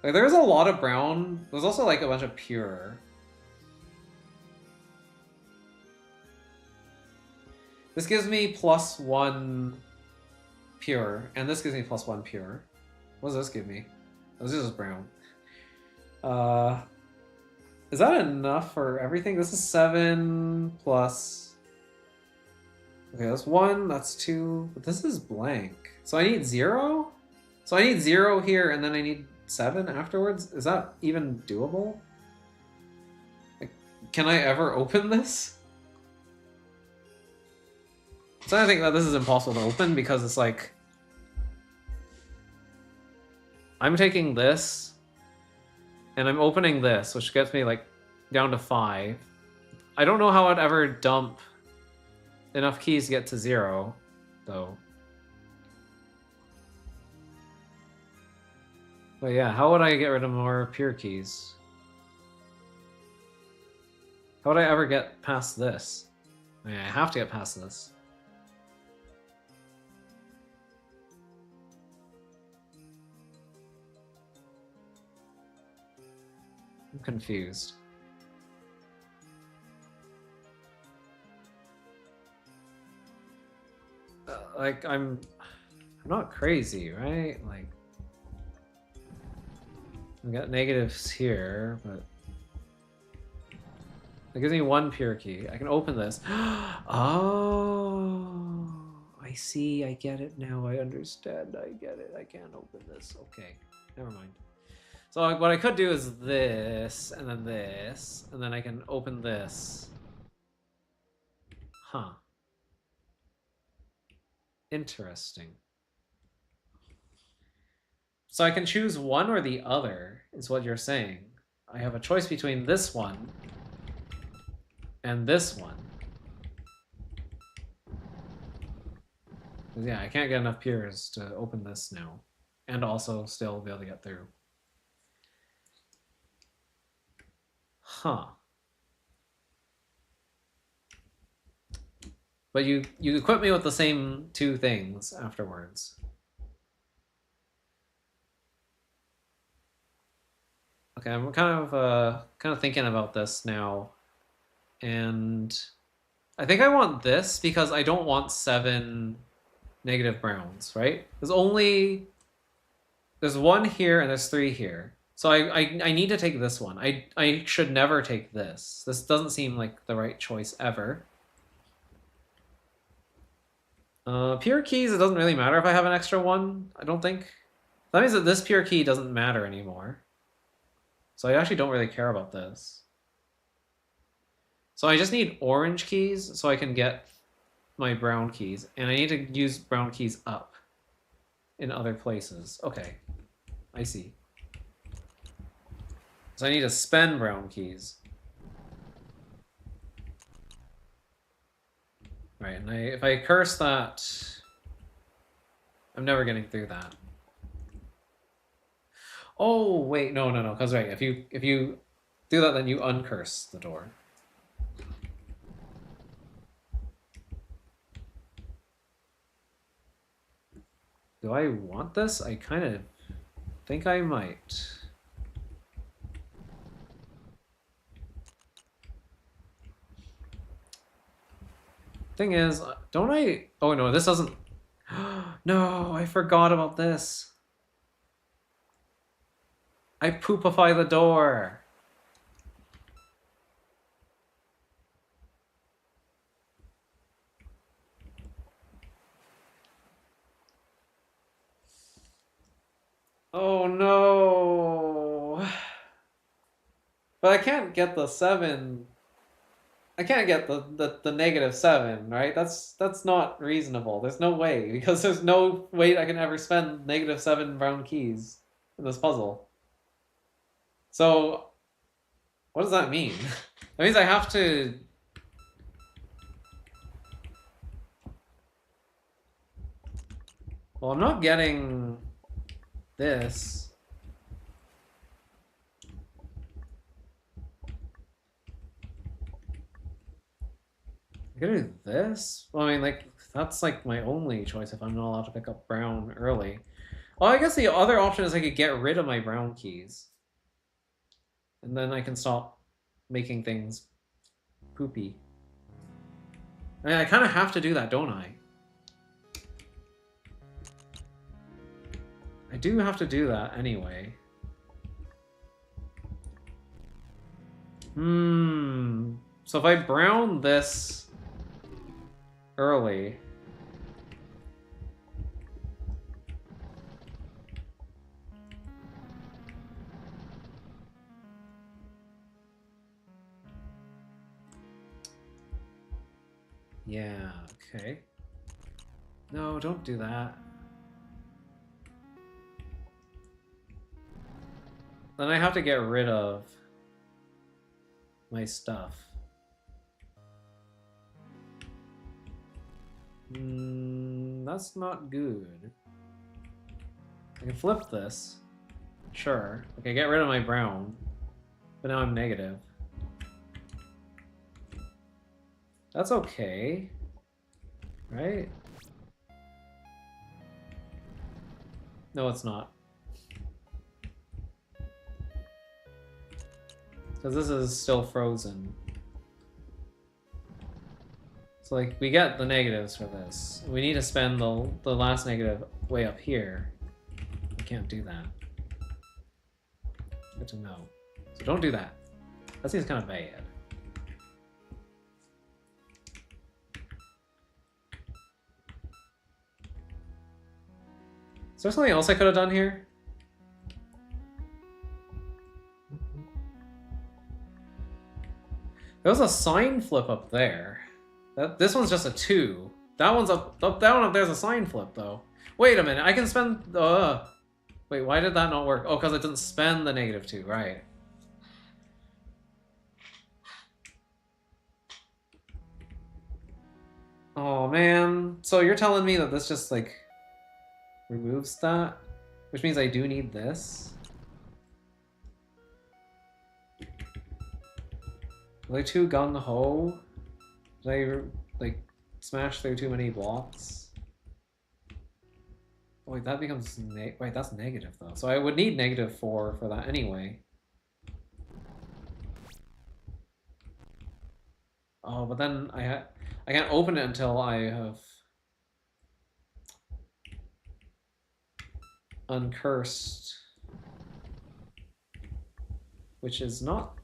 Like, there's a lot of brown. There's also, like, a bunch of pure. This gives me +1 pure, and this gives me +1 pure. What does this give me? Oh, this is brown. Is that enough for everything? This is 7 plus... Okay, that's 1, that's 2, but this is blank. So I need 0? So I need 0 here, and then I need 7 afterwards? Is that even doable? Like, can I ever open this? So I think that this is impossible to open because it's like... I'm taking this, and I'm opening this, which gets me like down to 5. I don't know how I'd ever dump enough keys to get to 0, though. But yeah, how would I get rid of more pure keys? How would I ever get past this? I mean, I have to get past this. I'm confused. Like, I'm not crazy, right? Like, we got negatives here, but it gives me 1 pure key. I can open this. Oh, I see. I get it now. I understand. I get it. I can't open this. Okay, never mind. So what I could do is this, and then I can open this. Huh. Interesting. So I can choose one or the other, is what you're saying. I have a choice between this one and this one. Yeah, I can't get enough piers to open this now. And also still be able to get through. Huh. But you equip me with the same two things afterwards. Okay, I'm kind of thinking about this now. And I think I want this because I don't want 7 negative browns, right? There's 1 here and there's 3 here. So I need to take this one. I should never take this. This doesn't seem like the right choice ever. Pure keys, it doesn't really matter if I have an extra one, I don't think. That means that this pure key doesn't matter anymore. So I actually don't really care about this. So I just need orange keys so I can get my brown keys. And I need to use brown keys up in other places. Okay, I see. So I need to spend brown keys. Right, and if I curse that, I'm never getting through that. Oh wait, no, because right, if you do that, then you uncurse the door. Do I want this? I kind of think I might. Thing is, don't I? Oh no, this doesn't. No, I forgot about this. I poopify the door. Oh no. But I can't get the 7. I can't get the -7, right? That's not reasonable. There's no way, because there's no way I can ever spend -7 brown keys in this puzzle. So, what does that mean? That means I have to... Well, I'm not getting this. I could do this? Well, I mean, like, that's like my only choice if I'm not allowed to pick up brown early. Well, I guess the other option is I could get rid of my brown keys. And then I can stop making things poopy. I mean, I kind of have to do that, don't I? I do have to do that anyway. So if I brown this early... Yeah, okay. No, don't do that. Then I have to get rid of my stuff. That's not good. I can flip this. Sure. Okay, get rid of my brown. But now I'm negative. That's okay. Right? No, it's not. Because this is still frozen. So, like, we get the negatives for this. We need to spend the last negative way up here. We can't do that. Good to know. So don't do that. That seems kind of bad. Is there something else I could have done here? There was a sign flip up there. This one's just a 2. That one's up. That one up there's a sign flip though. Wait a minute. I can spend. Wait, why did that not work? Oh, because I didn't spend the -2. Right. Oh man. So you're telling me that this just like removes that? Which means I do need this? Are they too gung-ho? Did I like smash through too many blocks? Oh, wait, that becomes wait, that's negative though. So I would need -4 for that anyway. Oh, but then I can't open it until I have uncursed, which is not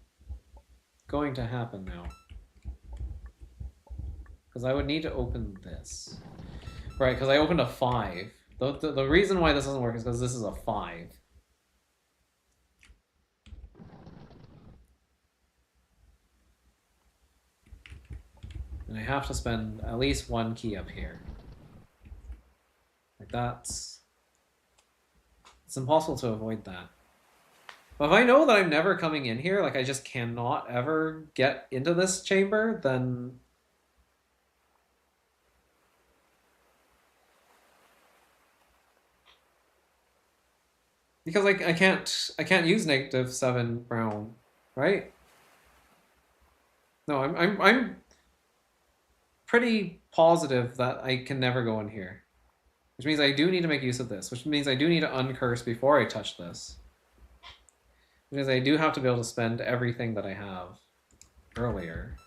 going to happen now. Because I would need to open this. Right, because I opened a 5. The reason why this doesn't work is because this is a 5. And I have to spend at least 1 key up here. Like that's... It's impossible to avoid that. But if I know that I'm never coming in here, like I just cannot ever get into this chamber, then... Because like I can't use -7 brown, right? No, I'm pretty positive that I can never go in here. Which means I do need to make use of this, which means I do need to uncurse before I touch this. Which means I do have to be able to spend everything that I have earlier.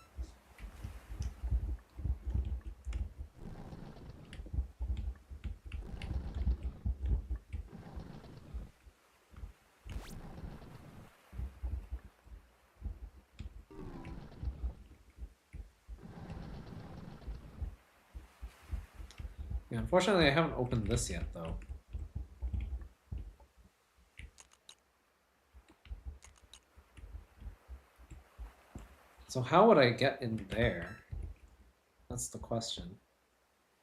Yeah, unfortunately I haven't opened this yet though. So how would I get in there? That's the question.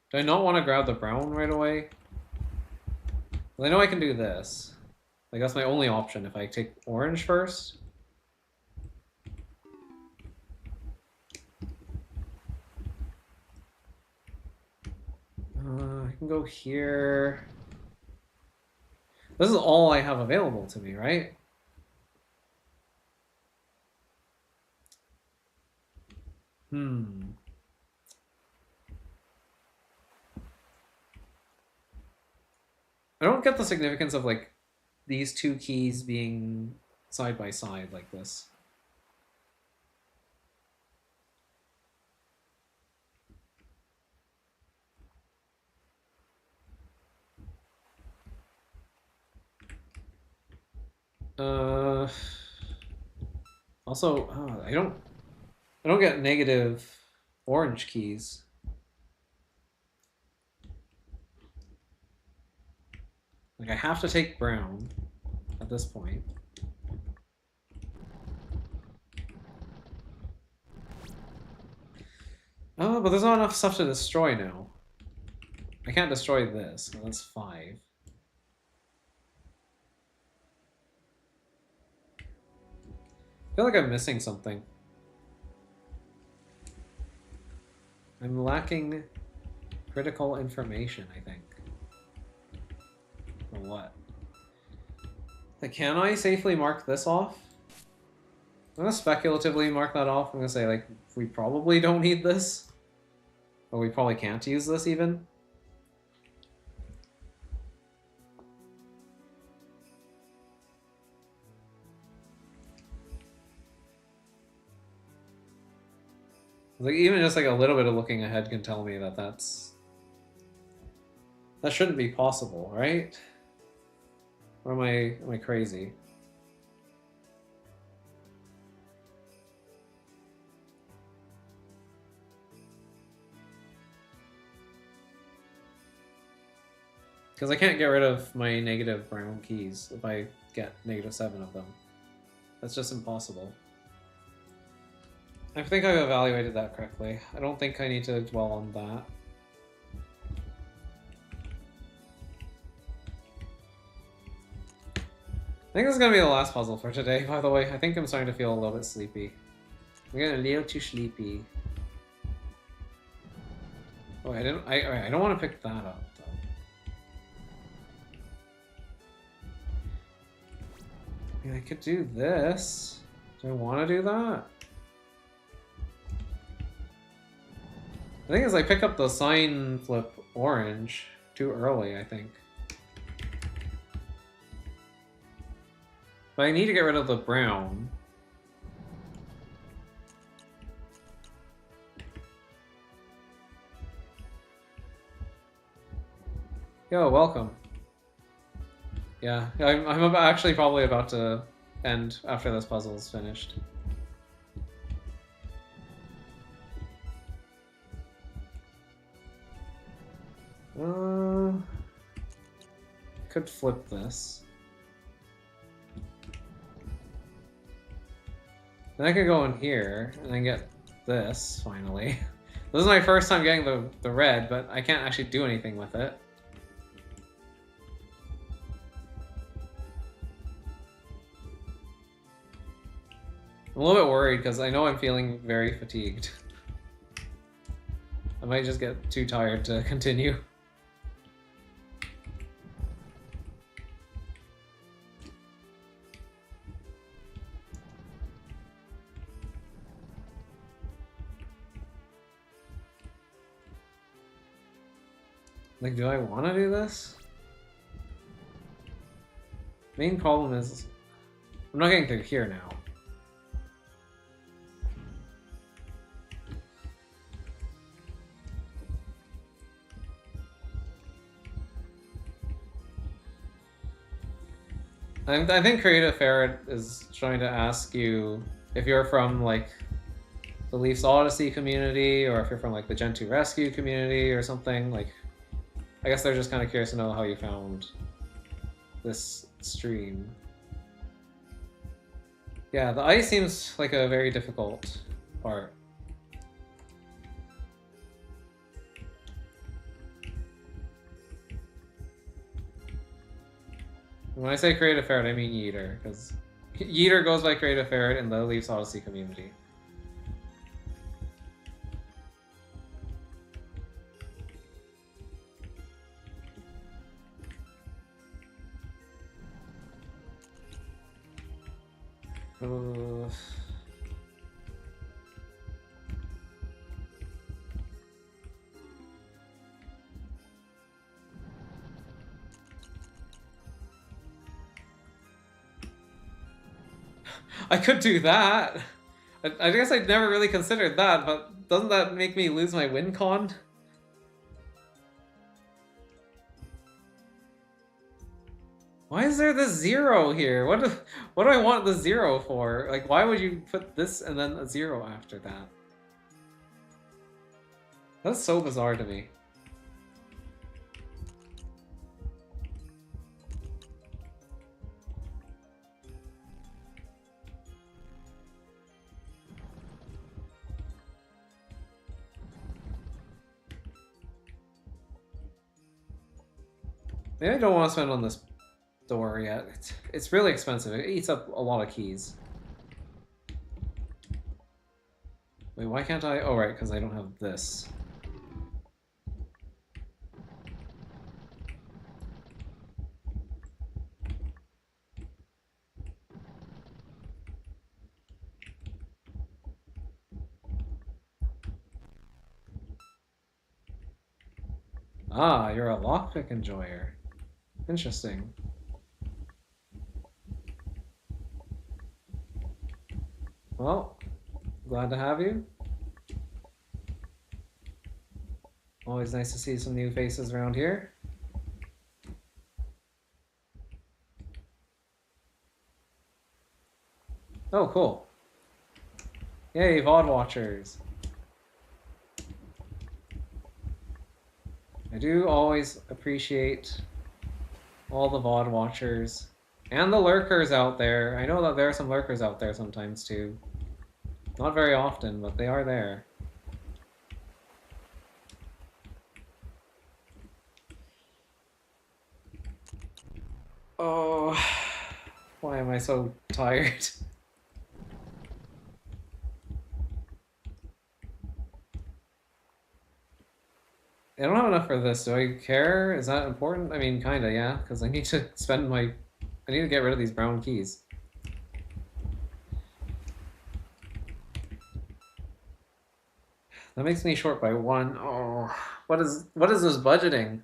Do I not want to grab the brown right away? Well, I know I can do this. Like that's my only option if I take orange first. I can go here. This is all I have available to me, right? I don't get the significance of like these 2 keys being side by side like this. Also, I don't get negative orange keys. Like I have to take brown at this point. Oh, but there's not enough stuff to destroy now. I can't destroy this. Well, that's 5. I feel like I'm missing something. I'm lacking critical information, I think. For what? Like, can I safely mark this off? I'm gonna speculatively mark that off. I'm gonna say, like, we probably don't need this. Or we probably can't use this even. Like even just like a little bit of looking ahead can tell me that that shouldn't be possible, right? Or am I crazy? Because I can't get rid of my negative brown keys if I get -7 of them. That's just impossible. I think I've evaluated that correctly. I don't think I need to dwell on that. I think this is going to be the last puzzle for today, by the way. I think I'm starting to feel a little bit sleepy. I'm getting a little too sleepy. Wait, I didn't. I don't want to pick that up though. I mean, I could do this. Do I want to do that? The thing is, I pick up the sign flip orange too early, I think. But I need to get rid of the brown. Yo, welcome. Yeah, I'm actually probably about to end after this puzzle's finished. Could flip this. Then I could go in here and then get this finally. This is my first time getting the red, but I can't actually do anything with it. I'm a little bit worried because I know I'm feeling very fatigued. I might just get too tired to continue. Like, do I want to do this? Main problem is I'm not getting through here now. I think Creative Ferret is trying to ask you if you're from like the Leafs Odyssey community or if you're from like the Gen 2 Rescue community or something. Like, I guess they're just kind of curious to know how you found this stream. Yeah, the ice seems like a very difficult part. When I say Creative Ferret, I mean Yeeter, because Yeeter goes by Creative Ferret in the Leafs Odyssey community. I could do that. I guess I'd never really considered that, but doesn't that make me lose my win con? Why is there this 0 here? What do I want the 0 for? Like, why would you put this and then a 0 after that? That's so bizarre to me. Maybe I don't want to spend on this door yet. It's really expensive. It eats up a lot of keys. Wait, why can't I? Oh, right, because I don't have this. Ah, you're a lockpick enjoyer. Interesting. Well, glad to have you. Always nice to see some new faces around here. Oh, cool. Yay, VOD watchers. I do always appreciate all the VOD watchers and the lurkers out there. I know that there are some lurkers out there sometimes too. Not very often, but they are there. Oh, why am I so tired? I don't have enough for this. Do I care? Is that important? I mean, kinda, yeah, because I need to spend my... I need to get rid of these brown keys. That makes me short by 1. Oh, what is this budgeting?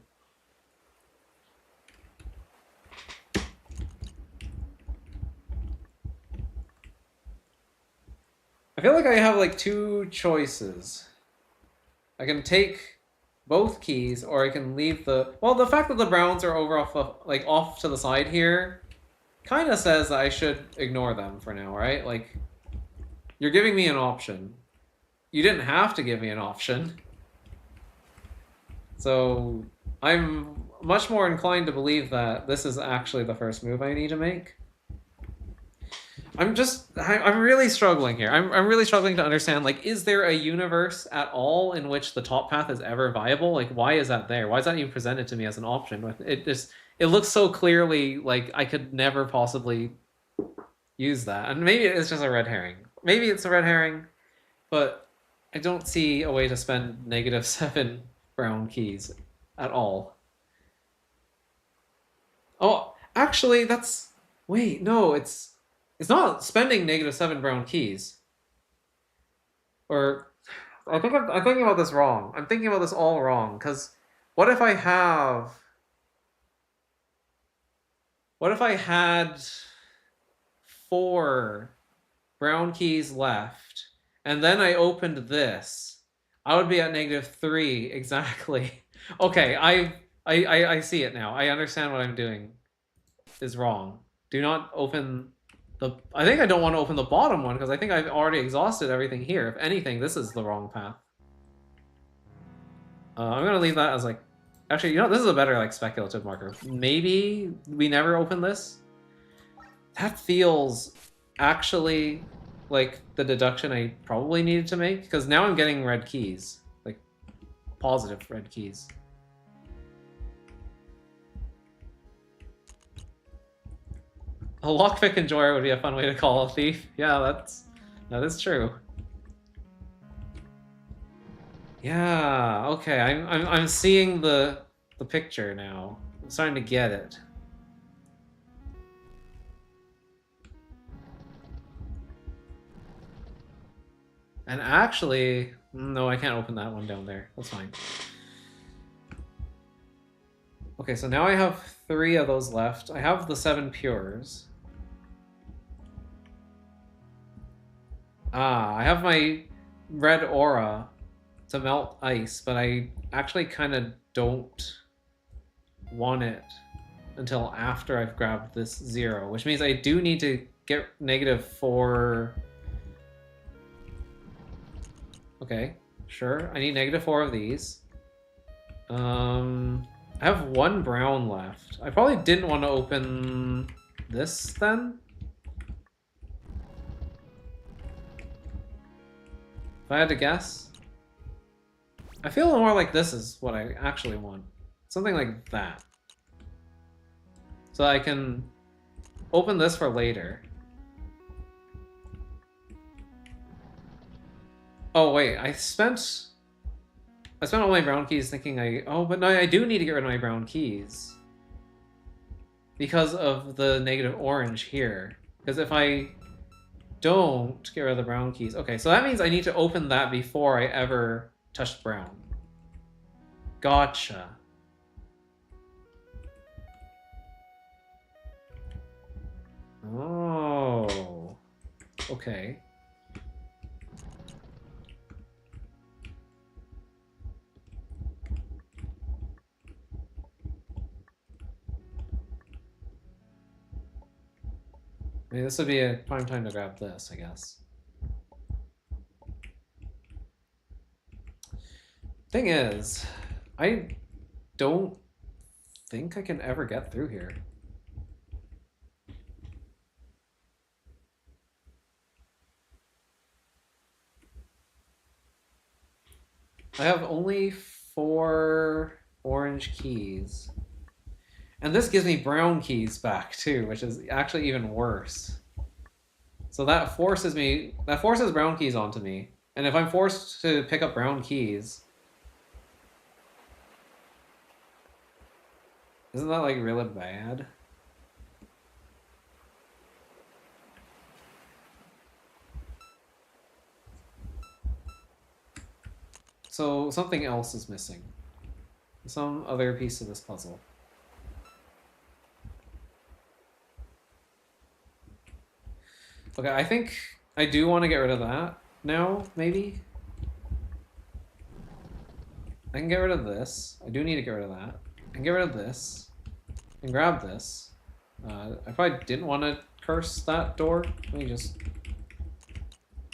I feel like I have like 2 choices. I can take both keys, or I can leave the... Well, the fact that the browns are over off to the side here kind of says that I should ignore them for now, right? Like, you're giving me an option. You didn't have to give me an option. So I'm much more inclined to believe that this is actually the first move I need to make. I'm really struggling here. I'm really struggling to understand, like, is there a universe at all in which the top path is ever viable? Like, why is that there? Why is that even presented to me as an option? It looks so clearly like I could never possibly use that. And maybe it's just a red herring. Maybe it's a red herring, but I don't see a way to spend -7 brown keys at all. Oh, actually, that's... Wait, no, it's not spending -7 brown keys. Or I'm thinking about this wrong. I'm thinking about this all wrong, because what if I had 4 brown keys left, and then I opened this? I would be at -3 exactly. Okay, I see it now. I understand what I'm doing is wrong. Do not open the... I think I don't want to open the bottom one, because I think I've already exhausted everything here. If anything, this is the wrong path. I'm gonna leave that as like... Actually, you know, this is a better like speculative marker. Maybe we never open this? That feels actually like the deduction I probably needed to make, because now I'm getting red keys. Like, positive red keys. A lockpick enjoyer would be a fun way to call a thief. Yeah, that is true. Yeah, okay. I'm seeing the picture now. I'm starting to get it. And actually, no, I can't open that one down there. That's fine. Okay, so now I have 3 of those left. I have the 7 pures. I have my red aura to melt ice, but I actually kind of don't want it until after I've grabbed this 0, which means I do need to get -4. Okay, sure. I need -4 of these. I have 1 brown left. I probably didn't want to open this then. If I had to guess, I feel more like this is what I actually want. Something like that. So I can open this for later. Oh wait, I spent all my brown keys thinking oh, but no, I do need to get rid of my brown keys. Because of the negative orange here. Because if I don't get rid of the brown keys... Okay, so that means I need to open that before I ever touch brown. Gotcha. Oh. Okay. I mean, this would be a prime time to grab this, I guess. Thing is, I don't think I can ever get through here. I have only 4 orange keys. And this gives me brown keys back too, which is actually even worse. So that forces brown keys onto me. And if I'm forced to pick up brown keys, Isn't that like really bad? So something else is missing. Some other piece of this puzzle. Okay, I think I do want to get rid of that now, maybe. I can get rid of this. I do need to get rid of that. I can get rid of this. And grab this. I probably didn't want to curse that door. Let me just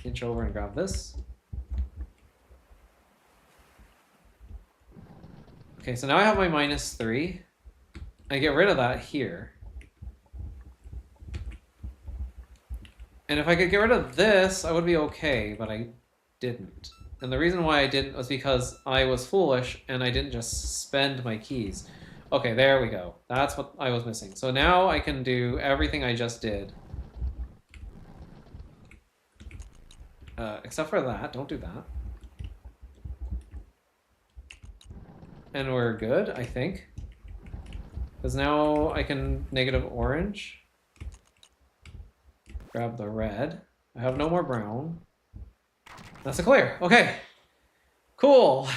inch over and grab this. Okay, so now I have my -3. I get rid of that here. And if I could get rid of this, I would be okay, but I didn't. And the reason why I didn't was because I was foolish and I didn't just spend my keys. Okay, there we go. That's what I was missing. So now I can do everything I just did. Except for that. Don't do that. And we're good, I think. Because now I can negative orange. Grab the red. I have no more brown. That's a clear. Okay. Cool.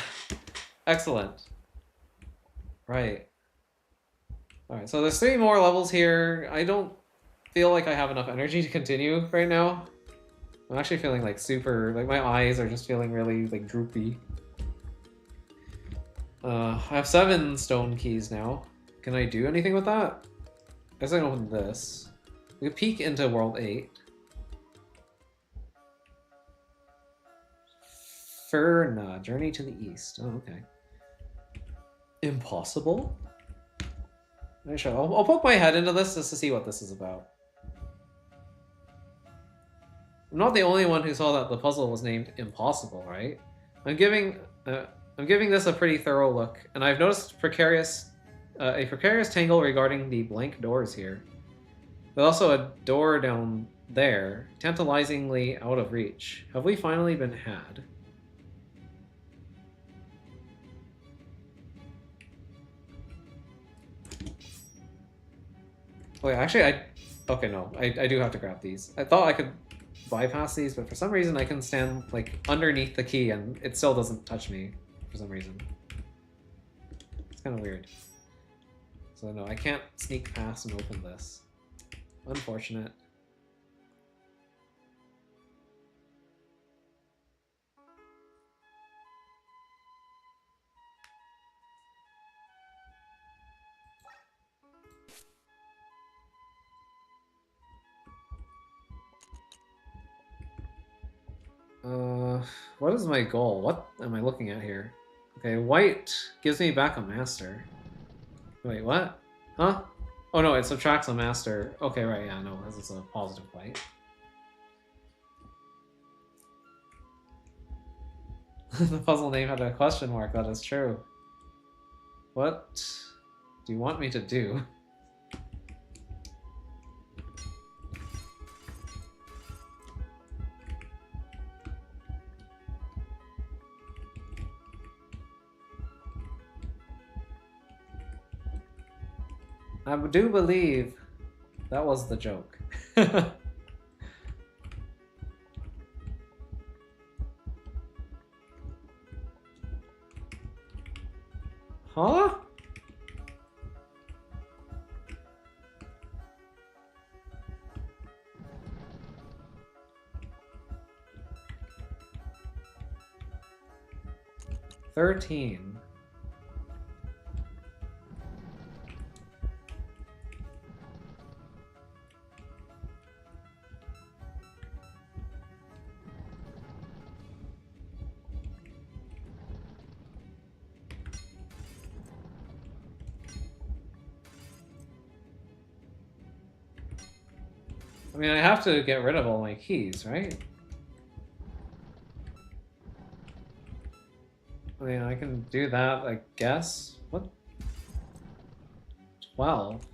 Excellent. Right. Alright, so there's 3 more levels here. I don't feel like I have enough energy to continue right now. I'm actually feeling like super, like my eyes are just feeling really like droopy. I have 7 stone keys now. Can I do anything with that? I guess I can open this. We can peek into World 8. Ferna, Journey to the East. Oh, okay. Impossible? Sure. I'll poke my head into this just to see what this is about. I'm not the only one who saw that the puzzle was named Impossible, right? I'm giving this a pretty thorough look, and I've noticed a precarious tangle regarding the blank doors here. There's also a door down there, tantalizingly out of reach. Have we finally been had? Oh yeah, actually okay, no, I do have to grab these. I thought I could bypass these, but for some reason I can stand like underneath the key and it still doesn't touch me for some reason. It's kind of weird. So no, I can't sneak past and open this. Unfortunate. What is my goal? What am I looking at here? Okay, white gives me back a master. Wait, what? Huh? Oh no, it subtracts a master. Okay, right, yeah, no, this is a positive white. The puzzle name had a question mark, that is true. What do you want me to do? I do believe that was the joke. Huh? $13. I mean, I have to get rid of all my keys, right? I mean, I can do that, I guess. What? 12?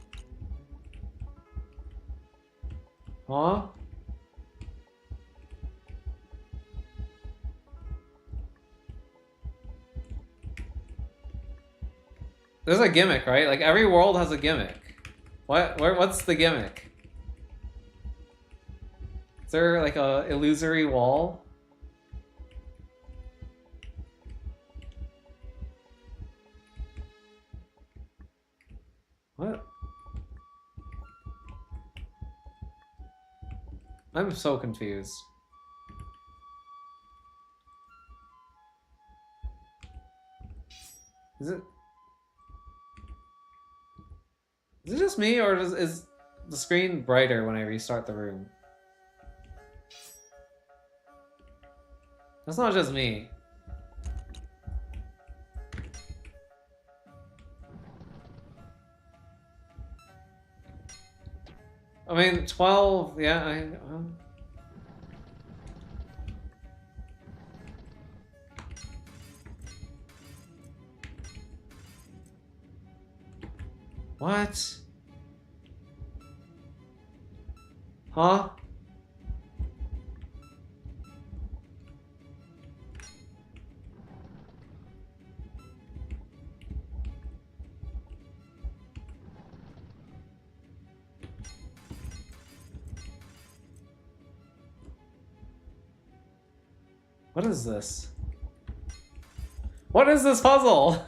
Huh? There's a gimmick, right? Like every world has a gimmick. What's the gimmick? Is there like a illusory wall? What? I'm so confused. Is it just me, or is the screen brighter when I restart the room? That's not just me. I mean, 12, yeah, What? Huh? What is this? What is this puzzle?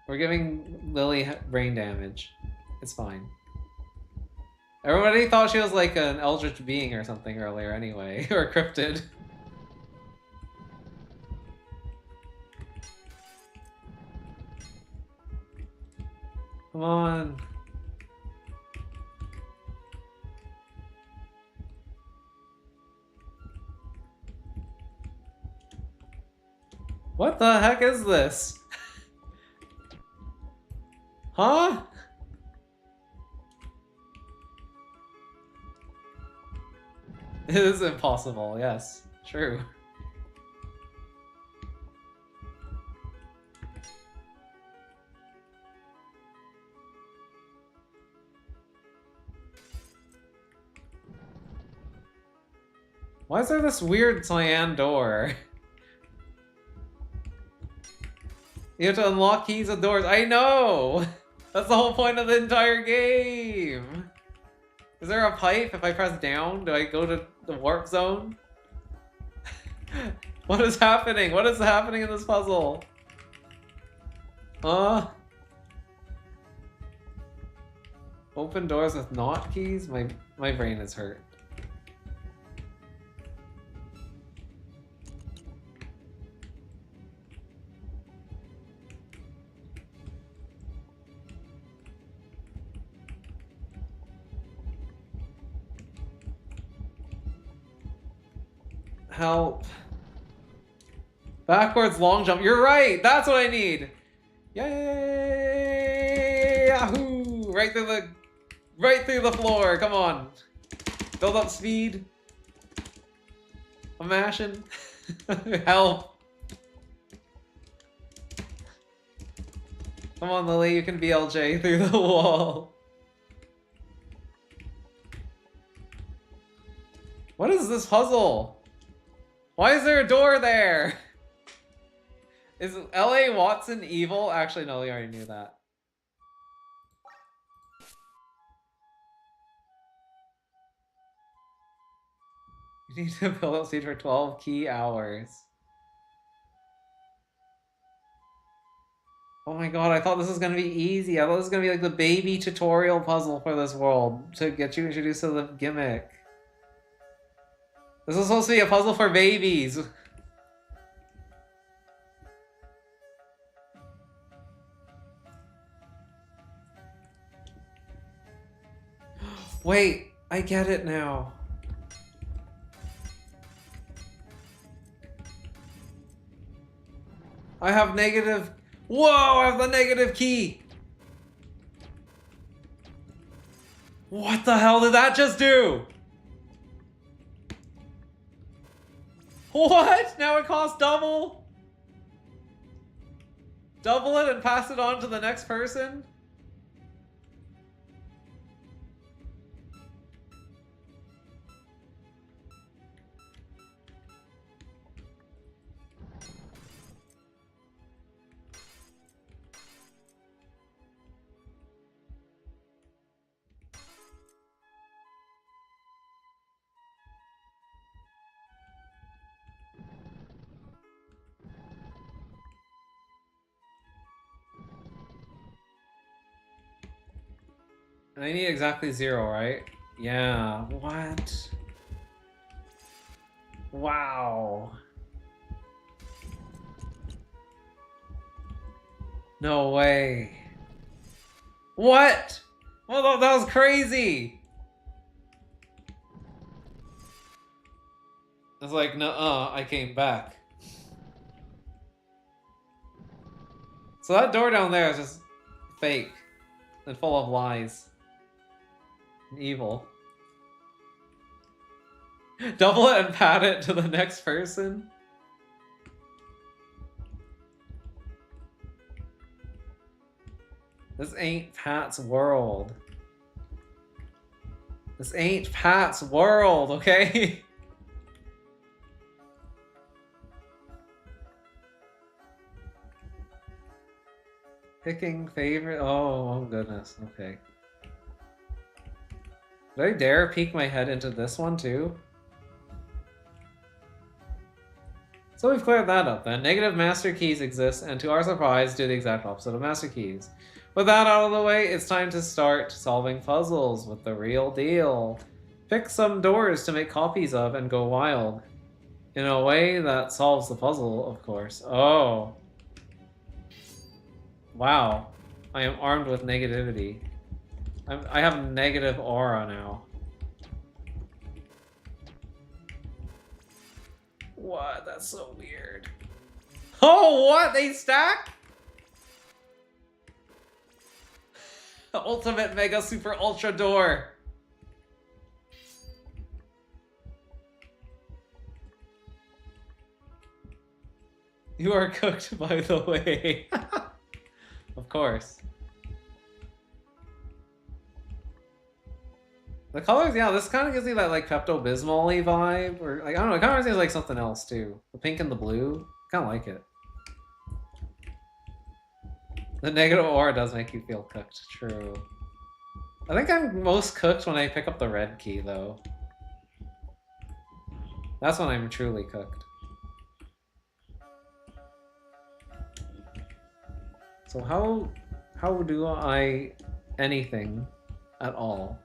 We're giving Lily brain damage. It's fine. Everybody thought she was like an eldritch being or something earlier anyway, or a cryptid. Come on. What the heck is this? Huh? It is impossible, yes. True. Why is there this weird cyan door? You have to unlock keys and doors. I know! That's the whole point of the entire game! Is there a pipe? If I press down, do I go to the warp zone? What is happening? What is happening in this puzzle? Open doors with not keys? My brain is hurt. Help. Backwards long jump. You're right! That's what I need! Yay! Yahoo! Right through the floor. Come on. Build up speed. I'm mashing. Help. Come on, Lily, you can BLJ through the wall. What is this puzzle? Why is there a door there? Is L.A. Watson evil? Actually, no, we already knew that. You need to build up speed for 12 key hours. Oh my god, I thought this was gonna be easy. I thought this was gonna be like the baby tutorial puzzle for this world to get you introduced to the gimmick. This is supposed to be a puzzle for babies. Wait, I get it now. I have negative... Whoa, I have the negative key! What the hell did that just do? What? Now it costs double? Double it and pass it on to the next person? I need exactly 0, right? Yeah, what? Wow. No way. What? Well, that was crazy! I was like, nuh-uh, I came back. So that door down there is just fake and full of lies. And evil. Double it and pat it to the next person? This ain't Pat's world. This ain't Pat's world, okay? Picking favorite. Oh goodness. Okay. Did I dare peek my head into this one too? So we've cleared that up then. Negative master keys exist, and to our surprise, do the exact opposite of master keys. With that out of the way, it's time to start solving puzzles with the real deal. Pick some doors to make copies of and go wild. In a way that solves the puzzle, of course. Oh. Wow. I am armed with negativity. I have negative aura now. What? That's so weird. Oh, what? They stack? Ultimate Mega Super Ultra Door. You are cooked, by the way. Of course. The colors, yeah, this kind of gives me that like Pepto-Bismol-y vibe, or like I don't know, it kind of seems like something else too. The pink and the blue, kind of like it. The negative aura does make you feel cooked, true. I think I'm most cooked when I pick up the red key, though. That's when I'm truly cooked. So how do I anything at all?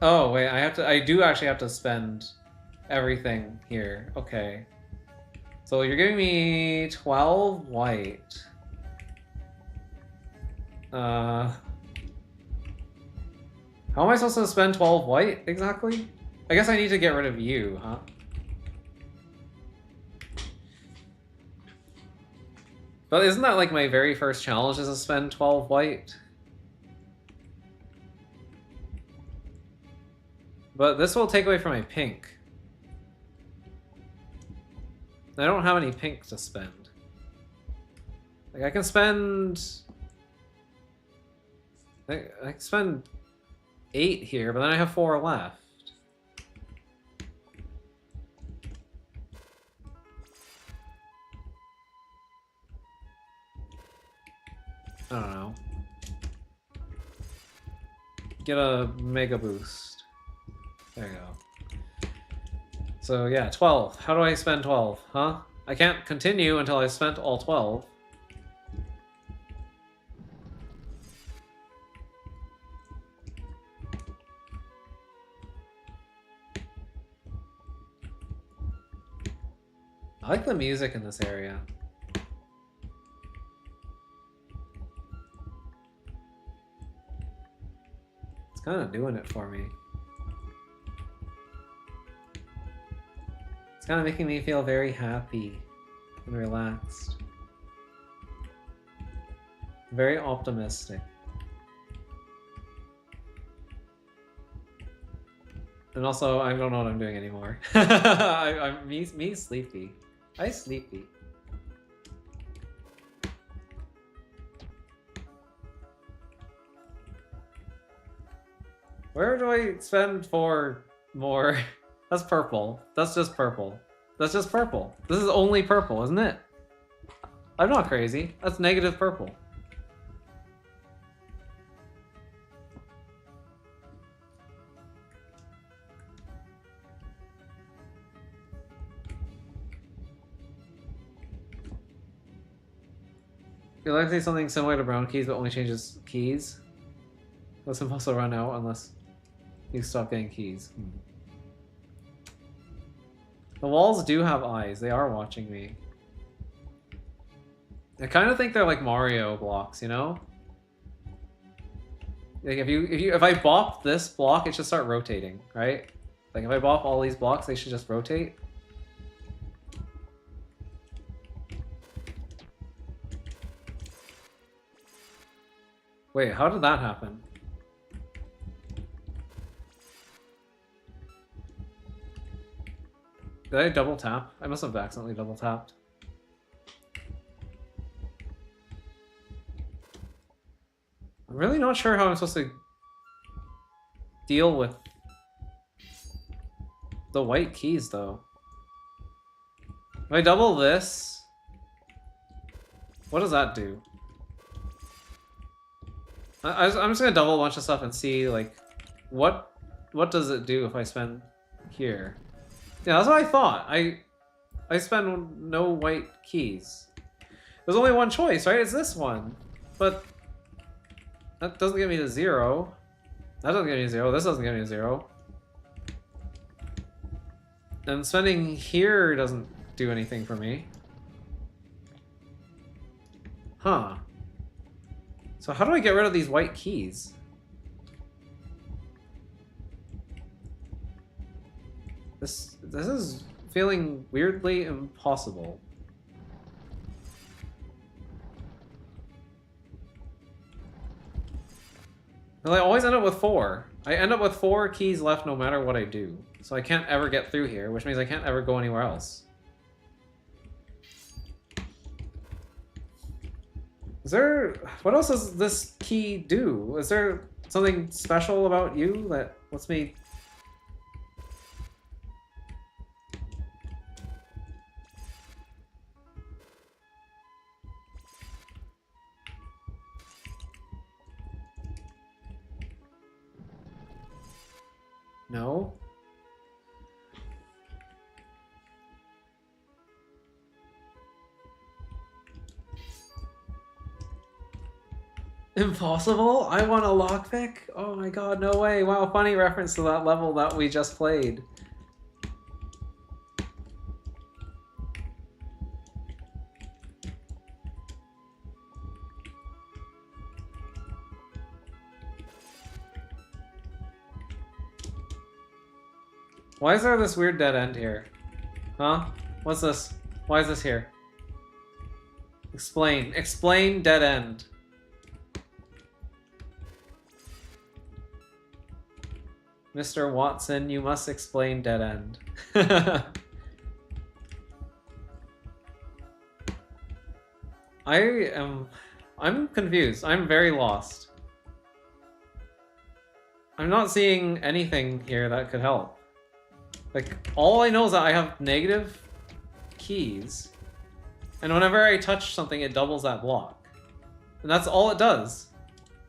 Oh wait, I do actually have to spend everything here. Okay. So you're giving me 12 white. How am I supposed to spend 12 white exactly? I guess I need to get rid of you, huh? But isn't that like my very first challenge is to spend 12 white? But this will take away from my pink. I don't have any pink to spend. Like I can spend... I can spend 8 here, but then I have 4 left. I don't know. Get a mega boost. There you go. So yeah, 12. How do I spend 12? Huh? I can't continue until I spent all 12. I like the music in this area. It's kind of doing it for me. It's kind of making me feel very happy and relaxed. Very optimistic. And also, I don't know what I'm doing anymore. I'm me sleepy. I sleepy. Where do I spend for more? That's purple. That's just purple. That's just purple. This is only purple, isn't it? I'm not crazy. That's negative purple. You'd like to say something similar to brown keys, but only changes keys. The symbols will run out unless you stop getting keys. The walls do have eyes. They are watching me. I kind of think they're like Mario blocks, you know? Like if I bop this block, it should start rotating, right? Like if I bop all these blocks, they should just rotate. Wait, how did that happen? Did I double tap? I must have accidentally double tapped. I'm really not sure how I'm supposed to deal with the white keys, though. If I double this, what does that do? I'm just gonna double a bunch of stuff and see, like, what does it do if I spend here? Yeah, that's what I thought. I spend no white keys. There's only one choice, right? It's this one. But that doesn't get me to 0. That doesn't get me to 0. This doesn't get me to 0. And spending here doesn't do anything for me. Huh. So how do I get rid of these white keys? This is feeling weirdly impossible. Well, I always end up with 4. I end up with 4 keys left no matter what I do. So I can't ever get through here, which means I can't ever go anywhere else. Is there... What else does this key do? Is there something special about you that lets me... No? Impossible? I want a lockpick? Oh my god, no way. Wow, funny reference to that level that we just played. Why is there this weird dead end here? Huh? What's this? Why is this here? Explain. Explain dead end. Mr. Watson, you must explain dead end. I'm confused. I'm very lost. I'm not seeing anything here that could help. Like, all I know is that I have negative keys, and whenever I touch something, it doubles that block. And that's all it does.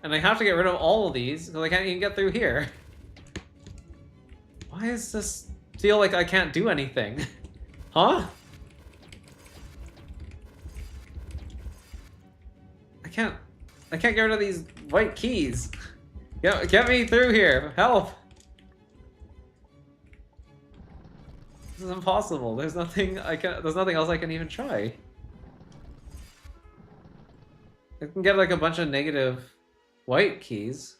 And I have to get rid of all of these, because I can't even get through here. Why does this feel like I can't do anything? Huh? I can't get rid of these white keys. Get me through here. Help! This is impossible. There's nothing else I can even try. I can get like a bunch of negative white keys.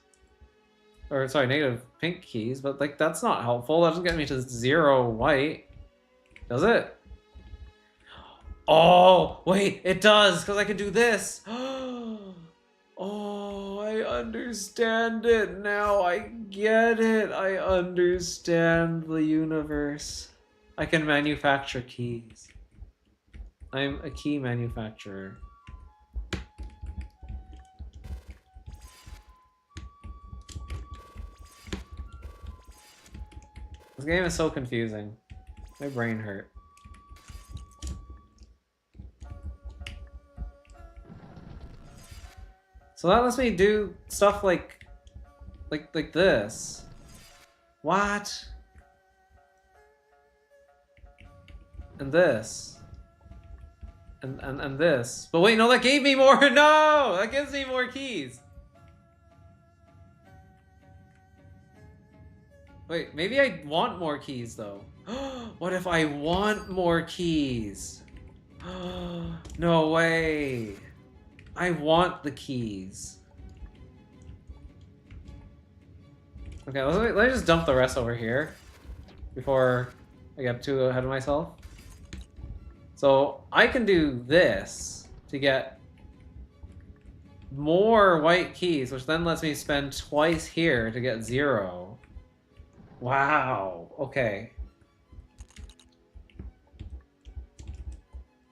Or sorry, negative pink keys, but like that's not helpful. That doesn't get me to 0 white. Does it? Oh, wait, it does, because I can do this. Oh, I understand it now. I get it. I understand the universe. I can manufacture keys. I'm a key manufacturer. This game is so confusing. My brain hurt. So that lets me do stuff like this. What? And this. And this. But wait, no, that gave me more. No, that gives me more keys. Wait, maybe I want more keys though. What if I want more keys? No way. I want the keys. Okay, let me just dump the rest over here before I get too ahead of myself. So I can do this to get more white keys, which then lets me spend twice here to get 0. Wow, okay.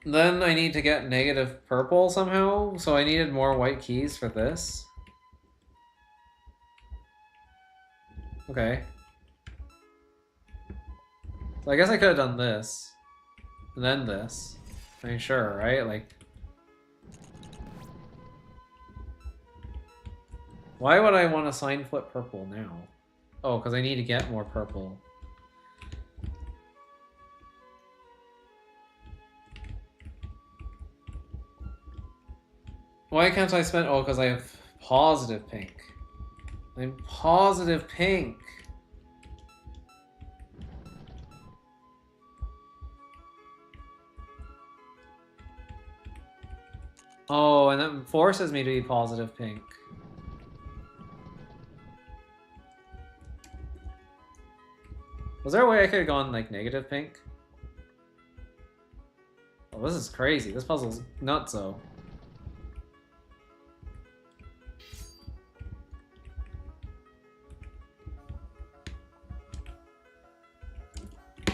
Then I need to get negative purple somehow, so I needed more white keys for this. Okay. So I guess I could have done this. And then this. I mean, sure, right? Like... Why would I want to sign flip purple now? Oh, because I need to get more purple. Why can't I spend... Oh, because I have positive pink. I'm positive pink. Oh, and that forces me to be positive pink. Was there a way I could have gone, like, negative pink? Oh, this is crazy. This puzzle's nutso.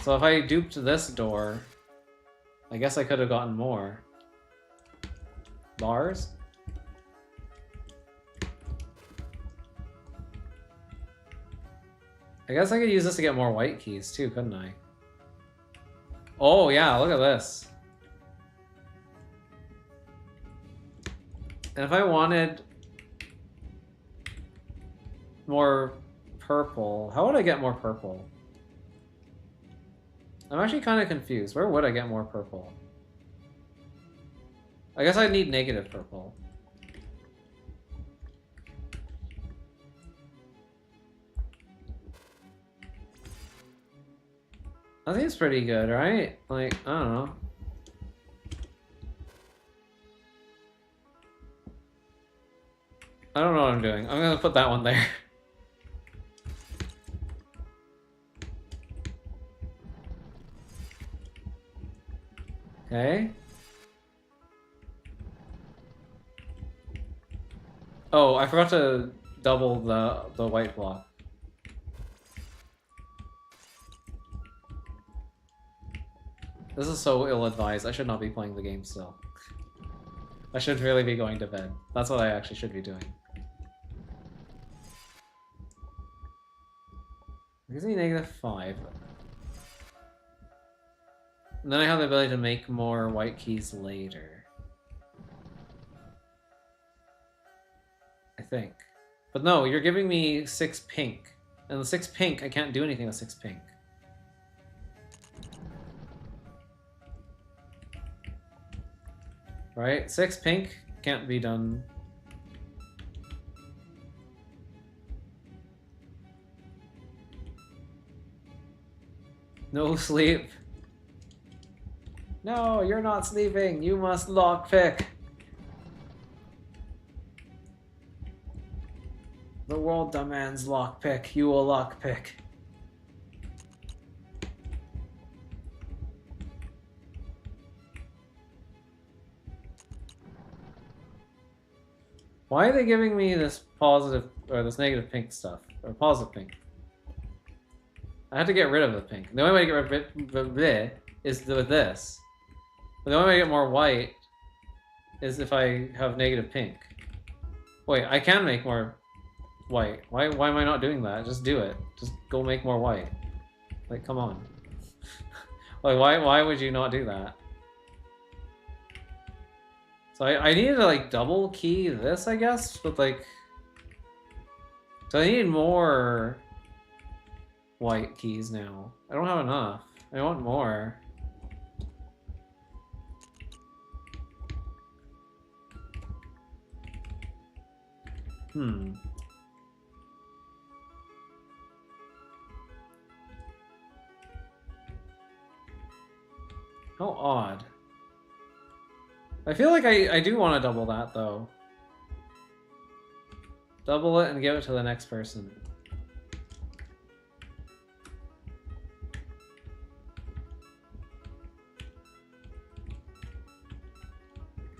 So if I duped this door, I guess I could have gotten more. Bars? I guess I could use this to get more white keys too, couldn't I? Oh yeah, look at this. And if I wanted more purple, how would I get more purple? I'm actually kind of confused. Where would I get more purple? I guess I'd need negative purple. I think it's pretty good, right? Like, I don't know. I don't know what I'm doing. I'm gonna put that one there. Okay. Oh, I forgot to double the white block. This is so ill-advised. I should not be playing the game still. I should really be going to bed. That's what I actually should be doing. It gives me -5. And then I have the ability to make more white keys later. I think. But no, you're giving me 6 pink. And the 6 pink, I can't do anything with 6 pink. Right? 6 pink can't be done. No sleep. No, you're not sleeping. You must lockpick. The world demands lockpick. You will lockpick. Why are they giving me this positive or this negative pink stuff? Or positive pink? I had to get rid of the pink. The only way to get rid of it is with this. But the only way to get more white is if I have negative pink. Wait, I can make more white. Why am I not doing that? Just do it. Just go make more white. Like, come on. Like, why would you not do that? So I needed to, like, double key this, I guess, but, like... So I need more white keys now. I don't have enough. I want more. How odd. I feel like I do want to double that, though. Double it and give it to the next person.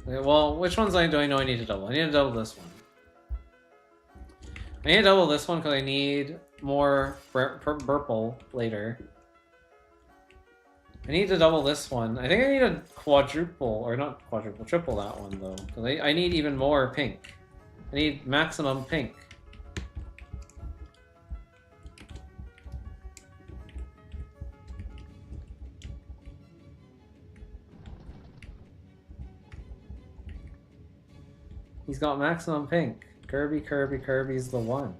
Okay, well, which ones do I know I need to double? I need to double this one. I need to double this one because I need more purple later. I need to double this one. I think I need a quadruple, or not quadruple, triple that one, though. Because I need even more pink. I need maximum pink. He's got maximum pink. Kirby's the one.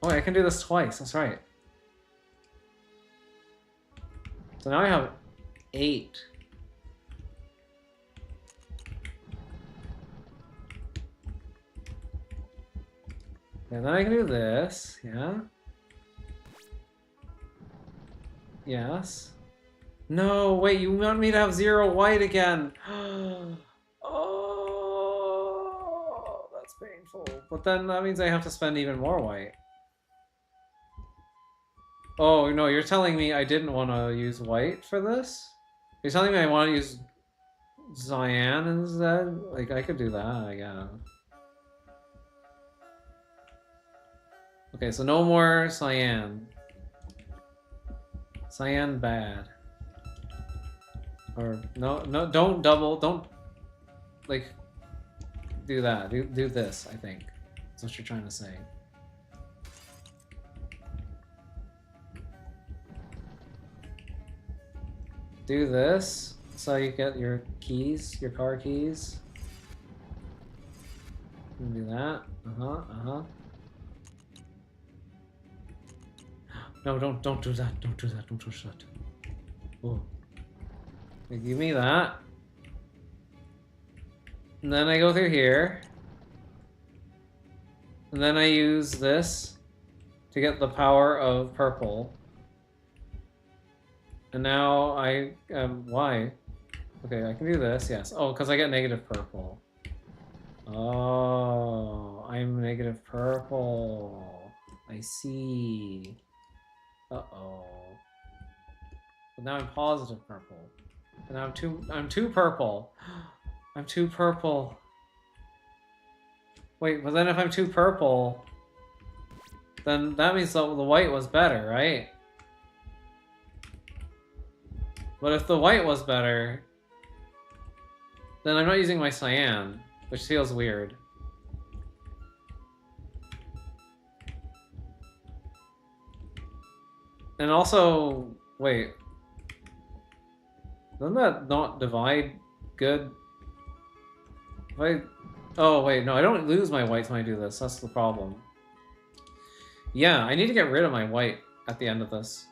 Oh, I can do this twice. That's right. So now I have 8. And then I can do this. Yeah. Yes. No, wait, you want me to have 0 white again. Oh, that's painful. But then that means I have to spend even more white. Oh, no, you're telling me I didn't want to use white for this? You're telling me I want to use cyan instead? Like, I could do that, I guess. Okay, so no more cyan. Cyan bad. Or, no, don't double, don't, like, do that. Do this, I think. That's what you're trying to say. Do this, so you get your keys, your car keys. You can do that. No, don't do that. Don't do that. Don't touch that. Oh. Give me that. And then I go through here. And then I use this to get the power of purple. And now why? Okay, I can do this, yes. Oh, because I get negative purple. Oh, I'm negative purple. I see. Uh-oh. But now I'm positive purple. And now I'm too purple. I'm too purple. Wait, but then if I'm too purple, then that means the white was better, right? But if the white was better, then I'm not using my cyan, which feels weird. And also, wait. Doesn't that not divide good? Oh wait, no, I don't lose my whites when I do this. That's the problem. Yeah, I need to get rid of my white at the end of this.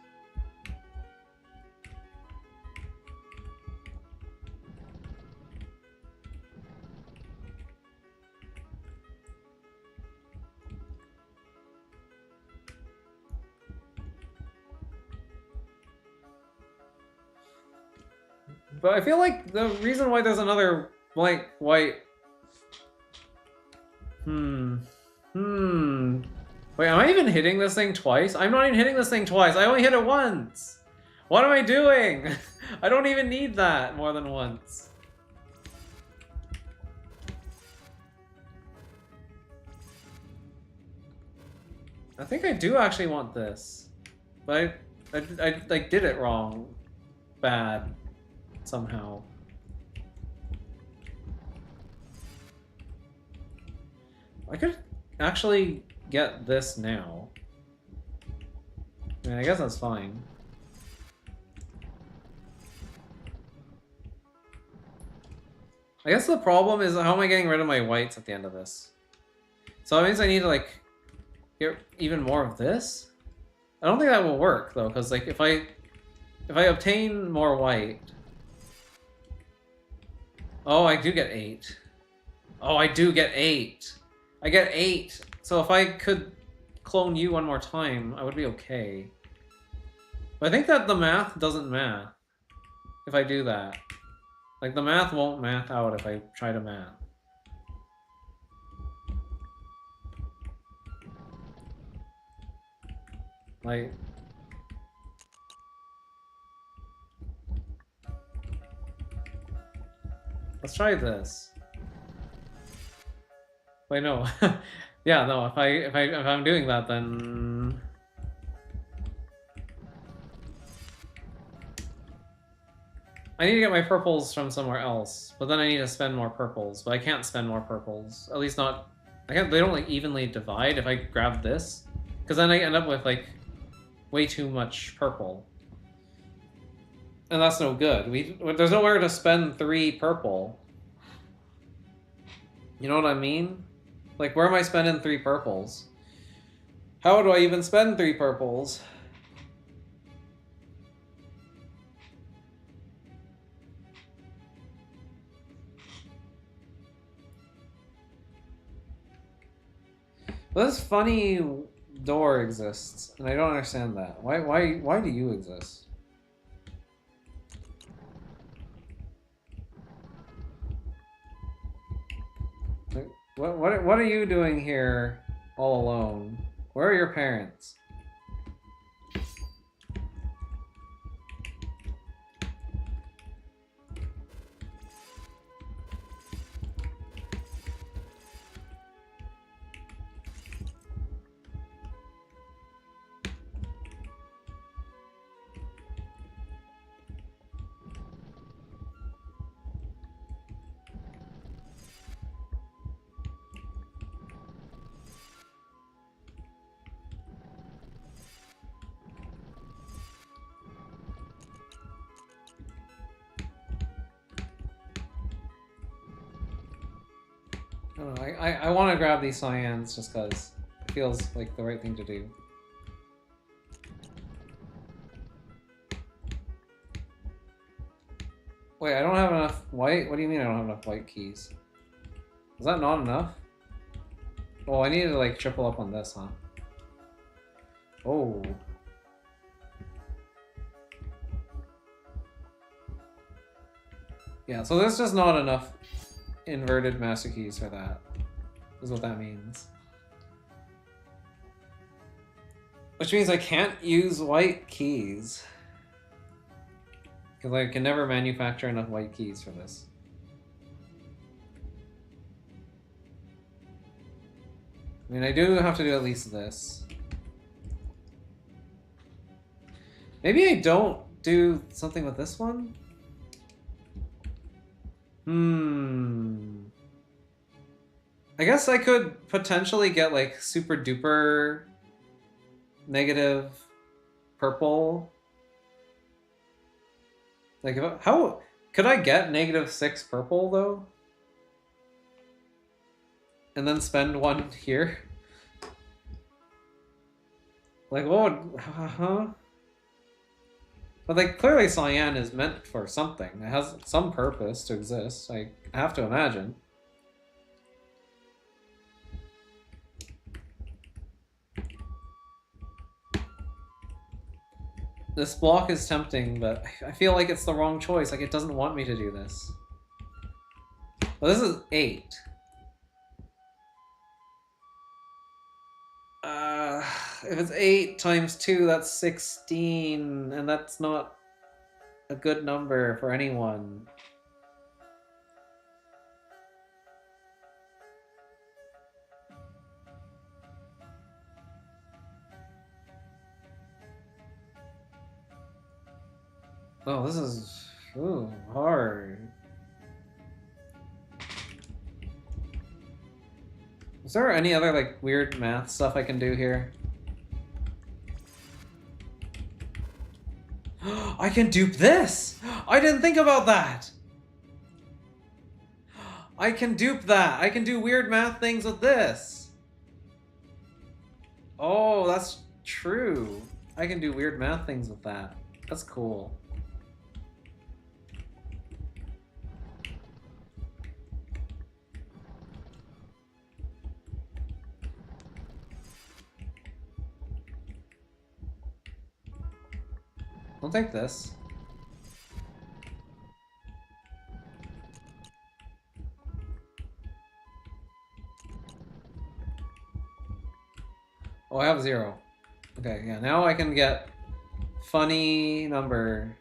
But I feel like the reason why there's another blank white... Wait, am I even hitting this thing twice? I'm not even hitting this thing twice. I only hit it once. What am I doing? I don't even need that more than once. I think I do actually want this. But I like did it wrong. Bad. Somehow. I could actually get this now. I mean, I guess that's fine. I guess the problem is how am I getting rid of my whites at the end of this? So that means I need to like get even more of this? I don't think that will work though, because like if I obtain more white. Oh, I do get 8. Oh, I do get 8. I get 8. So if I could clone you one more time, I would be okay. But I think that the math doesn't math if I do that. Like the math won't math out if I try to math. Like, let's try this. Wait, no. Yeah, no. If I'm doing that, then I need to get my purples from somewhere else. But then I need to spend more purples. But I can't spend more purples. At least not. I can't. They don't like evenly divide if I grab this, because then I end up with like way too much purple. And that's no good. There's nowhere to spend 3 purple. You know what I mean? Like, where am I spending 3 purples? How do I even spend 3 purples? Well, this funny door exists, and I don't understand that. Why do you exist? What are you doing here all alone? Where are your parents? I don't know, I want to grab these cyans just because it feels like the right thing to do. Wait, I don't have enough white? What do you mean I don't have enough white keys? Is that not enough? Oh, I need to like triple up on this, huh? Oh. Yeah, so there's just not enough inverted master keys for that, is what that means. Which means I can't use white keys. Because I can never manufacture enough white keys for this. I mean, I do have to do at least this. Maybe I don't do something with this one? I guess I could potentially get like super duper negative purple. Like, how could I get -6 purple though? And then spend 1 here? Like, what would, huh? But like, clearly cyan is meant for something. It has some purpose to exist, I have to imagine. This block is tempting, but I feel like it's the wrong choice. Like, it doesn't want me to do this. Well, this is 8. If it's 8 times 2, that's 16, and that's not a good number for anyone. Oh, this is hard. Is there any other like weird math stuff I can do here? I can dupe this! I didn't think about that! I can dupe that! I can do weird math things with this! Oh, that's true. I can do weird math things with that. That's cool. I'll take this. Oh, I have 0. Okay, yeah, now I can get funny number.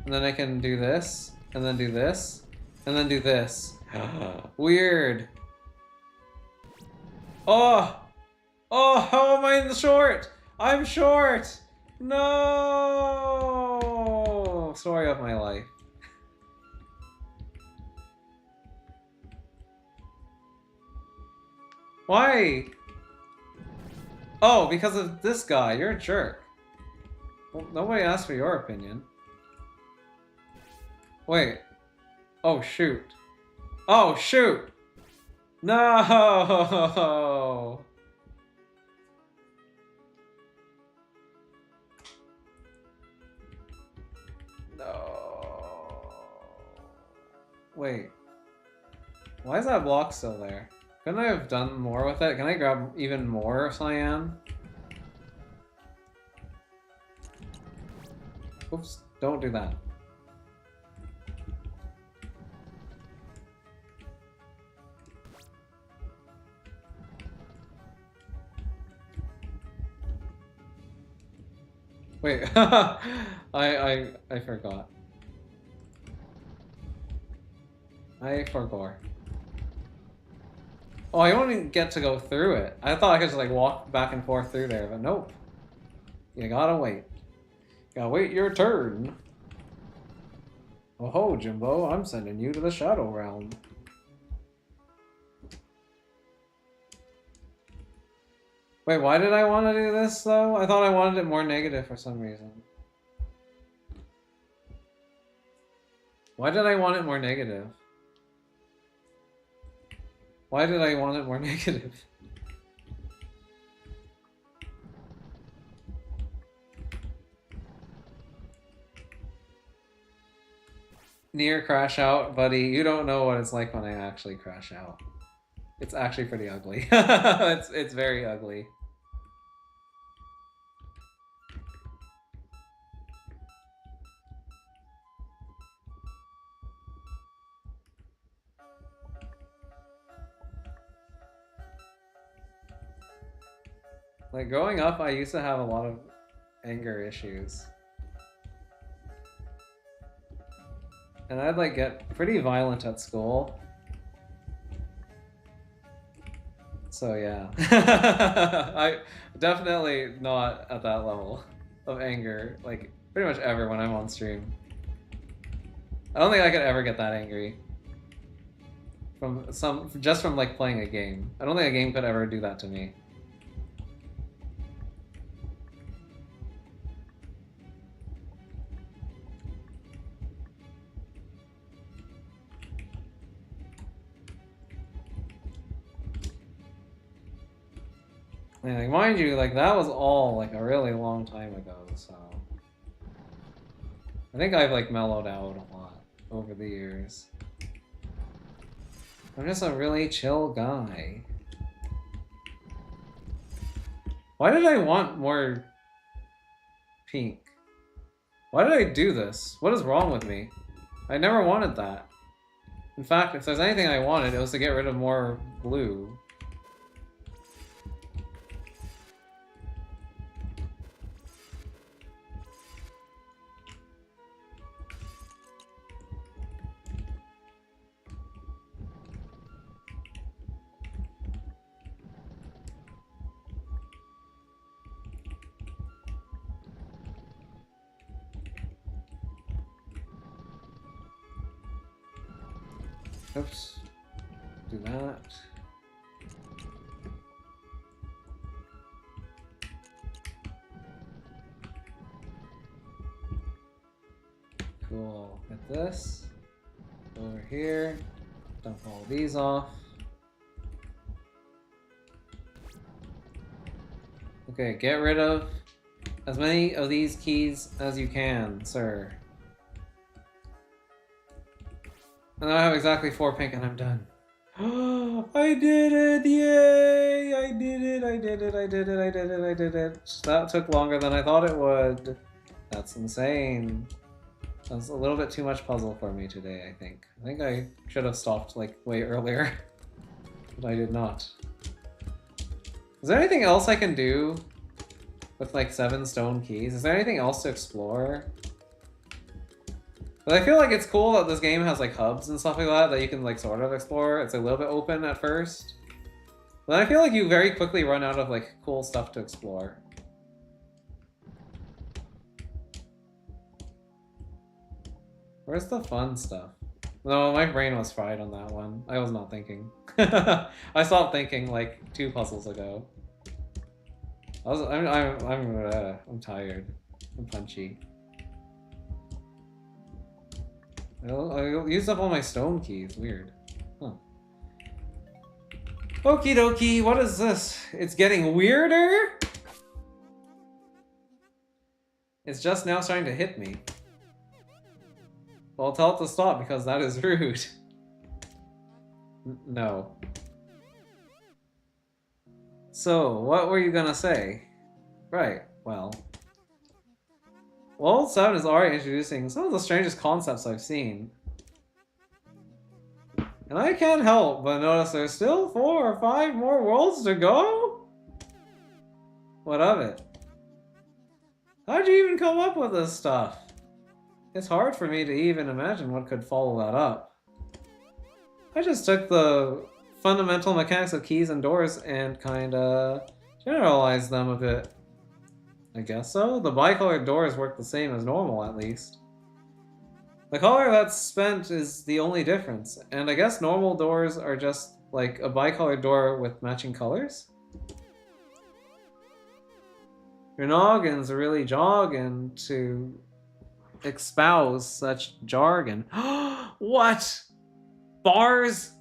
And then I can do this, and then do this, and then do this. Weird. Oh! Oh, how am I short? I'm short! No! Story of my life. Why? Oh, because of this guy. You're a jerk. Well, nobody asked for your opinion. Wait. Oh, shoot. Oh, shoot! No! No. Wait. Why is that block still there? Couldn't I have done more with it? Can I grab even more cyan? Oops, don't do that. Wait, I forgot. I forgot. Oh, I don't even get to go through it. I thought I could just like walk back and forth through there, but nope. You gotta wait. Gotta wait your turn. Oh ho, Jimbo, I'm sending you to the Shadow Realm. Wait, why did I want to do this though? I thought I wanted it more negative for some reason. Why did I want it more negative? Why did I want it more negative? Near crash out, buddy. You don't know what it's like when I actually crash out. It's actually pretty ugly. it's very ugly. Like growing up, I used to have a lot of anger issues. And I'd like get pretty violent at school. So yeah. I definitely not at that level of anger, like pretty much ever when I'm on stream. I don't think I could ever get that angry. Just from like playing a game. I don't think a game could ever do that to me. And like, mind you, like that was all like a really long time ago, so I think I've like mellowed out a lot over the years. I'm just a really chill guy. Why did I want more pink? Why did I do this? What is wrong with me? I never wanted that. In fact, if there's anything I wanted, it was to get rid of more blue. Oops. Do that. Cool. Get this. Over here. Dump all these off. Okay, get rid of as many of these keys as you can, sir. And I have exactly 4 pink and I'm done. I did it! Yay! I did it! I did it! I did it! I did it! I did it! That took longer than I thought it would. That's insane. That's a little bit too much puzzle for me today, I think. I think I should have stopped, like, way earlier. But I did not. Is there anything else I can do with, like, 7 stone keys? Is there anything else to explore? But I feel like it's cool that this game has like hubs and stuff like that you can like sort of explore. It's a little bit open at first. But then I feel like you very quickly run out of like cool stuff to explore. Where's the fun stuff? No, my brain was fried on that one. I was not thinking. I stopped thinking like 2 puzzles ago. I'm tired. I'm punchy. I used up all my stone keys. Weird. Huh. Okie dokie, what is this? It's getting weirder? It's just now starting to hit me. Well, tell it to stop because that is rude. No. So, what were you gonna say? Right, well. World 7 is already introducing some of the strangest concepts I've seen. And I can't help but notice there's still 4 or 5 more worlds to go? What of it? How'd you even come up with this stuff? It's hard for me to even imagine what could follow that up. I just took the fundamental mechanics of keys and doors and kinda generalized them a bit. I guess so. The bicolored doors work the same as normal, at least. The color that's spent is the only difference, and I guess normal doors are just like a bicolored door with matching colors? Your noggins are really jogging to espouse such jargon. What? Bars?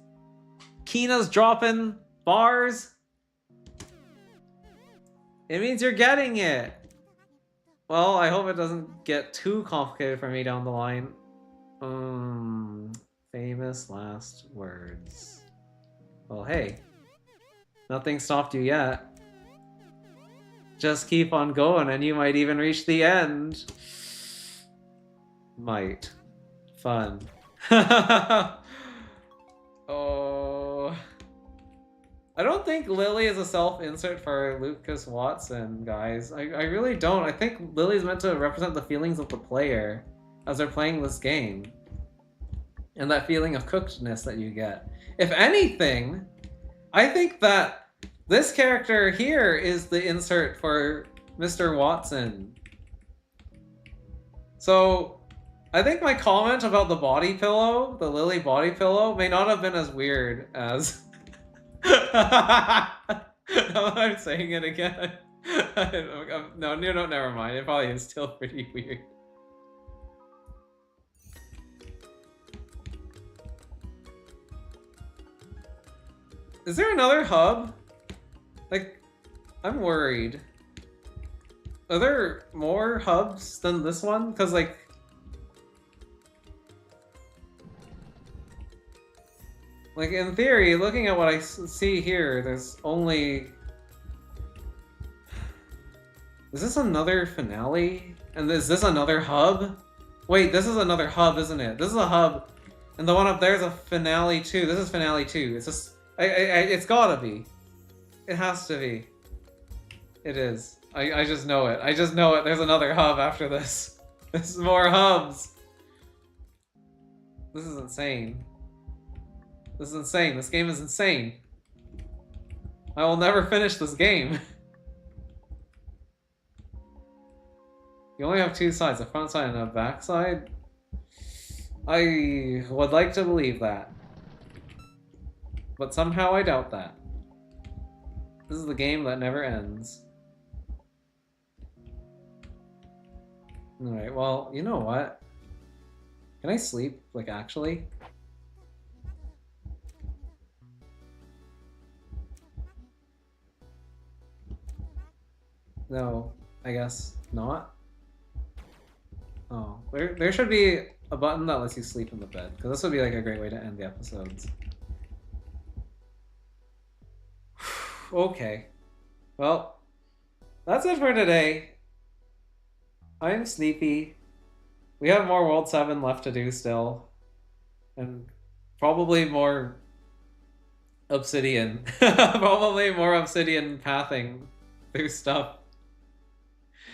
Kina's dropping bars? It means you're getting it! Well, I hope it doesn't get too complicated for me down the line. Famous last words. Well, hey. Nothing stopped you yet. Just keep on going and you might even reach the end. Might. Fun. Oh... I don't think Lily is a self-insert for Lucas Watson, guys. I really don't. I think Lily's meant to represent the feelings of the player as they're playing this game. And that feeling of cookedness that you get. If anything, I think that this character here is the insert for Mr. Watson. So, I think my comment about the body pillow, the Lily body pillow, may not have been as weird as... Now that I'm saying it again. No, never mind. It probably is still pretty weird. Is there another hub? Like, I'm worried. Are there more hubs than this one? Because, like... Like, in theory, looking at what I see here, there's only... Is this another finale? And is this another hub? Wait, this is another hub, isn't it? This is a hub, and the one up there is a finale too. This is finale 2. It's just... it's gotta be. It has to be. It is. I just know it. I just know it. There's another hub after this. There's more hubs. This is insane. This is insane. This game is insane. I will never finish this game. You only have 2 sides, a front side and a back side? I would like to believe that. But somehow I doubt that. This is the game that never ends. Alright, well, you know what? Can I sleep, like, actually? No, I guess not. Oh, there should be a button that lets you sleep in the bed, because this would be like a great way to end the episodes. Okay. Well, that's it for today. I'm sleepy. We have more World 7 left to do still. And probably more obsidian. Probably more obsidian pathing through stuff.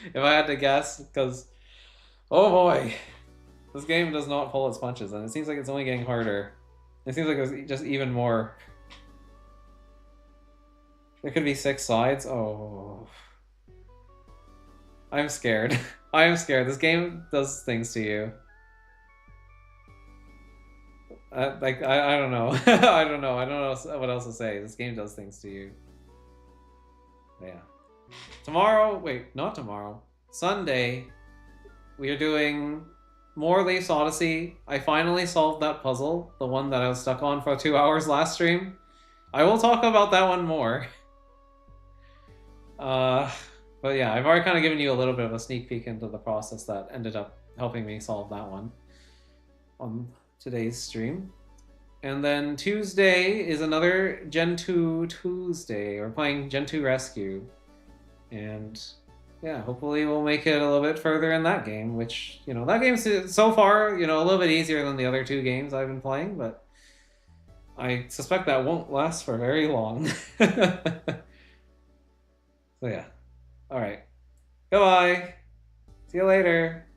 If I had to guess, because, oh boy, this game does not pull its punches, and it seems like it's only getting harder. It seems like there's just even more. There could be 6 sides. Oh. I'm scared. I am scared. This game does things to you. I don't know. I don't know. I don't know what else to say. This game does things to you. But yeah. Tomorrow, wait, not tomorrow. Sunday, we are doing more Leaf's Odyssey. I finally solved that puzzle, the one that I was stuck on for 2 hours last stream. I will talk about that one more. But yeah, I've already kind of given you a little bit of a sneak peek into the process that ended up helping me solve that one on today's stream. And then Tuesday is another Gen 2 Tuesday. We're playing Gen 2 Rescue. And yeah, hopefully we'll make it a little bit further in that game, which, you know, that game's so far, you know, a little bit easier than the other 2 games I've been playing, but I suspect that won't last for very long. So yeah. All right. Goodbye. See you later.